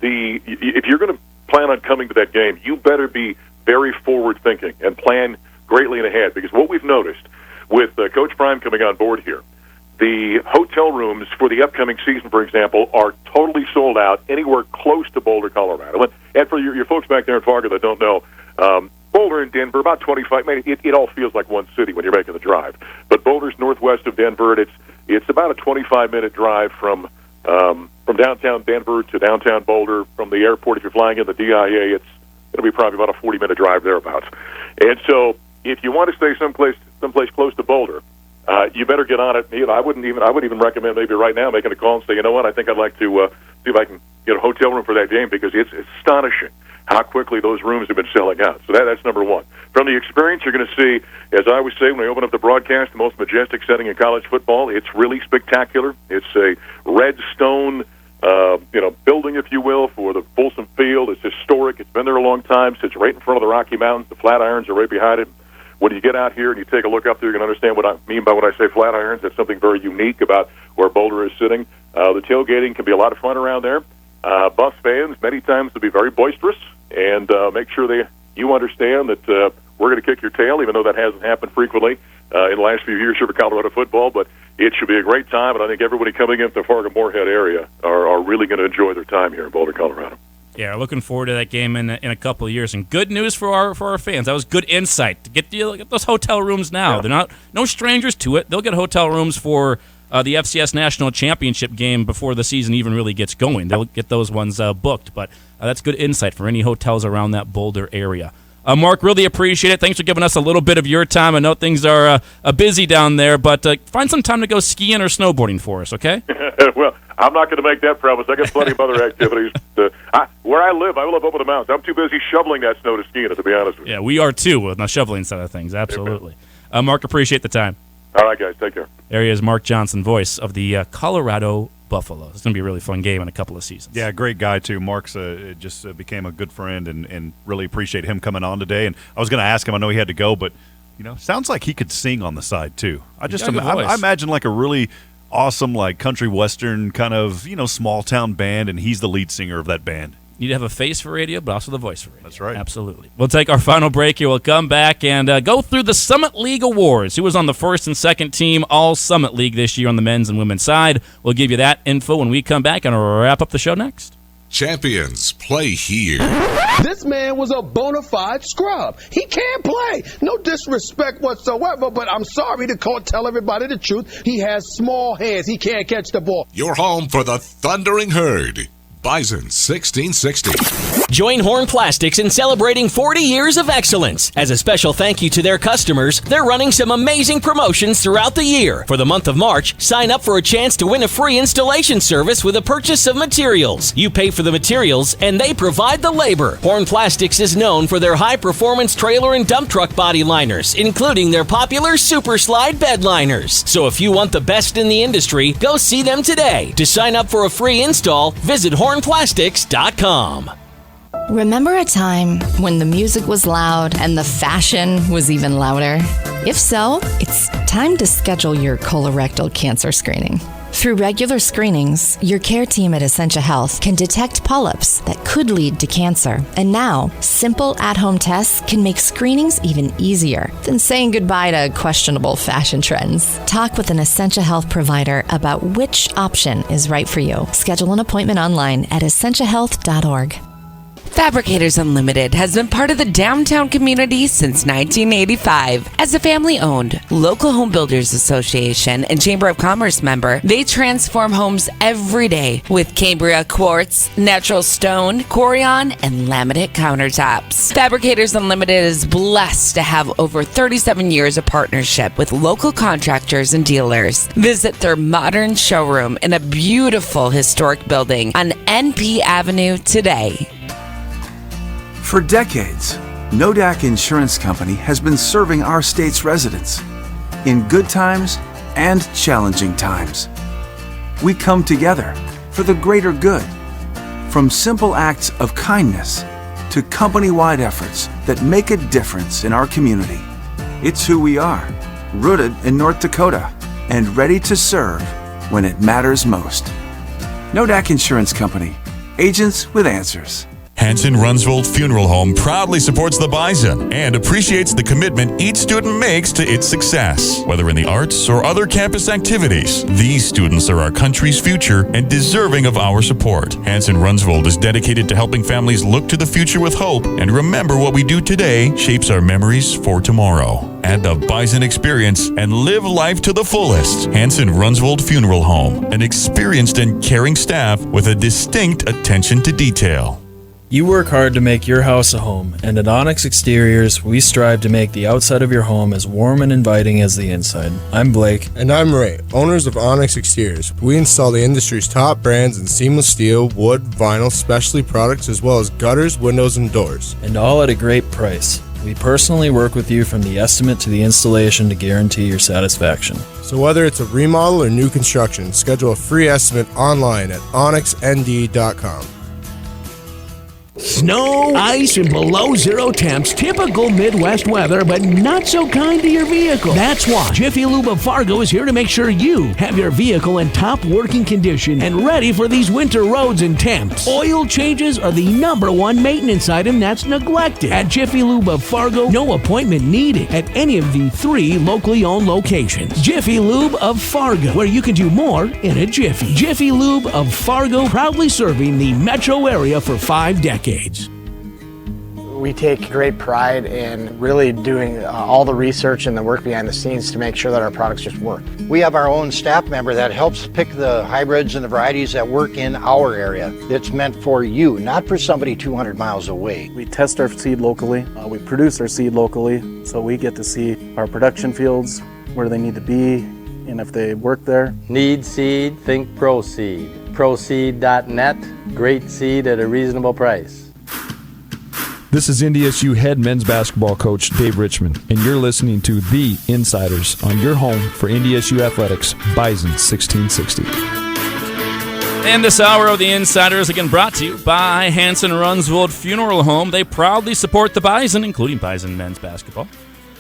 If you're going to plan on coming to that game, you better be very forward-thinking and plan greatly in ahead, because what we've noticed with Coach Prime coming on board here, the hotel rooms for the upcoming season, for example, are totally sold out anywhere close to Boulder, Colorado. And for your folks back there in Fargo that don't know, Boulder and Denver, about 25. It all feels like one city when you're making the drive. But Boulder's northwest of Denver, and it's about a 25-minute drive from downtown Denver to downtown Boulder. From the airport, if you're flying in the DIA, it'll be probably about a 40-minute drive thereabouts. And so, if you want to stay someplace close to Boulder, you better get on it. I would even recommend maybe right now making a call and say, you know what, I think I'd like to see if I can get a hotel room for that game, because it's astonishing how quickly those rooms have been selling out. So that's number one. From the experience, you're going to see, as I always say when we open up the broadcast, the most majestic setting in college football. It's really spectacular. It's a red stone, building, if you will, for the Folsom Field. It's historic. It's been there a long time. Sits right in front of the Rocky Mountains. The Flatirons are right behind it. When you get out here and you take a look up there, you're going to understand what I mean by when I say Flatirons. That's something very unique about where Boulder is sitting. The tailgating can be a lot of fun around there. Buffs fans, many times, will be very boisterous and make sure you understand that we're going to kick your tail, even though that hasn't happened frequently in the last few years here for Colorado football. But it should be a great time, and I think everybody coming into the Fargo-Moorhead area are really going to enjoy their time here in Boulder, Colorado. Yeah, looking forward to that game in a couple of years. And good news for our fans. That was good insight to get those hotel rooms now. Yeah. They're no strangers to it. They'll get hotel rooms for the FCS National Championship game before the season even really gets going. They'll get those ones booked. But that's good insight for any hotels around that Boulder area. Mark, really appreciate it. Thanks for giving us a little bit of your time. I know things are busy down there, but find some time to go skiing or snowboarding for us, okay? Well, I'm not going to make that promise. I got plenty of other activities. Where I live up over the mountains. I'm too busy shoveling that snow to ski in it, to be honest with you. Yeah, we are too with the shoveling side of things. Absolutely. Mark, appreciate the time. All right, guys. Take care. There he is, Mark Johnson, voice of the Colorado Buffaloes. It's going to be a really fun game in a couple of seasons. Yeah, great guy, too. Mark's just became a good friend, and really appreciate him coming on today. And I was going to ask him, I know he had to go, but, sounds like he could sing on the side, too. I imagine like a really awesome, like country western kind of, small town band, and he's the lead singer of that band. need to have a face for radio, but also the voice for radio. That's right. Absolutely. We'll take our final break here. We'll come back and go through the Summit League Awards. Who was on the first and second team All Summit League this year on the men's and women's side? We'll give you that info when we come back and wrap up the show next. Champions play here. This man was a bona fide scrub. He can't play. No disrespect whatsoever, but I'm sorry to tell everybody the truth. He has small hands. He can't catch the ball. You're home for the Thundering Herd. Bison 1660. Join Horn Plastics in celebrating 40 years of excellence. As a special thank you to their customers, they're running some amazing promotions throughout the year. For the month of March, sign up for a chance to win a free installation service with a purchase of materials. You pay for the materials, and they provide the labor. Horn Plastics is known for their high-performance trailer and dump truck body liners, including their popular Super Slide bed liners. So if you want the best in the industry, go see them today. To sign up for a free install, visit hornplastics.com. Remember a time when the music was loud and the fashion was even louder? If so, it's time to schedule your colorectal cancer screening. Through regular screenings, your care team at Essentia Health can detect polyps that could lead to cancer. And now, simple at-home tests can make screenings even easier than saying goodbye to questionable fashion trends. Talk with an Essentia Health provider about which option is right for you. Schedule an appointment online at essentiahealth.org. Fabricators Unlimited has been part of the downtown community since 1985. As a family-owned, local home builders association and Chamber of Commerce member, they transform homes every day with Cambria quartz, natural stone, Corian, and laminate countertops. Fabricators Unlimited is blessed to have over 37 years of partnership with local contractors and dealers. Visit their modern showroom in a beautiful historic building on NP Avenue today. For decades, Nodak Insurance Company has been serving our state's residents in good times and challenging times. We come together for the greater good, from simple acts of kindness to company-wide efforts that make a difference in our community. It's who we are, rooted in North Dakota and ready to serve when it matters most. Nodak Insurance Company, agents with answers. Hanson Runsvold Funeral Home proudly supports the Bison and appreciates the commitment each student makes to its success. Whether in the arts or other campus activities, these students are our country's future and deserving of our support. Hanson Runsvold is dedicated to helping families look to the future with hope and remember what we do today shapes our memories for tomorrow. Add the Bison experience and live life to the fullest. Hanson Runsvold Funeral Home, an experienced and caring staff with a distinct attention to detail. You work hard to make your house a home, and at Onyx Exteriors, we strive to make the outside of your home as warm and inviting as the inside. I'm Blake. And I'm Ray, owners of Onyx Exteriors. We install the industry's top brands in seamless steel, wood, vinyl, specialty products, as well as gutters, windows, and doors. And all at a great price. We personally work with you from the estimate to the installation to guarantee your satisfaction. So whether it's a remodel or new construction, schedule a free estimate online at onyxnd.com. Snow, ice, and below zero temps. Typical Midwest weather, but not so kind to your vehicle. That's why Jiffy Lube of Fargo is here to make sure you have your vehicle in top working condition and ready for these winter roads and temps. Oil changes are the #1 maintenance item that's neglected. At Jiffy Lube of Fargo, no appointment needed at any of the 3 locally owned locations. Jiffy Lube of Fargo, where you can do more in a jiffy. Jiffy Lube of Fargo, proudly serving the metro area for 5 decades. We take great pride in really doing all the research and the work behind the scenes to make sure that our products just work. We have our own staff member that helps pick the hybrids and the varieties that work in our area. It's meant for you, not for somebody 200 miles away. We test our seed locally. We produce our seed locally, so we get to see our production fields, where they need to be, and if they work there. Need seed? Think ProSeed. ProSeed.net. Great seed at a reasonable price. This is NDSU head men's basketball coach Dave Richmond, and you're listening to The Insiders on your home for NDSU athletics, Bison 1660. And this hour of The Insiders, again, brought to you by Hanson Runsvold Funeral Home. They proudly support the Bison, including Bison men's basketball.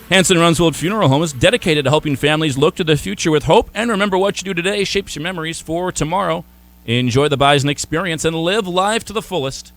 Hanson Runsvold Funeral Home is dedicated to helping families look to the future with hope and remember what you do today shapes your memories for tomorrow. Enjoy the Bison experience and live life to the fullest.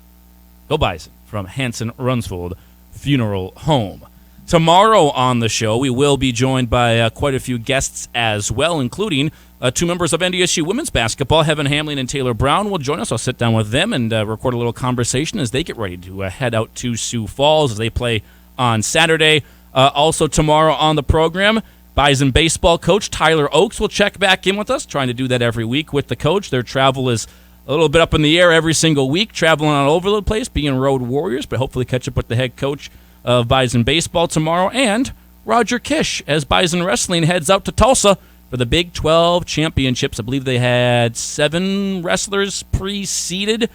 Go Bison from Hanson Runsfold Funeral Home. Tomorrow on the show, we will be joined by quite a few guests as well, including two members of NDSU women's basketball. Heaven Hamlin and Taylor Brown will join us. I'll sit down with them and record a little conversation as they get ready to head out to Sioux Falls as they play on Saturday. Also tomorrow on the program, Bison baseball coach Tyler Oakes will check back in with us, trying to do that every week with the coach. Their travel is a little bit up in the air every single week, traveling all over the place, being road warriors, but hopefully catch up with the head coach of Bison baseball tomorrow, and Roger Kish as Bison wrestling heads out to Tulsa for the Big 12 championships. I believe they had 7 wrestlers pre-seeded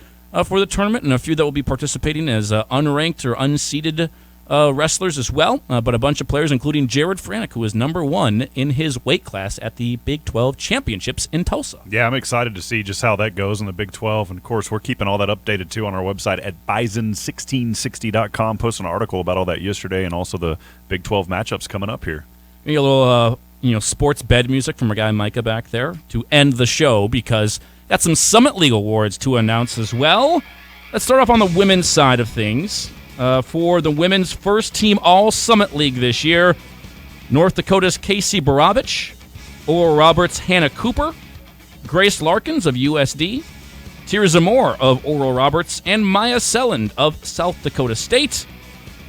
for the tournament, and a few that will be participating as unranked or unseeded wrestlers as well, but a bunch of players, including Jared Franek, who is number 1 in his weight class at the Big 12 championships in Tulsa. Yeah, I'm excited to see just how that goes in the Big 12, and of course we're keeping all that updated too on our website at bison1660.com. Posted an article about all that yesterday, and also the Big 12 matchups coming up here. Maybe a little sports bed music from our guy Micah back there to end the show, because got some Summit League awards to announce as well. Let's start off on the women's side of things. For the women's first team All-Summit League this year, North Dakota's Casey Borovich, Oral Roberts' Hannah Cooper, Grace Larkins of USD, Tirza Moore of Oral Roberts, and Maya Selland of South Dakota State,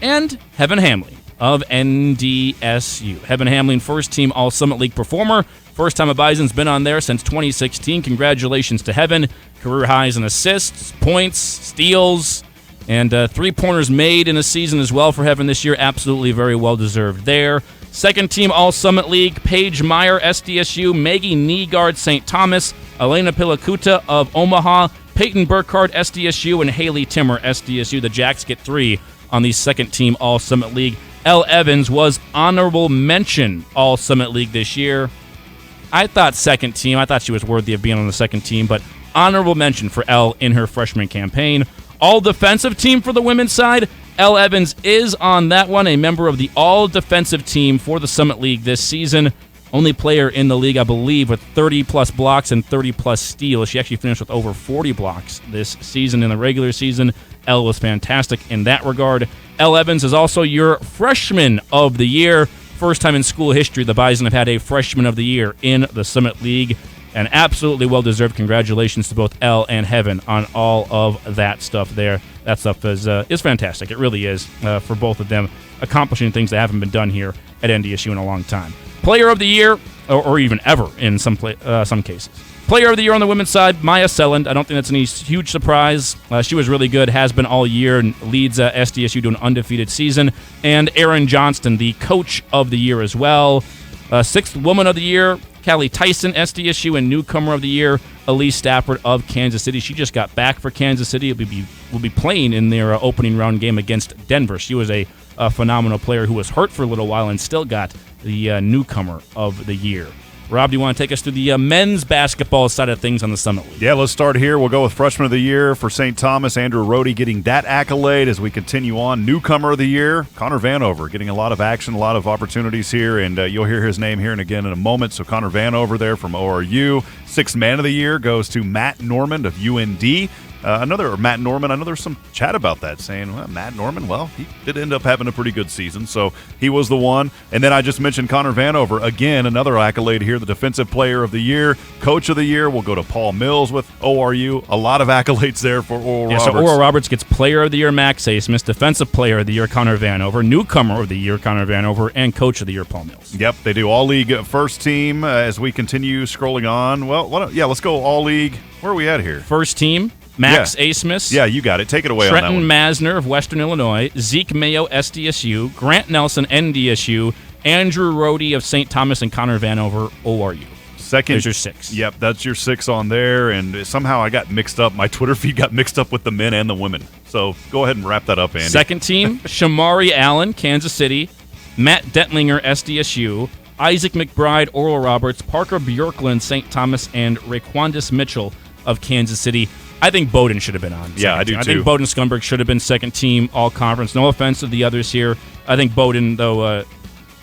and Heaven Hamlin of NDSU. Heaven Hamlin, first team All-Summit League performer. First time a Bison's been on there since 2016. Congratulations to Heaven. Career highs in assists, points, steals, and 3-pointers made in a season as well for Heaven this year. Absolutely very well-deserved there. Second team All-Summit League, Paige Meyer, SDSU, Maggie Nygaard, St. Thomas, Elena Pilakuta of Omaha, Peyton Burkhardt, SDSU, and Haley Timmer, SDSU. The Jacks get 3 on the second team All-Summit League. Elle Evans was honorable mention All-Summit League this year. I thought second team. I thought she was worthy of being on the second team, but honorable mention for Elle in her freshman campaign. All-defensive team for the women's side. Elle Evans is on that one, a member of the all-defensive team for the Summit League this season. Only player in the league, I believe, with 30-plus blocks and 30-plus steals. She actually finished with over 40 blocks this season in the regular season. Elle was fantastic in that regard. Elle Evans is also your Freshman of the Year. First time in school history the Bison have had a Freshman of the Year in the Summit League. And absolutely well-deserved. Congratulations to both Elle and Heaven on all of that stuff there. That stuff is fantastic. It really is for both of them, accomplishing things that haven't been done here at NDSU in a long time. Player of the Year, or even ever in some cases. Player of the Year on the women's side, Maya Selland. I don't think that's any huge surprise. She was really good, has been all year, and leads SDSU to an undefeated season. And Erin Johnston, the Coach of the Year as well. Sixth Woman of the Year, Callie Tyson, SDSU, and Newcomer of the Year, Elise Stafford of Kansas City. She just got back for Kansas City. Will be playing in their opening round game against Denver. She was a phenomenal player who was hurt for a little while and still got the Newcomer of the Year. Rob, do you want to take us through the men's basketball side of things on the Summit League? Yeah, let's start here. We'll go with Freshman of the Year for St. Thomas. Andrew Rohde getting that accolade as we continue on. Newcomer of the Year, Connor Vanover, getting a lot of action, a lot of opportunities here, and you'll hear his name here and again in a moment. So Connor Vanover there from ORU. Sixth Man of the Year goes to Matt Norman of UND. Matt Norman, I know there's some chat about that, saying, well, Matt Norman, well, he did end up having a pretty good season, so he was the one. And then I just mentioned Connor Vanover. Again, another accolade here, the Defensive Player of the Year. Coach of the Year will go to Paul Mills with ORU. A lot of accolades there for Oral Roberts. So Oral Roberts gets Player of the Year, Max Asmus, Defensive Player of the Year, Connor Vanover, Newcomer of the Year, Connor Vanover, and Coach of the Year, Paul Mills. Yep, they do All-League first team as we continue scrolling on. Well, let's go All-League. Where are we at here? First team. Max Asmus. Yeah, you got it. Take it away Trenton on that one. Masner of Western Illinois, Zeke Mayo, SDSU, Grant Nelson, NDSU, Andrew Rohde of St. Thomas, and Connor Vanover, ORU. Second. There's your 6. Yep, that's your 6 on there, and somehow I got mixed up. My Twitter feed got mixed up with the men and the women. So go ahead and wrap that up, Andy. Second team, Shamari Allen, Kansas City, Matt Dentlinger, SDSU, Isaac McBride, Oral Roberts, Parker Bjorklund, St. Thomas, and Raquandis Mitchell of Kansas City. I think Bowdoin should have been on. Yeah, I do too. I think Bowdoin Scumberg should have been second team all-conference. No offense to the others here. I think Bowdoin, though,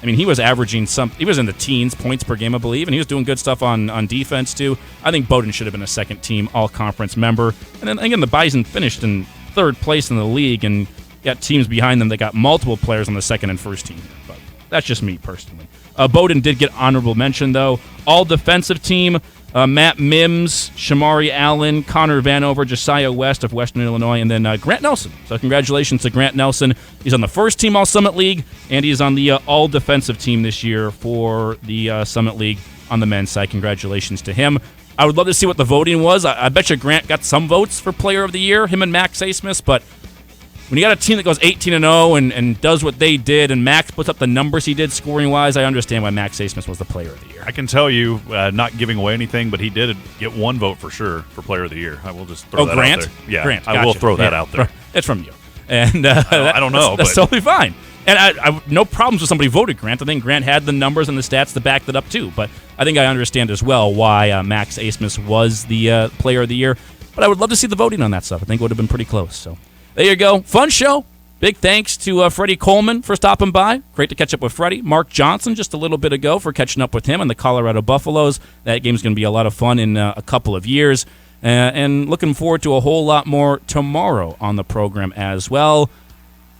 he was averaging he was in the teens points per game, I believe, and he was doing good stuff on defense too. I think Bowdoin should have been a second team all-conference member. And then again, the Bison finished in third place in the league, and got teams behind them that got multiple players on the second and first team. But that's just me personally. Bowdoin did get honorable mention, though. All defensive team, Matt Mims, Shamari Allen, Connor Vanover, Josiah West of Western Illinois, and then Grant Nelson. So congratulations to Grant Nelson. He's on the first team All-Summit League, and he's on the all-defensive team this year for the Summit League on the men's side. Congratulations to him. I would love to see what the voting was. I bet you Grant got some votes for Player of the Year, him and Max Asmus, but when you got a team that goes 18-0 and does what they did, and Max puts up the numbers he did scoring-wise, I understand why Max Asmus was the Player of the Year. I can tell you, not giving away anything, but he did get one vote for sure for Player of the Year. I will just throw that Grant? out there. Yeah, Grant, I will gotcha. throw that out there. It's from you. And I don't know. That's totally fine. And I no problems with somebody voted Grant. I think Grant had the numbers and the stats to back that up, too. But I think I understand as well why Max Asmus was the Player of the Year. But I would love to see the voting on that stuff. I think it would have been pretty close. So there you go. Fun show. Big thanks to Freddy Coleman for stopping by. Great to catch up with Freddy. Mark Johnson just a little bit ago for catching up with him and the Colorado Buffaloes. That game's going to be a lot of fun in a couple of years. And looking forward to a whole lot more tomorrow on the program as well.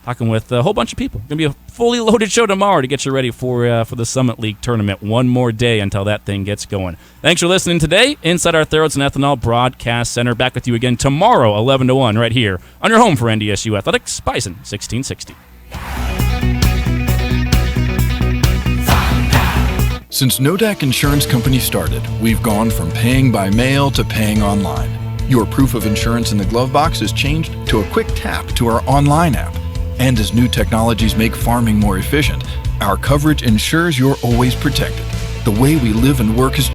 Talking with a whole bunch of people. Going to be a fully loaded show tomorrow to get you ready for the Summit League tournament. One more day until that thing gets going. Thanks for listening today. Inside our Therrods and Ethanol Broadcast Center. Back with you again tomorrow, 11 to 1, right here on your home for NDSU Athletics, Bison 1660. Since Nodak Insurance Company started, we've gone from paying by mail to paying online. Your proof of insurance in the glove box has changed to a quick tap to our online app. And as new technologies make farming more efficient, our coverage ensures you're always protected. The way we live and work has